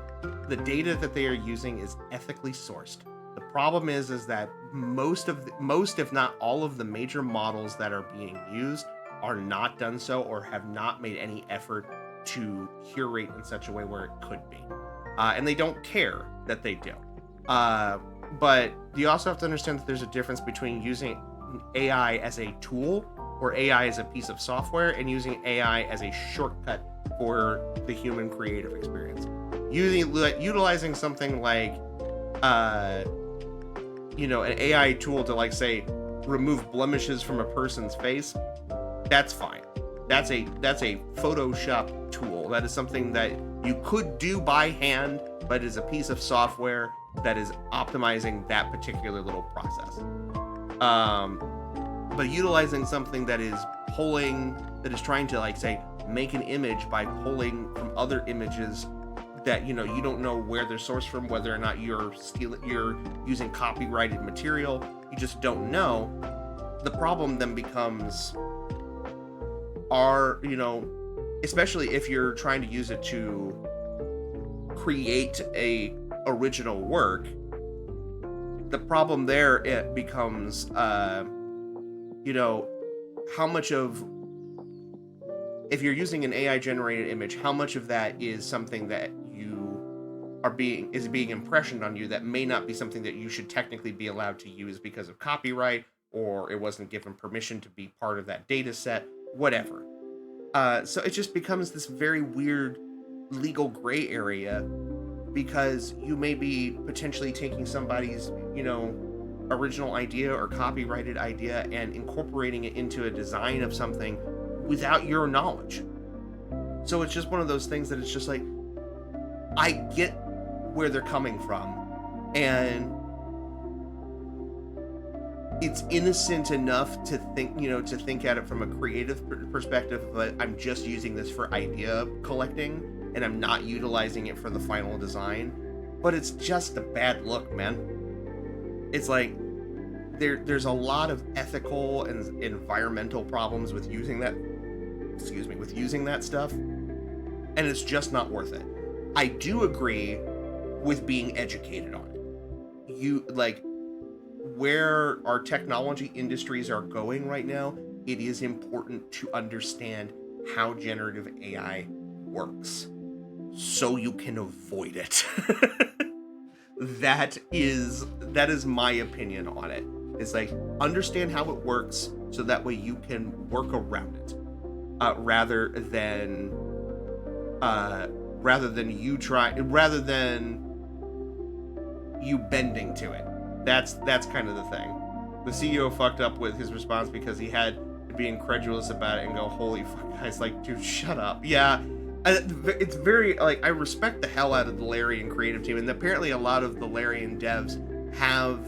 [SPEAKER 3] the data that they are using is ethically sourced. The problem is that most if not all of the major models that are being used are not done so, or have not made any effort to curate in such a way where it could be, and they don't care that they do. But you also have to understand that there's a difference between using AI as a tool or AI as a piece of software and using AI as a shortcut for the human creative experience. Utilizing something like, you know, an AI tool to, like, say, remove blemishes from a person's face, that's fine. That's a Photoshop tool. That is something that you could do by hand, but is a piece of software that is optimizing that particular little process. But utilizing something that is trying to, like, say, make an image by pulling from other images that, you know, you don't know where they're sourced from, whether or not you're using copyrighted material, you just don't know. The problem then becomes, you know, especially if you're trying to use it to create a original work, the problem there, it becomes, you know, how much of, if you're using an AI generated image, how much of that is something that you is being impressioned on you that may not be something that you should technically be allowed to use because of copyright, or it wasn't given permission to be part of that data set, whatever. So it just becomes this very weird legal gray area, because you may be potentially taking somebody's, original idea or copyrighted idea and incorporating it into a design of something without your knowledge. So it's just one of those things that it's just like, I get where they're coming from, and it's innocent enough to think at it from a creative perspective, but I'm just using this for idea collecting and I'm not utilizing it for the final design. But it's just a bad look, man. It's like there's a lot of ethical and environmental problems with using that stuff, and it's just not worth it. I do agree with being educated on it. Where our technology industries are going right now, it is important to understand how generative AI works so you can avoid it. That is my opinion on it. It's like, understand how it works so that way you can work around it, rather than you bending to it. That's kind of the thing. The CEO fucked up with his response because he had to be incredulous about it and go, holy fuck, guys, like, dude, shut up. Yeah, it's very, like, I respect the hell out of the Larian creative team, and apparently a lot of the Larian devs have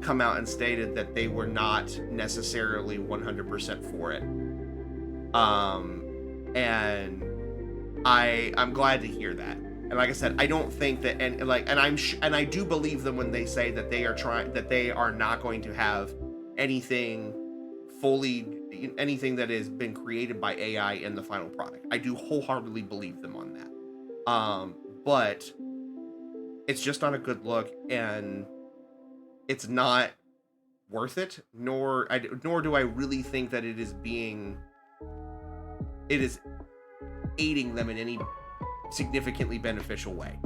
[SPEAKER 3] come out and stated that they were not necessarily 100% for it. And I'm glad to hear that. And like I said, I don't think that, and I do believe them when they say that they are not going to have anything that has been created by AI in the final product. I do wholeheartedly believe them on that. But it's just not a good look, and it's not worth it. Nor do I really think that it is aiding them in any significantly beneficial way.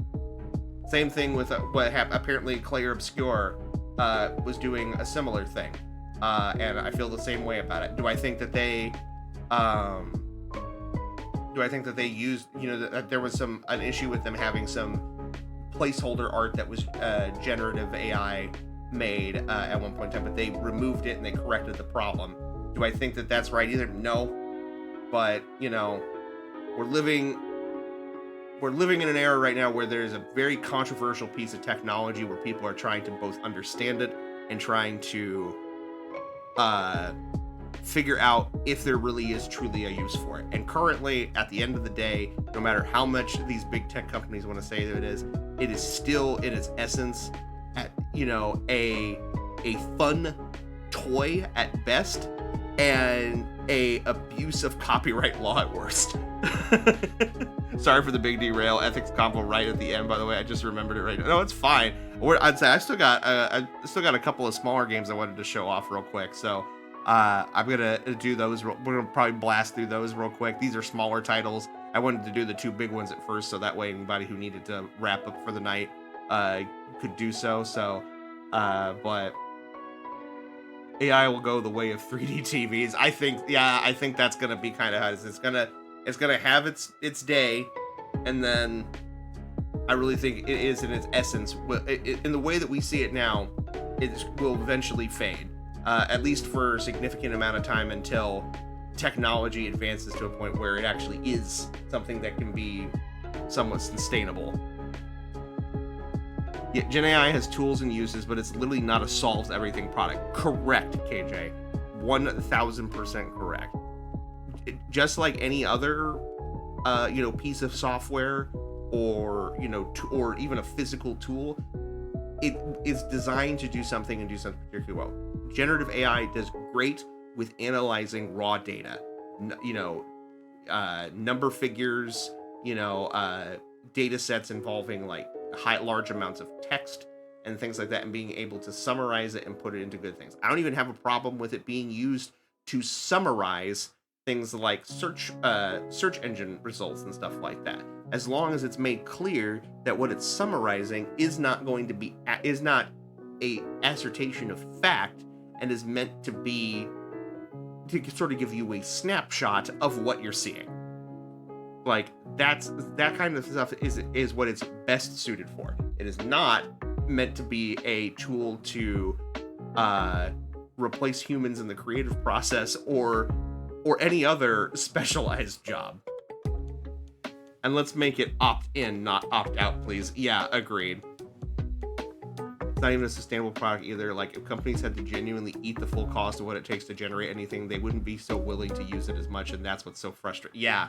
[SPEAKER 3] Same thing with what happened. Apparently Claire Obscure was doing a similar thing, and I feel the same way about it. Do I think that they used, that there was an issue with them having some placeholder art that was generative AI made at one point in time, but they removed it and they corrected the problem. Do I think that that's right either? No. But, we're living in an era right now where there's a very controversial piece of technology where people are trying to both understand it and trying to figure out if there really is truly a use for it. And currently, at the end of the day, no matter how much these big tech companies want to say that it is still in its essence a fun toy at best and a abuse of copyright law at worst. Sorry for the big derail. Ethics convo right at the end, by the way. I just remembered it right now. No, it's fine. I'd say I still got a couple of smaller games I wanted to show off real quick. So I'm gonna do those. We're gonna probably blast through those real quick. These are smaller titles. I wanted to do the two big ones at first, so that way anybody who needed to wrap up for the night could do so. So, but AI will go the way of 3D TVs. I think that's gonna be kind of how it's gonna have its day, and then I really think it is in its essence, in the way that we see it now, it will eventually fade, at least for a significant amount of time until technology advances to a point where it actually is something that can be somewhat sustainable. Yeah, Gen AI has tools and uses, but it's literally not a solves everything product. Correct, KJ. 1000% correct. Just like any other, piece of software or even a physical tool, it is designed to do something and do something particularly well. Generative AI does great with analyzing raw data, number figures, data sets involving like large amounts of text and things like that, and being able to summarize it and put it into good things. I don't even have a problem with it being used to summarize things like search engine results and stuff like that. as long as it's made clear that what it's summarizing is not going to be is not a assertion of fact and is meant to be to sort of give you a snapshot of what you're seeing. Like that kind of stuff is what it's best suited for. It is not meant to be a tool to replace humans in the creative process or any other specialized job. And let's make it opt-in, not opt-out, please. Yeah, agreed. It's not even a sustainable product either. Like, if companies had to genuinely eat the full cost of what it takes to generate anything, they wouldn't be so willing to use it as much, and that's what's so frustrating. Yeah.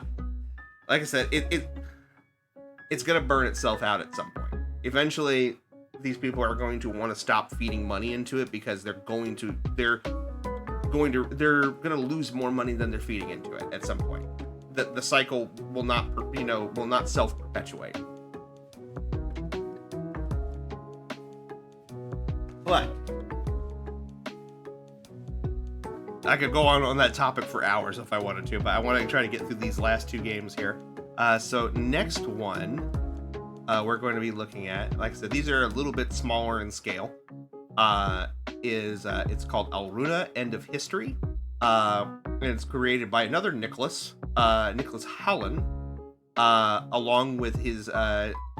[SPEAKER 3] Like I said, it's gonna burn itself out at some point. Eventually, these people are going to want to stop feeding money into it because they're gonna lose more money than they're feeding into it at some point. The cycle will not self-perpetuate. But I could go on that topic for hours if I wanted to, but I want to try to get through these last two games here. So next one we're going to be looking at, like I said, these are a little bit smaller in scale. It's called Alruna: End of History, and it's created by another Nicholas Howland, along with his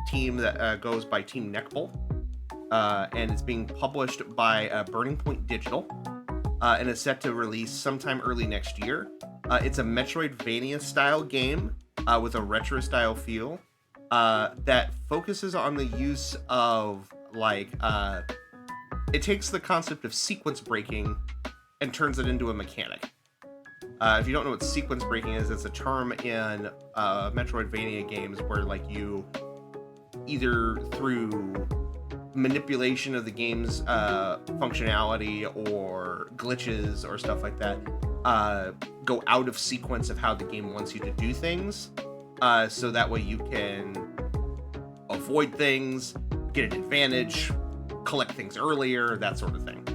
[SPEAKER 3] team that goes by Team Neckbull, and it's being published by Burning Point Digital, and it's set to release sometime early next year. It's a Metroidvania style game with a retro style feel that focuses on the use of it takes the concept of sequence breaking and turns it into a mechanic. If you don't know what sequence breaking is, it's a term in Metroidvania games where you either through manipulation of the game's functionality or glitches or stuff like that, go out of sequence of how the game wants you to do things, so that way you can avoid things, get an advantage, collect things earlier, that sort of thing.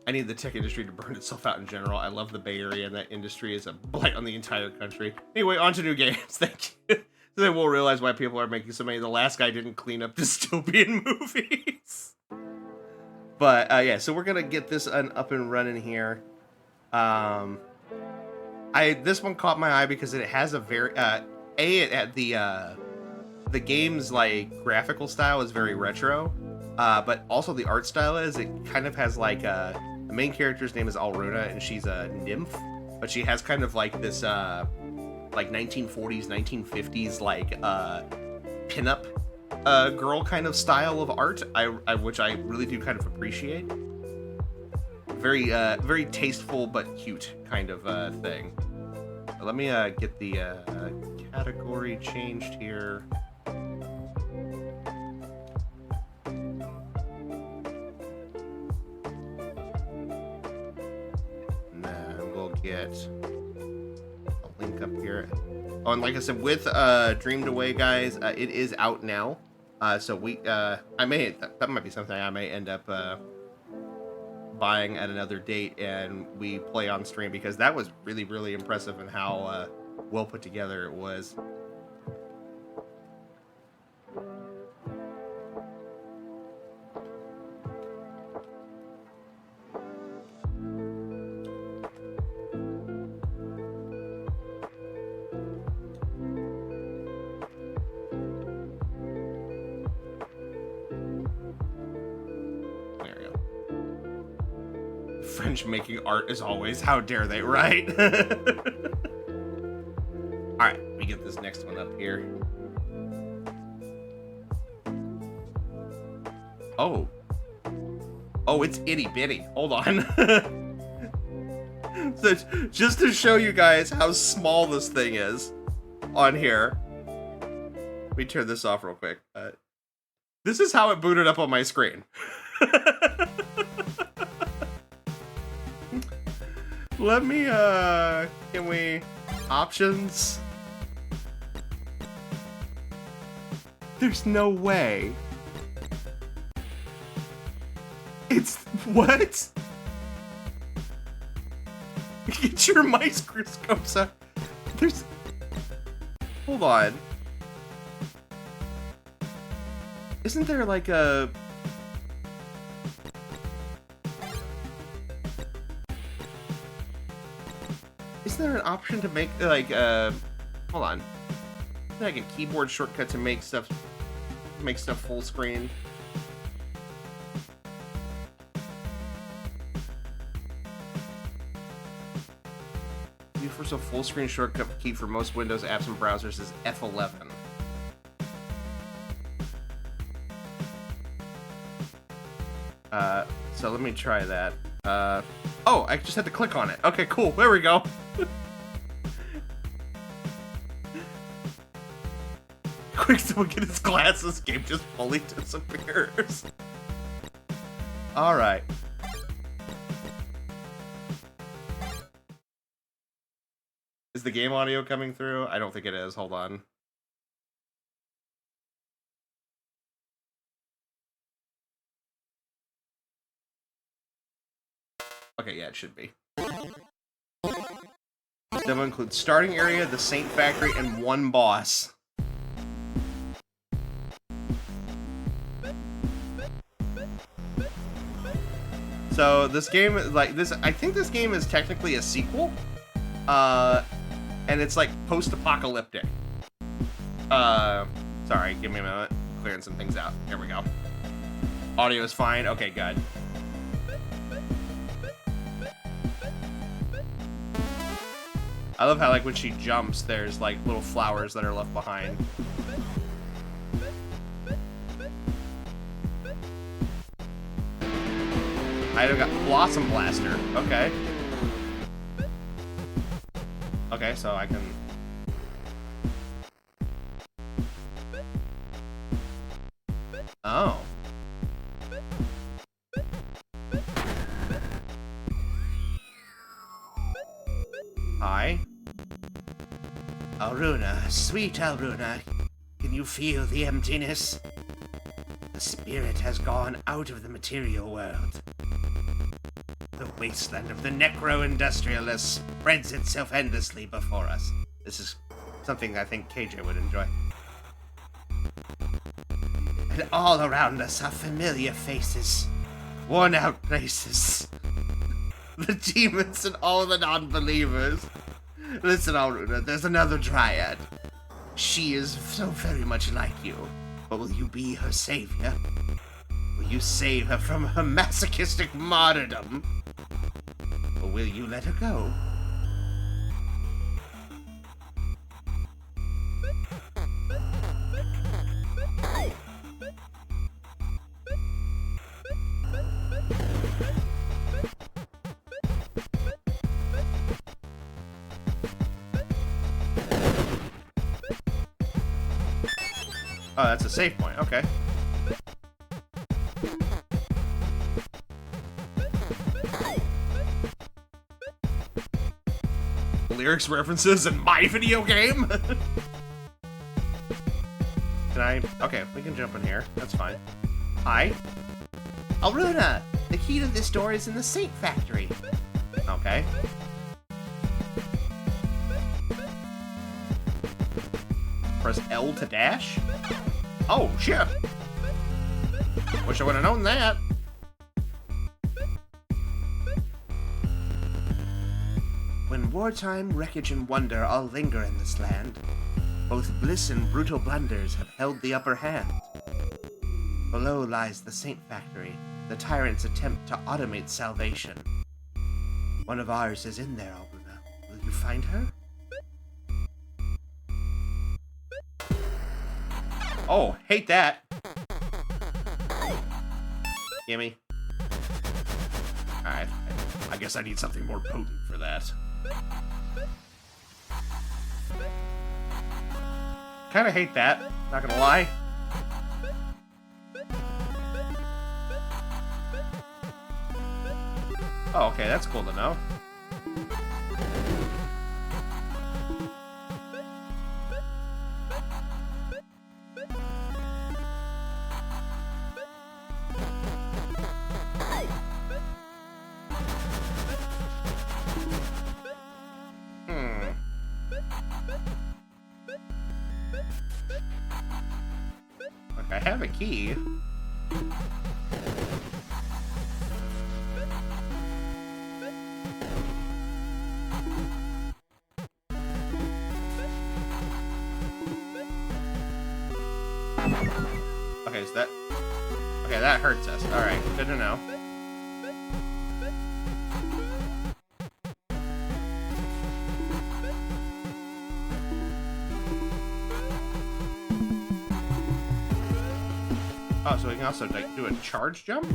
[SPEAKER 3] I need the tech industry to burn itself out in general. I love the Bay Area, and that industry is a blight on the entire country. Anyway, on to new games. Thank you. So then we'll realize why people are making so many. The last guy didn't clean up dystopian movies. But yeah, so we're gonna get this up and running here. This one caught my eye because it has a very the game's graphical style is very retro, but also the art style it kind of has the main character's name is Alruna, and she's a nymph, but she has kind of this 1940s, 1950s pinup girl kind of style of art, which I really do kind of appreciate. Very tasteful but cute kind of thing. Let me get the category changed here. Get a link up here. Oh, and like I said, with Dreamed Away, guys, it is out now. So that might be something I may end up buying at another date and we play on stream, because that was really, really impressive and how well put together it was. French making art as always. How dare they, right? Alright, we get this next one up here. Oh, it's itty bitty. Hold on. So, just to show you guys how small this thing is on here. Let me turn this off real quick. This is how it booted up on my screen. Let me, can we, options? There's no way. It's, what? Get your microscopes up. Hold on. Isn't there like a... Isn't there an option to make, like, hold on. Isn't there like a keyboard shortcut to make stuff full screen? Universal full screen shortcut key for most Windows apps and browsers is F11. So let me try that. Oh, I just had to click on it. Okay, cool. There we go. Quick, someone get his glasses. Game just fully disappears. All right. Is the game audio coming through? I don't think it is. Hold on. Okay, yeah, it should be. Demo includes starting area, the Saint Factory, and one boss. So this game, like this, I think this game is technically a sequel, and it's like post-apocalyptic. Sorry, give me a moment. Clearing some things out. Here we go. Audio is fine. Okay, good. I love how, like, when she jumps, there's, like, little flowers that are left behind. I got Blossom Blaster. Okay. Okay, so I can... Oh. Hi. Alruna, sweet Alruna, can you feel the emptiness? The spirit has gone out of the material world. The wasteland of the necro-industrialist spreads itself endlessly before us. This is something I think KJ would enjoy. And all around us are familiar faces, worn-out places. The demons and all the non-believers. Listen, Alruna, there's another dryad. She is so very much like you. But will you be her savior? Will you save her from her masochistic martyrdom? Or will you let her go? Oh, that's a save point. Okay. Lyrics references in my video game? Can I? Okay, we can jump in here. That's fine. Hi. Alruna! The key to this door is in the Saint Factory. Okay. Press L to dash? Oh, shit! Wish I would have known that. When wartime, wreckage, and wonder all linger in this land, both bliss and brutal blunders have held the upper hand. Below lies the Saint Factory, the tyrant's attempt to automate salvation. One of ours is in there, Alruna. Will you find her? Oh, hate that. Gimme. Alright. I guess I need something more potent for that. Kinda hate that, not gonna lie. Oh, okay, that's cool to know. I have a key. Okay, so that... Okay, that hurts us. Alright, good to know. Oh, so we can also like do a charge jump?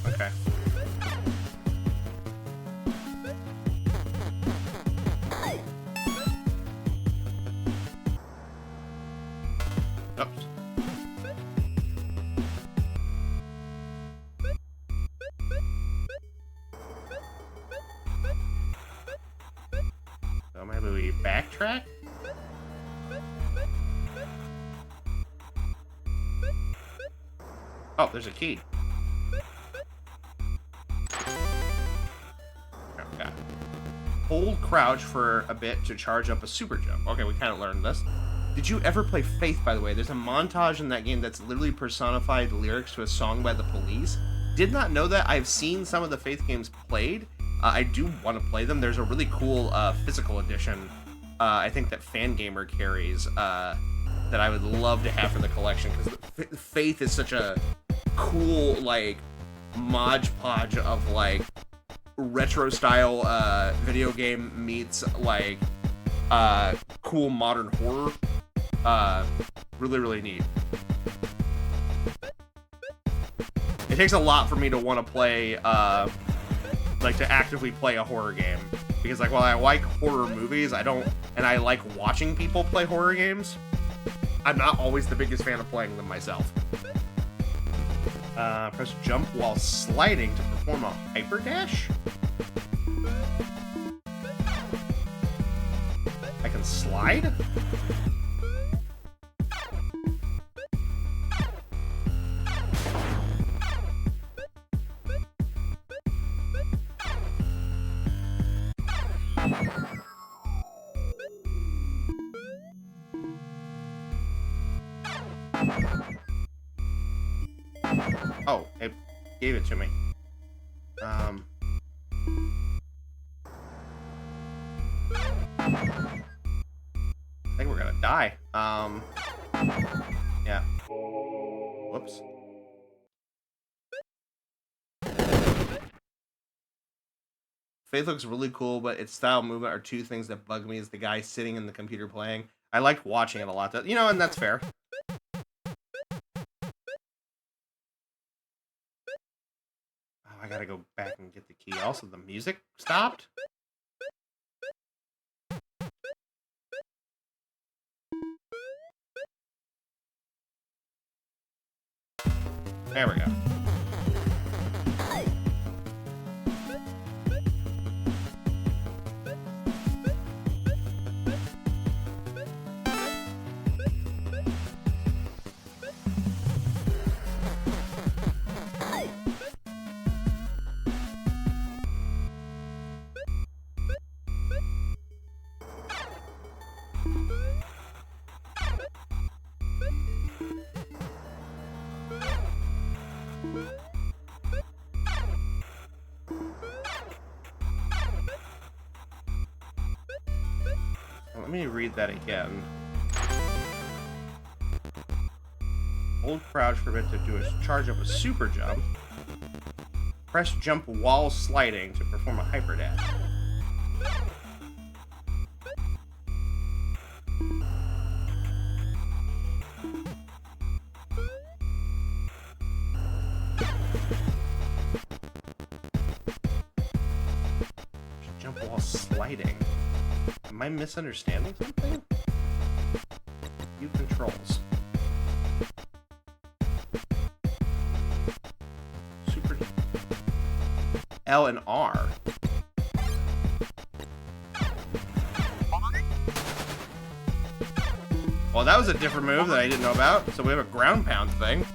[SPEAKER 3] Okay. Oops. So maybe we backtrack? Oh, there's a key. Oh, God. Hold crouch for a bit to charge up a super jump. Okay, we kind of learned this. Did you ever play Faith, by the way? There's a montage in that game that's literally personified lyrics to a song by the Police. Did not know that. I've seen some of the Faith games played. I do want to play them. There's a really cool physical edition, I think that Fangamer carries, that I would love to have for the collection, because Faith is such a cool, like, Mod Podge of, like, retro-style video game meets, like, cool modern horror. Really, really neat. It takes a lot for me to want to play, like, to actively play a horror game. Because, like, while I like horror movies, I like watching people play horror games, I'm not always the biggest fan of playing them myself. Press jump while sliding to perform a hyper dash? I can slide? Oh, it gave it to me. I think we're gonna die. Yeah. Whoops. Faith looks really cool, but its style and movement are two things that bug me as the guy sitting in the computer playing. I liked watching it a lot, you know, and that's fair. Oh, I gotta go back and get the key. Also, the music stopped? There we go. Let me read that again. Hold crouch for a bit to do a charge up a super jump. Press jump while sliding to perform a hyper dash. Jump while sliding. Am I misunderstanding something? View controls. Super L and R. Well, that was a different move that I didn't know about. So we have a ground pound thing.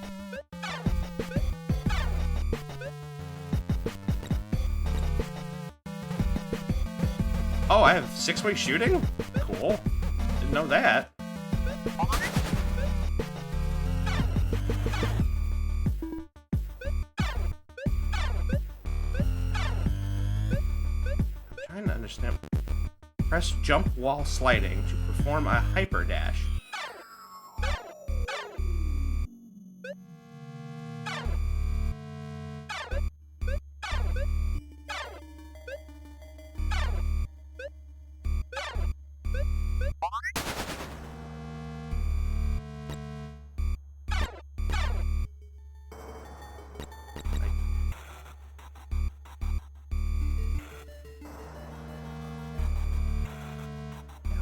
[SPEAKER 3] Oh, I have 6-way shooting? Cool. Didn't know that. I'm trying to understand. Press jump while sliding to perform a hyper dash.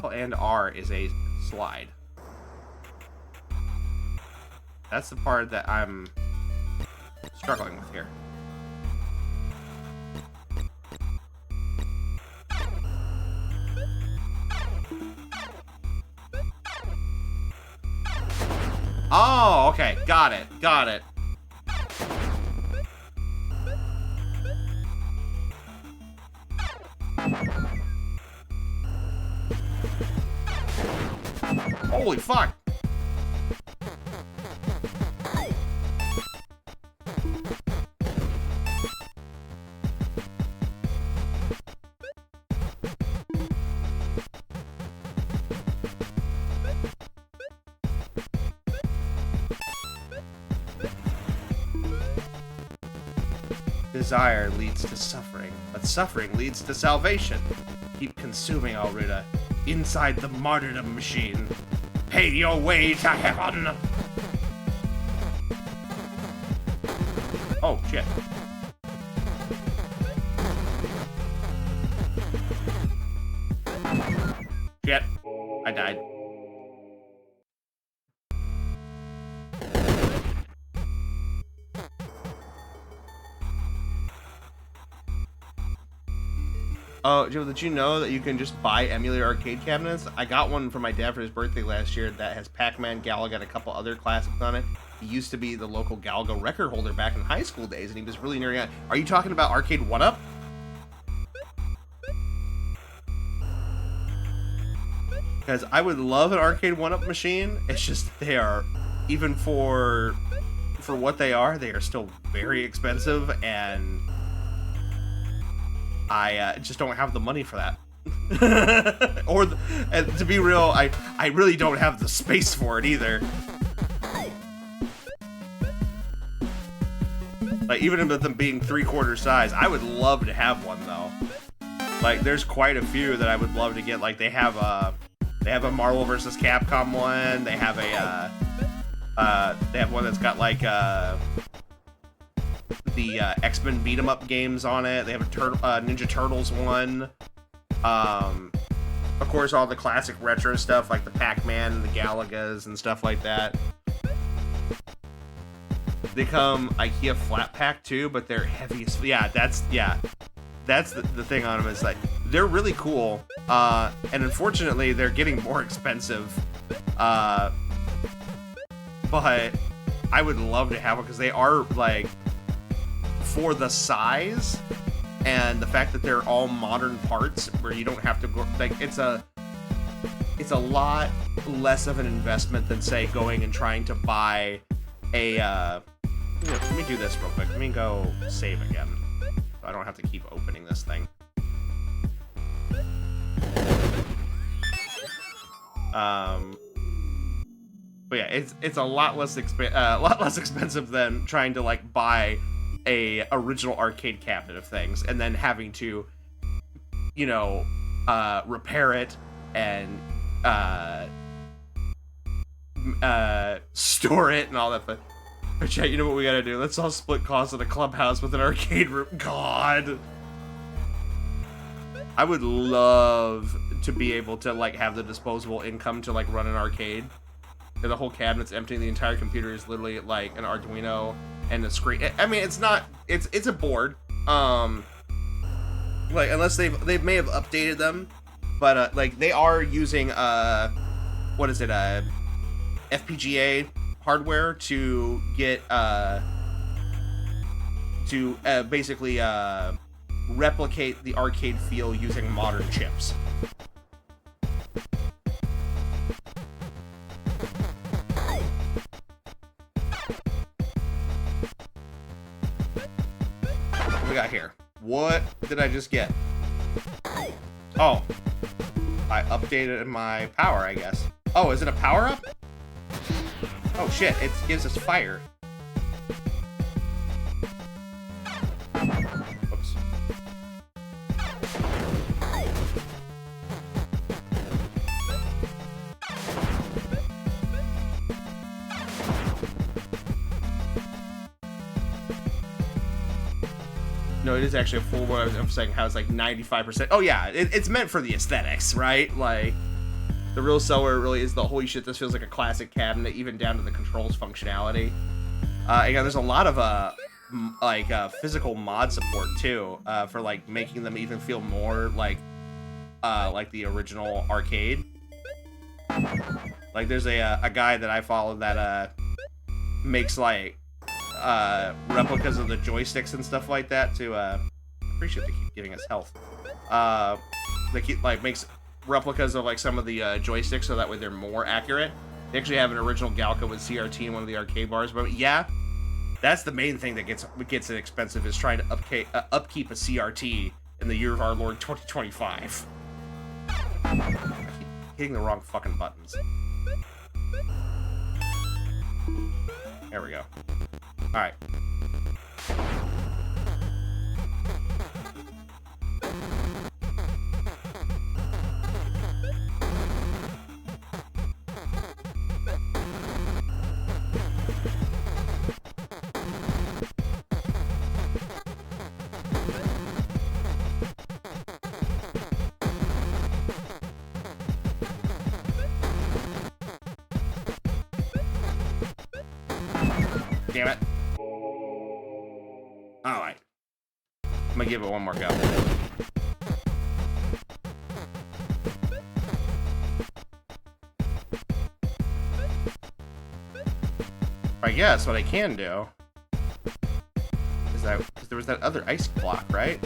[SPEAKER 3] L and R is a slide. That's the part that I'm struggling with here. Oh, okay. Got it. Got it. Holy fuck. Desire leads to suffering, but suffering leads to salvation. Keep consuming, Alruna, inside the martyrdom machine. Pay your way to heaven! Oh, shit. Shit. I died. Oh, Joe, did you know that you can just buy emulator arcade cabinets? I got one for my dad for his birthday last year that has Pac-Man, Galaga, and a couple other classics on it. He used to be the local Galaga record holder back in high school days, and he was really nerding out. Are you talking about Arcade 1-Up? Because I would love an Arcade 1-Up machine. It's just they are, even for what they are still very expensive, and I just don't have the money for that. And to be real, I really don't have the space for it either. Like, even with them being 3/4 size, I would love to have one though. Like, there's quite a few that I would love to get. Like, they have a Marvel vs. Capcom one. They have they have one that's got like the X-Men beat 'em up games on it. They have a Ninja Turtles one. Of course, all the classic retro stuff like the Pac-Man, the Galagas, and stuff like that. They come IKEA flat pack too, but they're heavy as that's the thing on them, is like they're really cool. And unfortunately, they're getting more expensive. But I would love to have one because they are like, for the size and the fact that they're all modern parts where you don't have to go, like, it's a lot less of an investment than, say, going and trying to buy a let me do this real quick. Let me go save again so I don't have to keep opening this thing. But yeah, it's a lot less expensive than trying to like buy a original arcade cabinet of things and then having to, you know, repair it and store it and all that. But chat, you know what we gotta do? Let's all split costs in a clubhouse with an arcade room. God, I would love to be able to like have the disposable income to like run an arcade. And the whole cabinet's empty. The entire computer is literally like an Arduino and a screen. I mean, it's not. It's a board. Like, unless they may have updated them, but like they are using what is it? FPGA hardware to get basically replicate the arcade feel using modern chips. got here? What did I just get? Oh. I updated my power, I guess. Oh, is it a power-up? Oh, shit. It gives us fire. Oops. No, it is actually a full one. I'm saying how it's like 95%. Oh yeah, it's meant for the aesthetics, right? Like, the real seller really is the holy shit, this feels like a classic cabinet, even down to the controls functionality. Again, there's a lot of physical mod support too, for like making them even feel more like the original arcade. Like, there's a guy that I follow that makes like replicas of the joysticks and stuff like that to appreciate they keep giving us health. They keep like makes replicas of like some of the joysticks so that way they're more accurate. They actually have an original Galca with CRT in one of the arcade bars, but yeah, that's the main thing that gets it expensive, is trying to upkeep a CRT in the year of our Lord 2025. I keep hitting the wrong fucking buttons. There we go. Alright. Damn it. Alright. I'm gonna give it one more go. I guess what I can do is that, because there was that other ice block, right?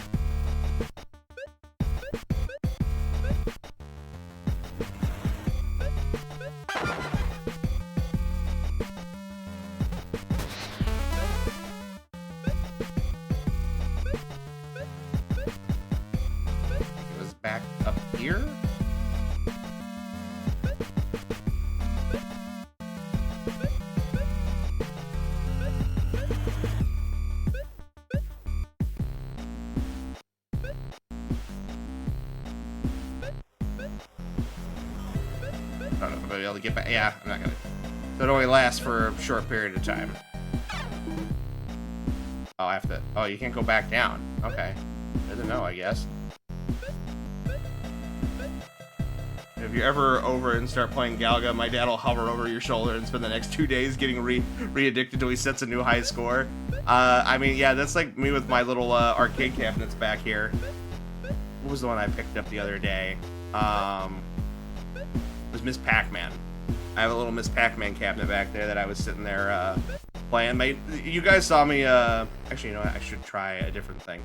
[SPEAKER 3] Get back. Yeah, I'm not gonna. So it only lasts for a short period of time. Oh, I have to. Oh, you can't go back down. Okay. Good to know, I guess. If you're ever over and start playing Galga, my dad will hover over your shoulder and spend the next 2 days getting re-addicted till he sets a new high score. I mean, yeah, that's like me with my little arcade cabinets back here. What was the one I picked up the other day? It was Miss Pac-Man. I have a little Miss Pac-Man cabinet back there that I was sitting there playing. You guys saw me, actually, you know what, I should try a different thing.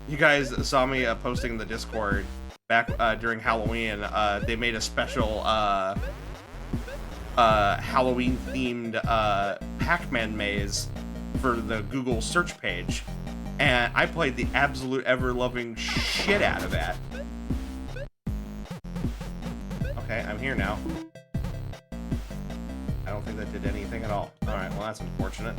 [SPEAKER 3] You guys saw me posting in the Discord back during Halloween. They made a special Halloween-themed Pac-Man maze for the Google search page. And I played the absolute ever-loving shit out of that. Okay, I'm here now. I don't think that did anything at all. Alright, well that's unfortunate.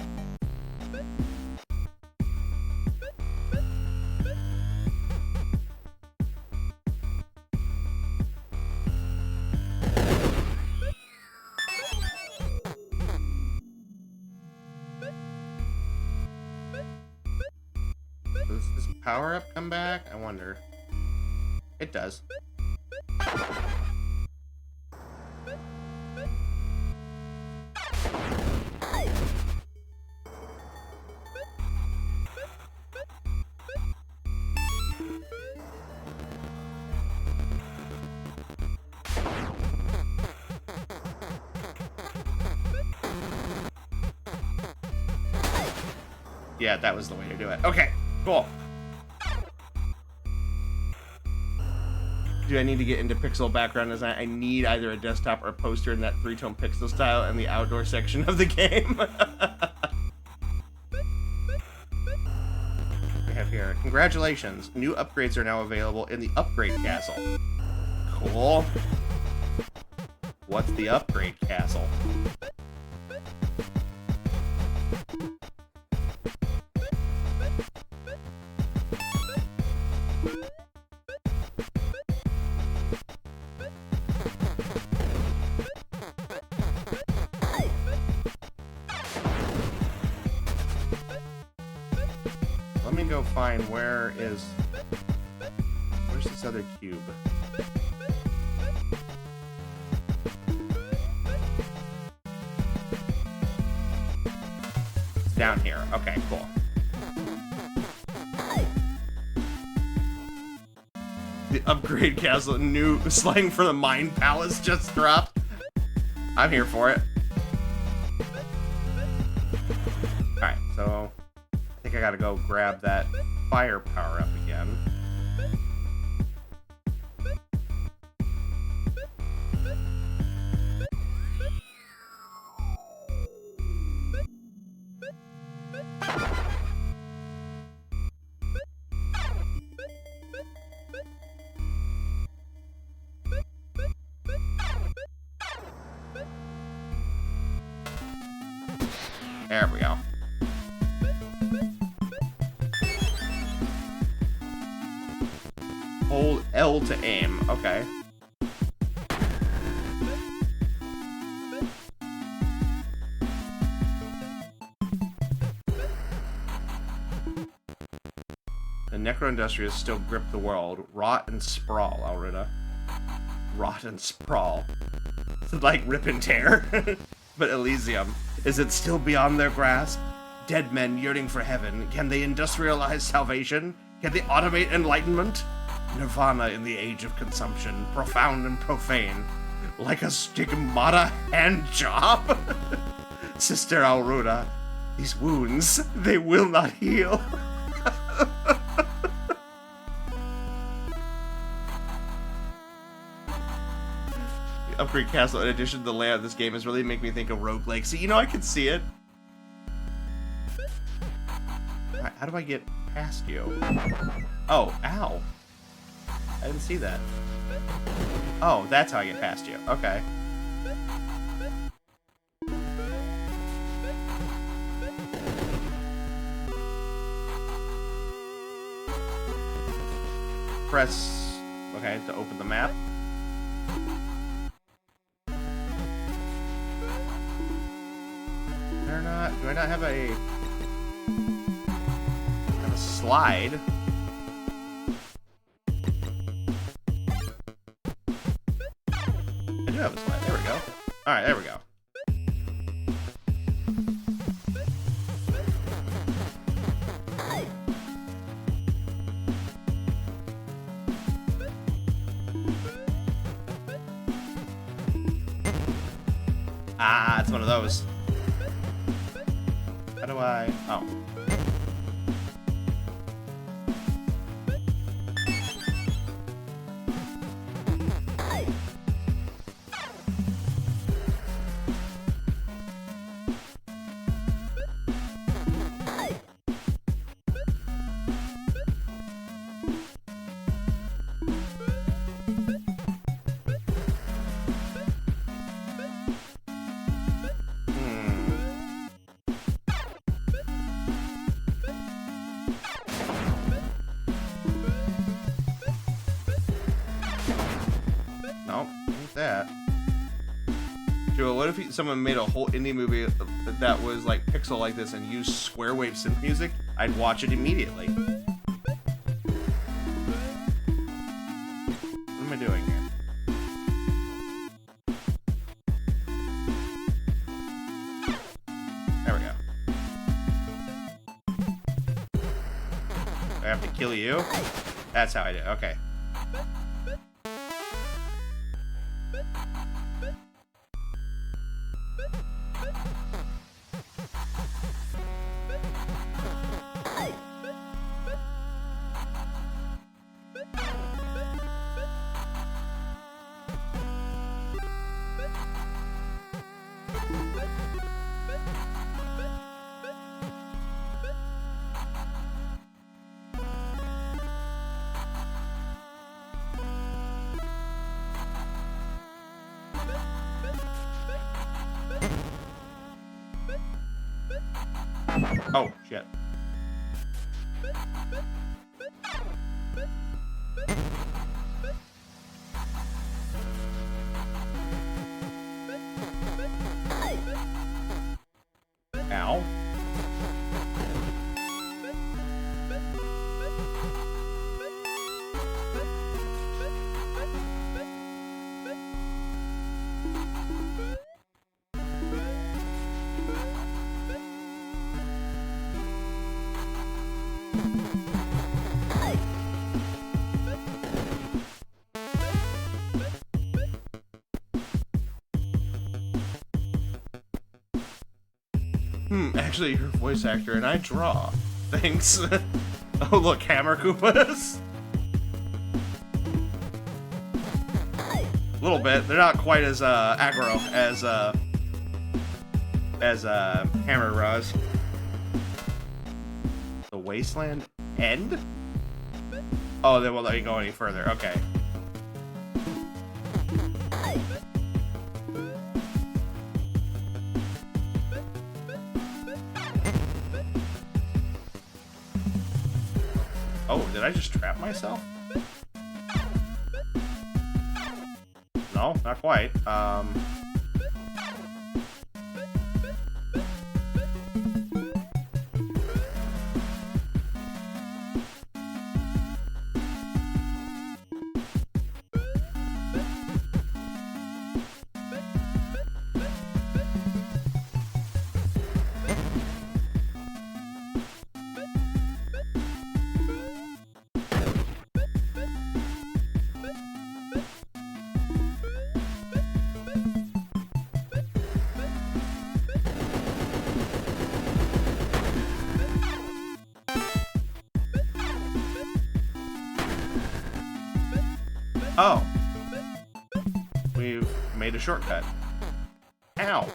[SPEAKER 3] Does this power-up come back? I wonder. It does. Yeah, that was the way to do it. Okay, cool. Do I need to get into pixel background design? I need either a desktop or a poster in that 3-tone pixel style in the outdoor section of the game. Congratulations. New upgrades are now available in the upgrade castle. Cool. What's the upgrade castle? Let me go find where's this other cube? It's down here. Okay, cool. The upgrade castle, new slang for the Mind Palace just dropped. I'm here for it. Alright, so I think I gotta go grab that fire power up again. There we go. Hold L to aim. Okay. The Necro-Industrious still grip the world. Rot and sprawl, Alruna. Rot and sprawl. It's like rip and tear. But Elysium, is it still beyond their grasp? Dead men yearning for heaven, can they industrialize salvation? Can they automate enlightenment? Nirvana in the age of consumption, profound and profane, like a stigmata hand job. Sister Alruna, these wounds, they will not heal. The upgrade castle, in addition to the layout of this game, is really making me think of roguelike. See, you know, I can see it. Alright, how do I get past you? Oh, ow. I didn't see that. Oh, that's how I get past you. Okay. Press... Okay, to open the map. Do I not have a slide? I do have a slide. There we go. Alright, there we go. Ah, it's one of those. How do I... Oh. That. Joe, what if someone made a whole indie movie that was like pixel like this and used square wave synth music? I'd watch it immediately. What am I doing here? There we go. Do I have to kill you? That's how I do it. Okay. Oh, shit. Ow. Actually, you're a voice actor and I draw. Thanks. Oh, look, Hammer Koopas. A little bit. They're not quite as aggro as Hammer Raws. The Wasteland End? Oh, they won't let you go any further. Okay. Oh, did I just trap myself? No, not quite. Oh. We've made a shortcut. Ow.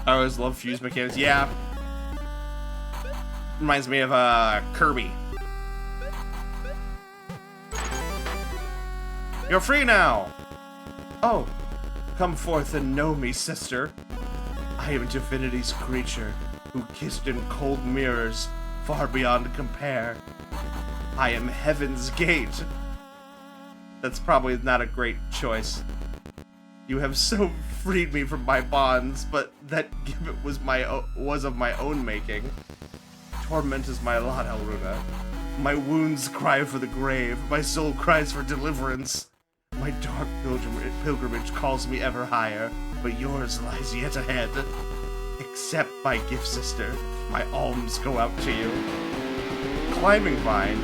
[SPEAKER 3] I always love fuse mechanics. Yeah. Reminds me of Kirby. You're free now! Oh, come forth and know me, sister. I am Divinity's creature, who kissed in cold mirrors, far beyond compare. I am Heaven's Gate. That's probably not a great choice. You have so freed me from my bonds, but that gift was of my own making. Torment is my lot, Alruna. My wounds cry for the grave, my soul cries for deliverance. My dark pilgrimage calls me ever higher, but yours lies yet ahead. Accept my gift, sister. My alms go out to you. Climbing vine.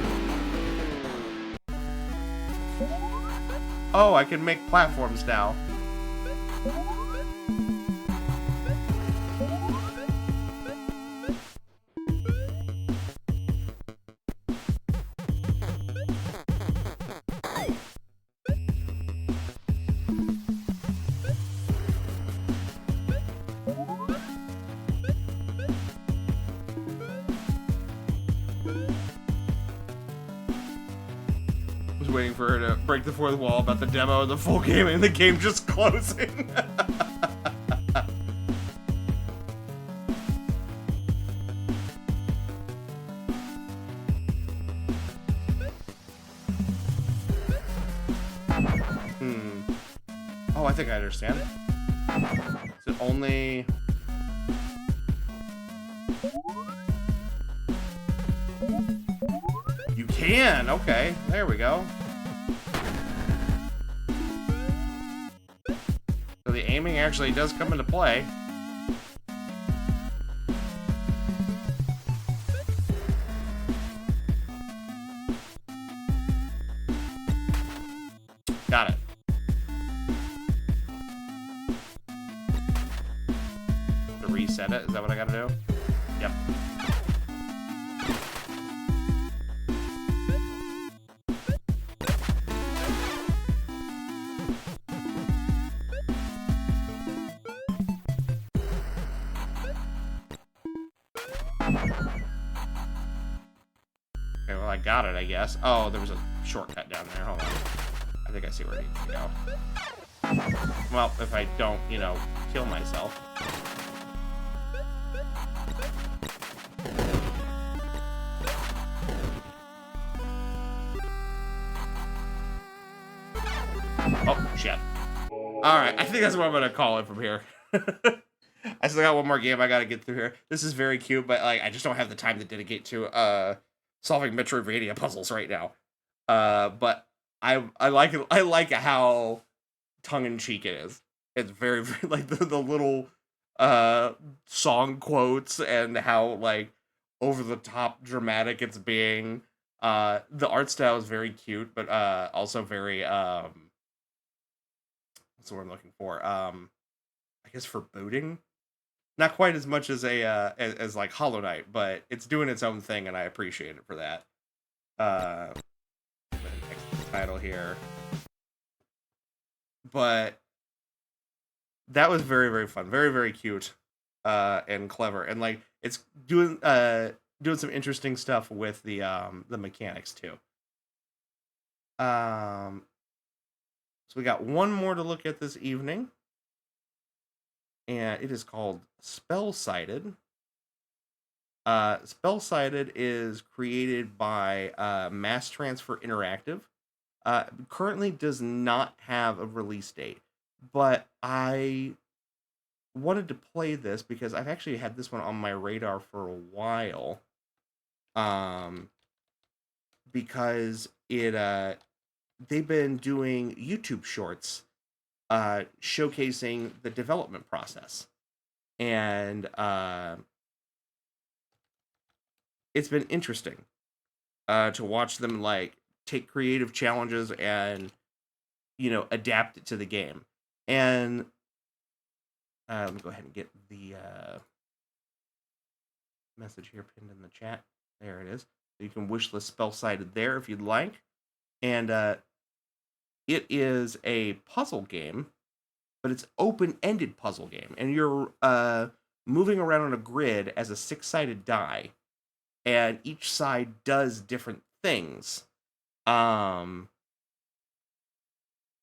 [SPEAKER 3] Oh, I can make platforms now. Waiting for her to break the fourth wall about the demo of the full game and the game just closing. Oh, I think I understand. Is it only... You can! Okay, there we go. So the aiming actually does come into play. Got it. To reset it, is that what I gotta do? Yep. I got it, I guess. Oh, there was a shortcut down there. Hold on. I think I see where it needs to go. Well, if I don't, you know, kill myself. Oh, shit. Alright, I think that's what I'm gonna call it from here. I still got one more game I gotta get through here. This is very cute, but like I just don't have the time to dedicate to solving Metroidvania puzzles right now. But I like it. I like how tongue-in-cheek it is. It's very, very like the little song quotes and how like over the top dramatic it's being. The art style is very cute, but also very what's the word I'm looking for? I guess foreboding. Not quite as much as as like Hollow Knight, but it's doing its own thing, and I appreciate it for that. Next title here, but that was very, very fun, very, very cute, and clever, and like it's doing some interesting stuff with the mechanics too. So we got one more to look at this evening, and it is called Spellsided. Spellsided is created by Mass Transfer Interactive. Currently does not have a release date, but I wanted to play this because I've actually had this one on my radar for a while. Because they've been doing YouTube shorts showcasing the development process, and it's been interesting to watch them like take creative challenges and adapt it to the game. And let me go ahead and get the message here pinned in the chat. There it is. So you can wishlist Spellsided there if you'd like. And it is a puzzle game, but it's open-ended puzzle game, and you're moving around on a grid as a 6-sided die, and each side does different things. And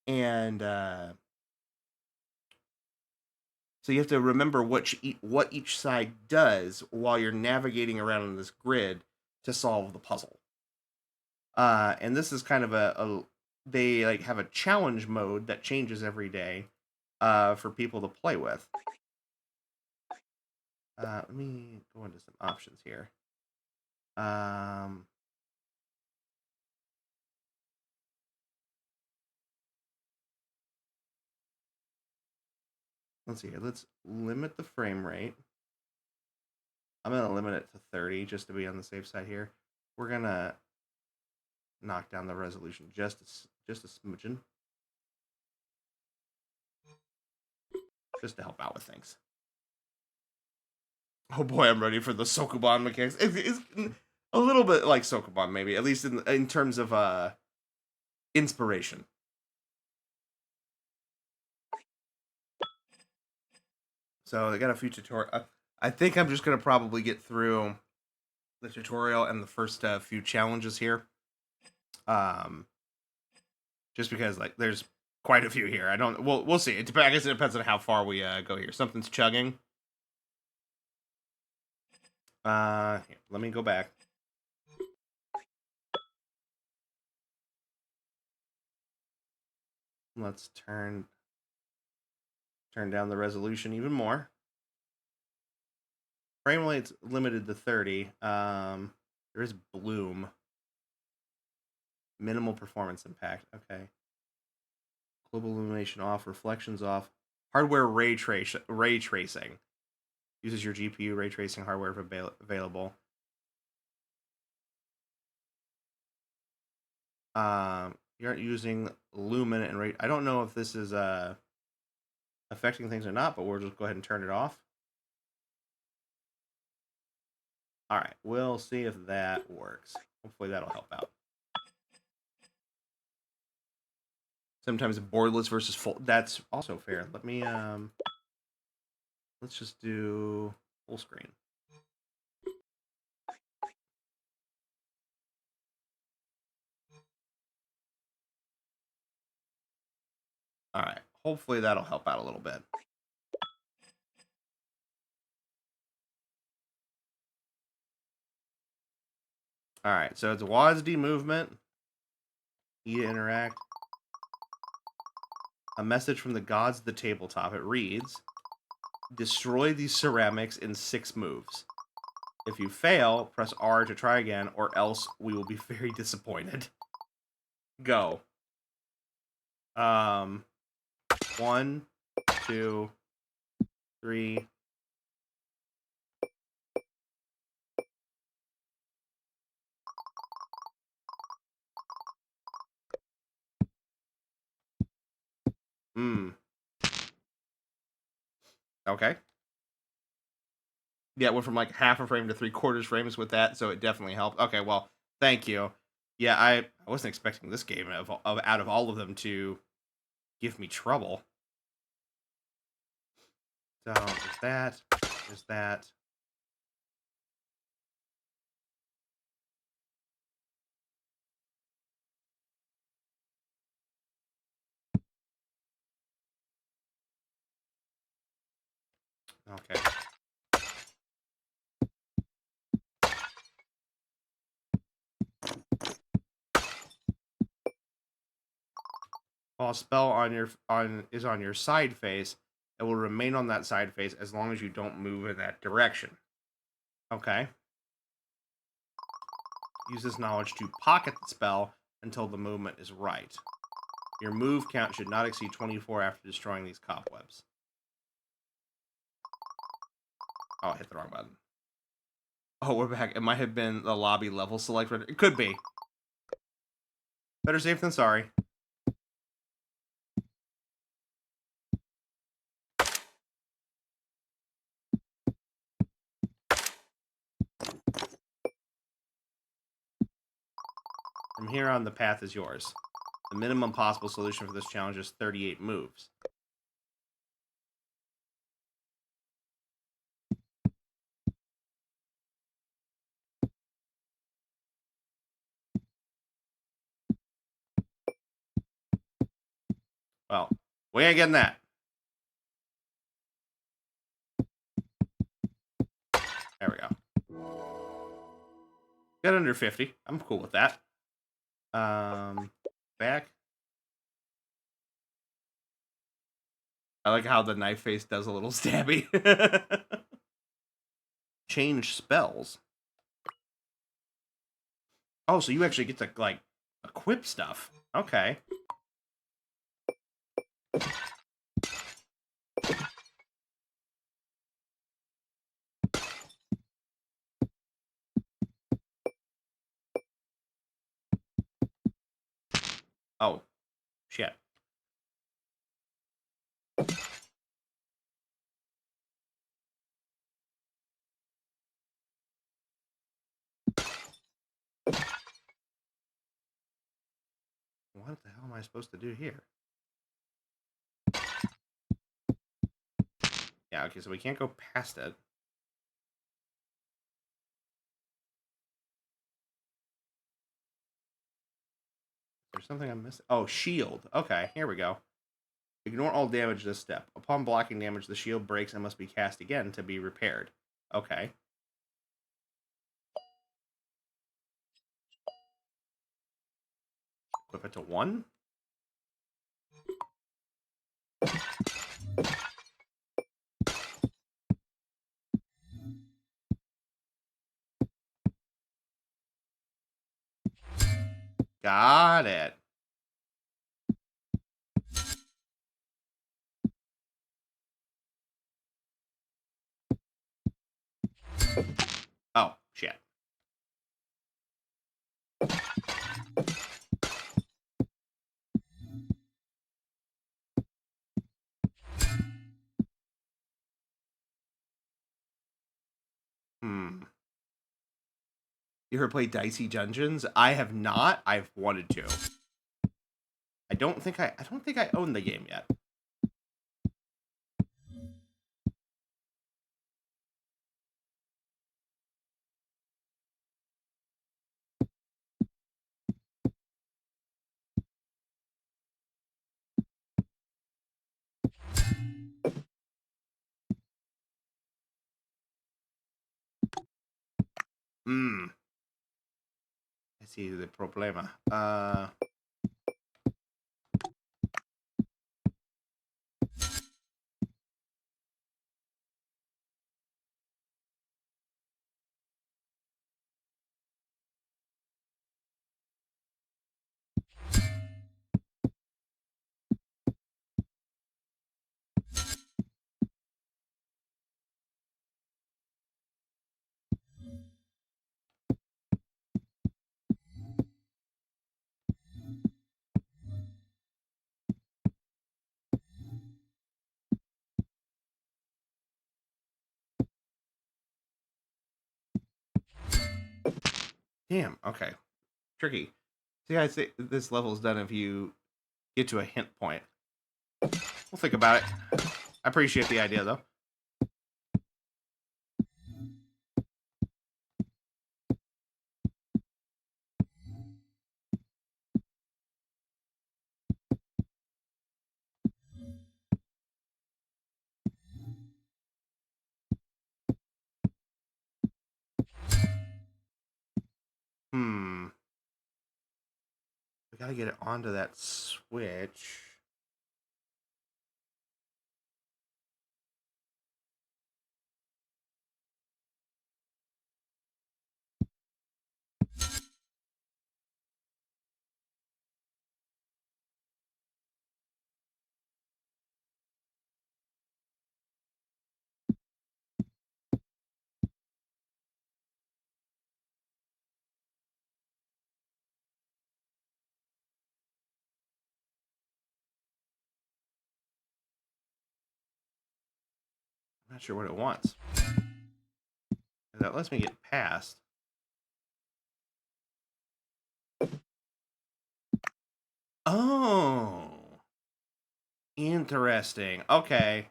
[SPEAKER 3] so you have to remember what each side does while you're navigating around on this grid to solve the puzzle. And this is kind of they like have a challenge mode that changes every day for people to play with. Let me go into some options here. Let's see here. Let's limit the frame rate. I'm going to limit it to 30 just to be on the safe side here. We're going to knock down the resolution just a smidgen. Just to help out with things. Oh boy, I'm ready for the Sokoban mechanics. It's a little bit like Sokoban, maybe, at least in terms of inspiration. So they got a few tutorials. I think I'm just gonna probably get through the tutorial and the first few challenges here. Just because like there's quite a few here. I don't. We'll see. I guess it depends on how far we go here. Something's chugging. Here, let me go back. Let's turn down the resolution even more. Frame rate's limited to 30. There is bloom. Minimal performance impact. Okay. Global illumination off. Reflections off. Hardware ray tracing. Uses your GPU ray tracing hardware if available. You aren't using lumen and ray. I don't know if this is affecting things or not, but we'll just go ahead and turn it off. All right, we'll see if that works. Hopefully that'll help out. Sometimes borderless versus full. That's also fair. Let me let's just do full screen. All right. Hopefully that'll help out a little bit. All right. So it's WASD movement. E to interact. A message from the gods of the tabletop. It reads, destroy these ceramics in 6 moves. If you fail, press R to try again, or else we will be very disappointed. Go. 1, 2, 3. Okay. Yeah, it went from like half a frame to 3/4 frames with that, so it definitely helped. Okay, well, thank you. Yeah, I wasn't expecting this game out of all of them to give me trouble. So there's that. There's that. Okay. While a spell is on your side face, it will remain on that side face as long as you don't move in that direction. Okay. Use this knowledge to pocket the spell until the movement is right. Your move count should not exceed 24 after destroying these cobwebs. Oh, I hit the wrong button. Oh, we're back. It might have been the lobby level select. It could be. Better safe than sorry. From here on, the path is yours. The minimum possible solution for this challenge is 38 moves. Well, we ain't getting that. There we go. Got under 50. I'm cool with that. Back. I like how the knife face does a little stabby. Change spells. Oh, so you actually get to, like, equip stuff. Okay. Oh, shit. What the hell am I supposed to do here? Yeah, okay, so we can't go past it. There's something I'm missing. Oh, shield. Okay, here we go. Ignore all damage this step. Upon blocking damage, the shield breaks and must be cast again to be repaired. Okay. Equip it to 1. Got it. Oh, shit. You ever played Dicey Dungeons? I have not. I've wanted to. I don't think I own the game yet. Hmm. I see the problema. Damn. Okay. Tricky. See, I say this level is done if you get to a hint point. We'll think about it. I appreciate the idea, though. Hmm. We gotta get it onto that switch. I'm not sure what it wants. That lets me get past. Oh. Interesting. Okay.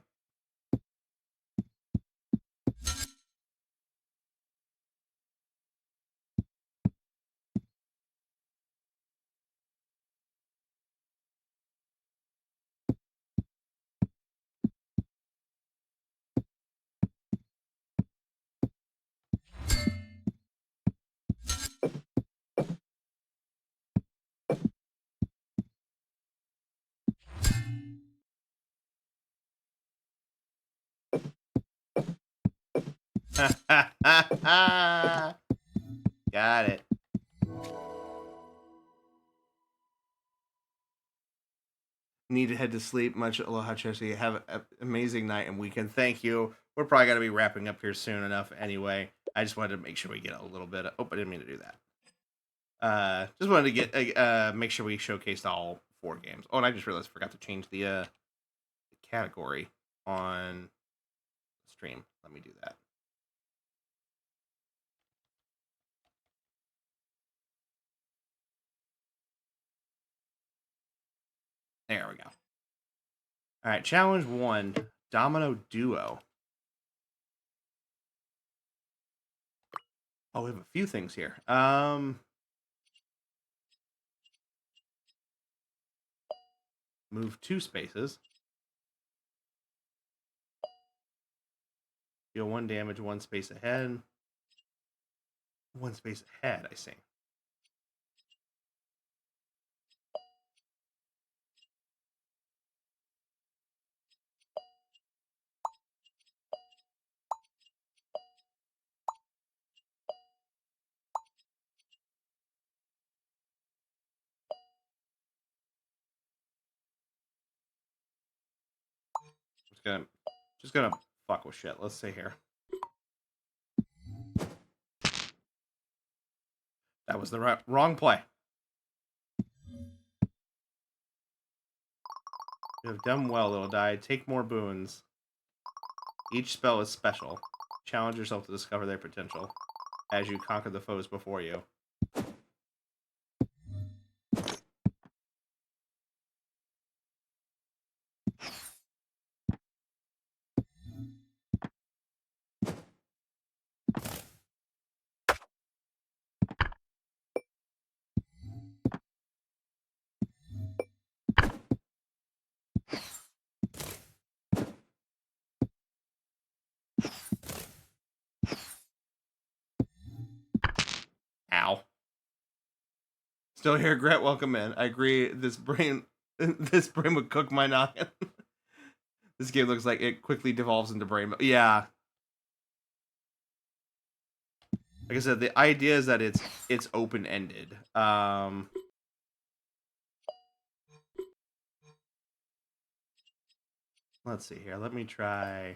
[SPEAKER 3] Got it. Need to head to sleep. Much aloha, Chelsea. Have an amazing night and weekend. Thank you. We're probably going to be wrapping up here soon enough anyway. I just wanted to make sure we get a little bit of... Oh, I didn't mean to do that. Just wanted to get make sure we showcased all 4 games. Oh, and I just realized I forgot to change the category on stream. Let me do that. There we go. All right, challenge 1, Domino Duo. Oh, we have a few things here. Move 2 spaces. Deal 1 damage 1 space ahead. 1 space ahead, I see. Just gonna fuck with shit. Let's see here. That was the wrong play. You have done well, little die. Take more boons. Each spell is special. Challenge yourself to discover their potential as you conquer the foes before you. Still here, Grant. Welcome in. I agree. This brain would cook my noggin. This game looks like it quickly devolves into brain. Yeah. Like I said, the idea is that it's open ended. Let's see here. Let me try.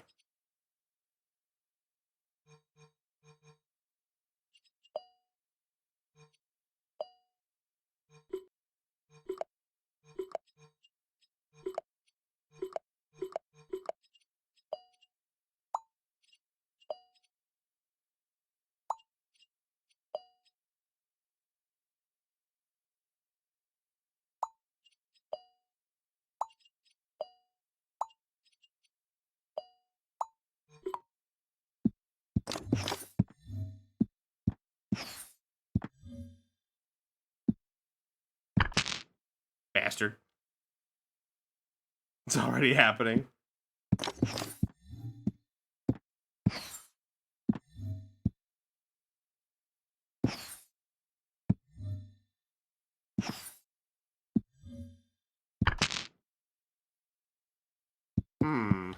[SPEAKER 3] Bastard. It's already happening. Hmm.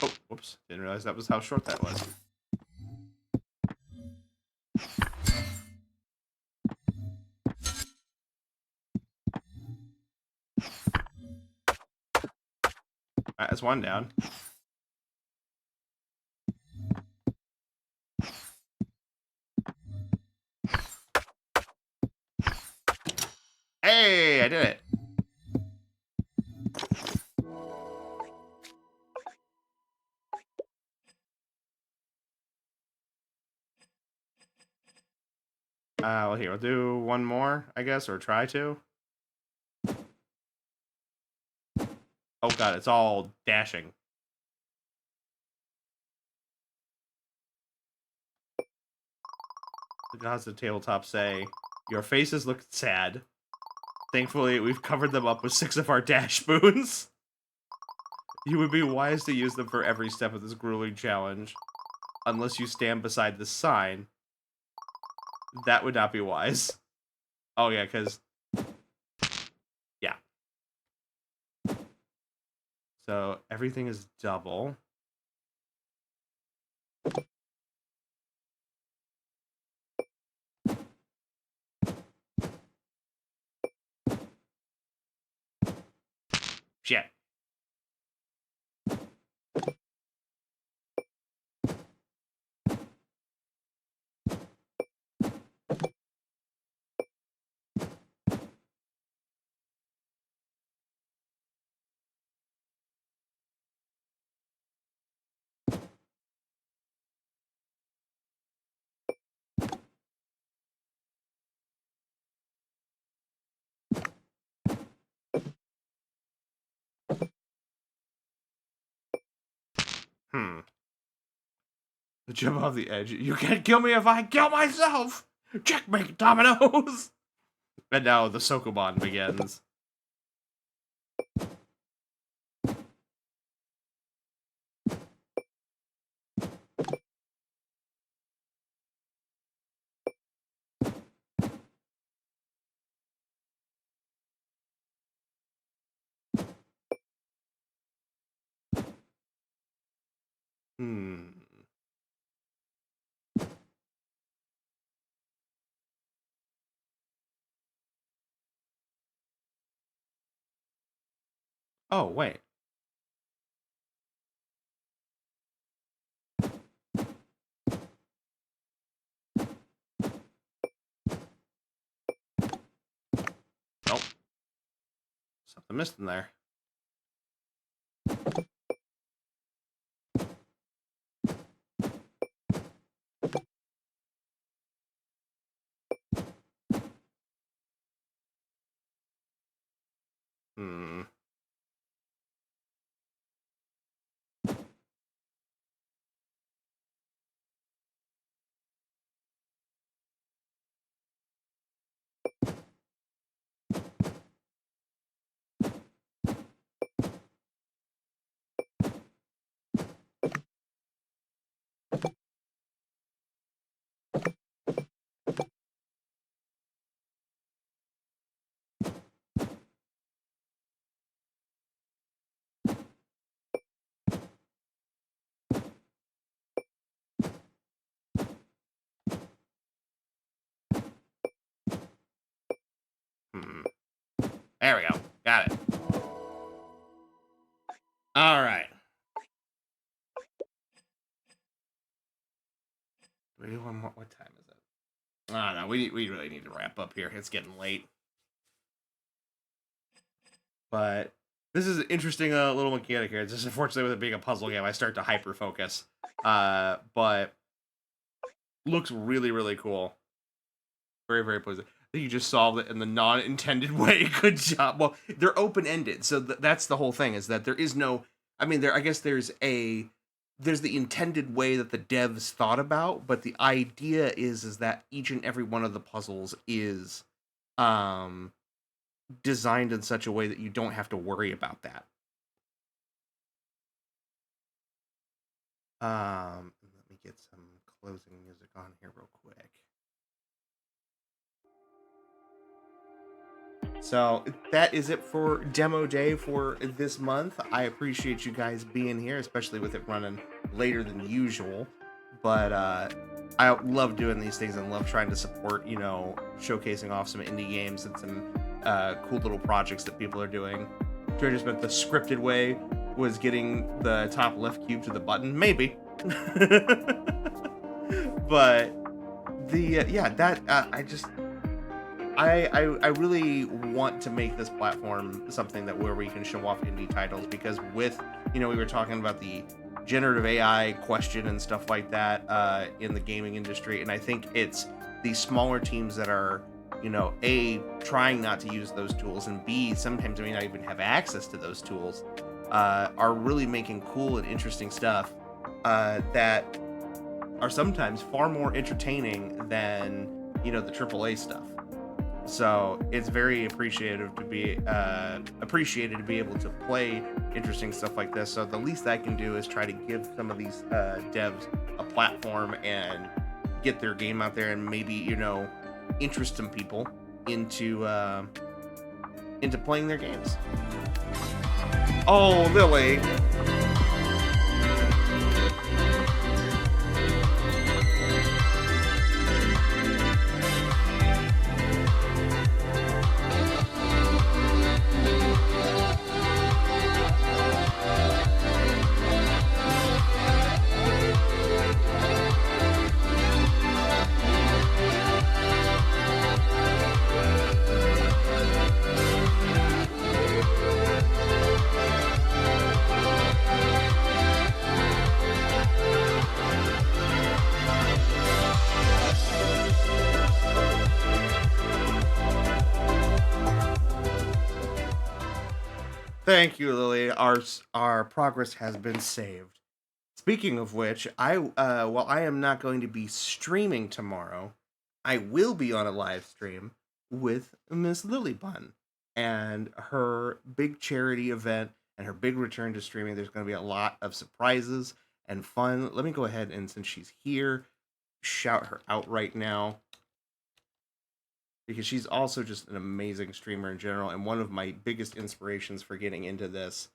[SPEAKER 3] Oh, whoops. Didn't realize that was how short that was. Alright, that's one down. Hey, I did it. Well, here, we'll do one more, I guess, or try to. Oh god, it's all dashing. The gods of the tabletop say, your faces look sad. Thankfully, we've covered them up with 6 of our dash boons. You would be wise to use them for every step of this grueling challenge. Unless you stand beside the sign. That would not be wise. Oh yeah, because... Yeah. So, everything is double. Shit. Hmm. Jump off the edge. You can't kill me if I kill myself! Checkmate, dominoes! And now the Sokoban begins. Hmm. Oh, wait. Nope. Something missed in there. Hmm. There we go. Got it. All right. Do we do one more? What time is it? I don't know. We really need to wrap up here. It's getting late. But this is an interesting little mechanic here. It's just unfortunately with it being a puzzle game, I start to hyper focus. But looks really, really cool. Very, very pleasant. I think you just solved it in the non-intended way. Good job. Well, they're open-ended, so that's the whole thing. Is that there is no. I mean, I guess there's the intended way that the devs thought about, but the idea is that each and every one of the puzzles is designed in such a way that you don't have to worry about that. Let me get some closing music on here real quick. So that is it for demo day for this month. I appreciate you guys being here, especially with it running later than usual. But I love doing these things and love trying to support, showcasing off some indie games and some cool little projects that people are doing. Trader spent the scripted way was getting the top left cube to the button, maybe. But I really want to make this platform something where we can show off indie titles, because with, we were talking about the generative AI question and stuff like that in the gaming industry, and I think it's these smaller teams that are, A, trying not to use those tools, and B, sometimes may not even have access to those tools, are really making cool and interesting stuff that are sometimes far more entertaining than, the AAA stuff. So it's very appreciated to be able to play interesting stuff like this. So the least I can do is try to give some of these devs a platform and get their game out there, and maybe interest some people into playing their games. Oh, Lily. Thank you, Lily. Our progress has been saved. Speaking of which, while I am not going to be streaming tomorrow, I will be on a live stream with Miss Lily Bun and her big charity event and her big return to streaming. There's going to be a lot of surprises and fun. Let me go ahead and, since she's here, shout her out right now, because she's also just an amazing streamer in general, and one of my biggest inspirations for getting into this.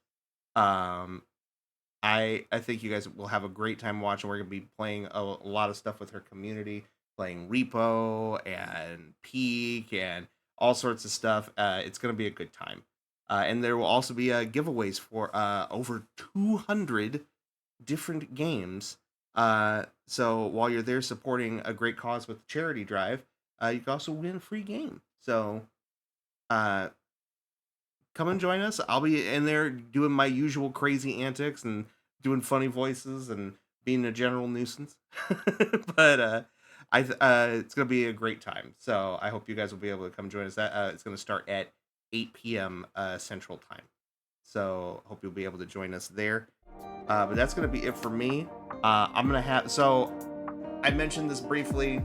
[SPEAKER 3] I think you guys will have a great time watching. We're going to be playing a lot of stuff with her community, playing Repo and Peak and all sorts of stuff. It's going to be a good time. And there will also be giveaways for over 200 different games. So while you're there supporting a great cause with the charity drive, you can also win a free game. So come and join us. I'll be in there doing my usual crazy antics and doing funny voices and being a general nuisance. But it's going to be a great time. So I hope you guys will be able to come join us. It's going to start at 8 p.m. Central Time. So hope you'll be able to join us there. But that's going to be it for me. I'm going to have... So I mentioned this briefly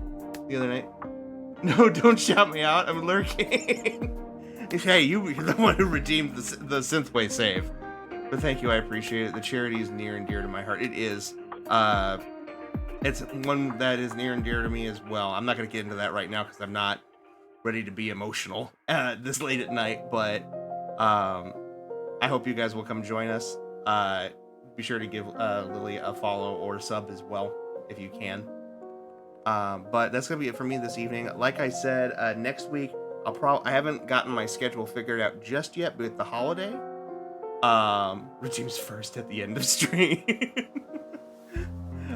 [SPEAKER 3] the other night. No, don't shout me out. I'm lurking. Hey, you're the one who redeemed the Synthway save. But thank you, I appreciate it. The charity is near and dear to my heart. It is. It's one that is near and dear to me as well. I'm not going to get into that right now because I'm not ready to be emotional this late at night. But I hope you guys will come join us. Be sure to give Lily a follow or sub as well if you can. But that's going to be it for me this evening. Like I said, next week I haven't gotten my schedule figured out just yet with the holiday. Resumes first at the end of stream.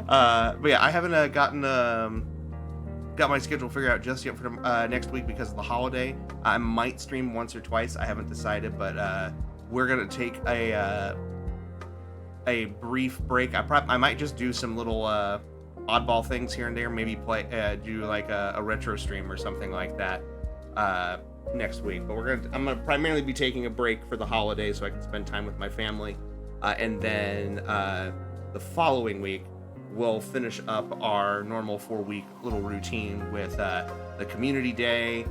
[SPEAKER 3] But yeah, I haven't got my schedule figured out just yet for next week because of the holiday. I might stream once or twice. I haven't decided, but we're gonna take a brief break. I might just do some little oddball things here and there. Maybe do like a retro stream or something like that next week. But I'm gonna primarily be taking a break for the holiday so I can spend time with my family, and then the following week we'll finish up our normal 4-week little routine with the community day.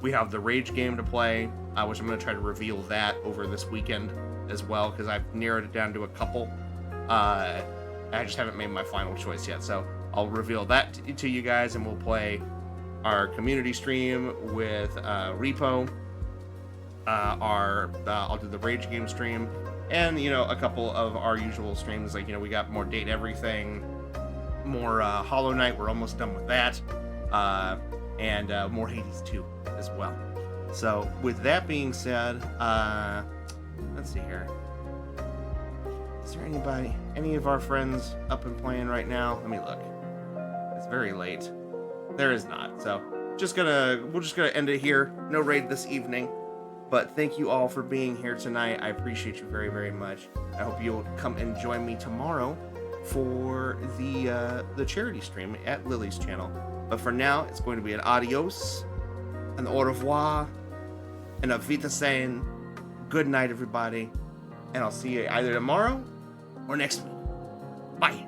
[SPEAKER 3] We have the rage game to play, which I'm going to try to reveal that over this weekend as well, because I've narrowed it down to a couple. I just haven't made my final choice yet, so I'll reveal that to you guys, and we'll play our community stream with Repo. I'll do the rage game stream, and a couple of our usual streams, like we got more Date Everything, more Hollow Knight. We're almost done with that, and more Hades 2 as well. So with that being said, let's see here. Is there any of our friends up and playing right now? Let me look. It's very late. There is not. So we're just gonna end it here. No raid this evening. But thank you all for being here tonight. I appreciate you very, very much. I hope you'll come and join me tomorrow for the charity stream at Lily's channel. But for now, it's going to be an adios, an au revoir, and a Wiedersehen. Good night, everybody. And I'll see you either tomorrow or next week. Bye.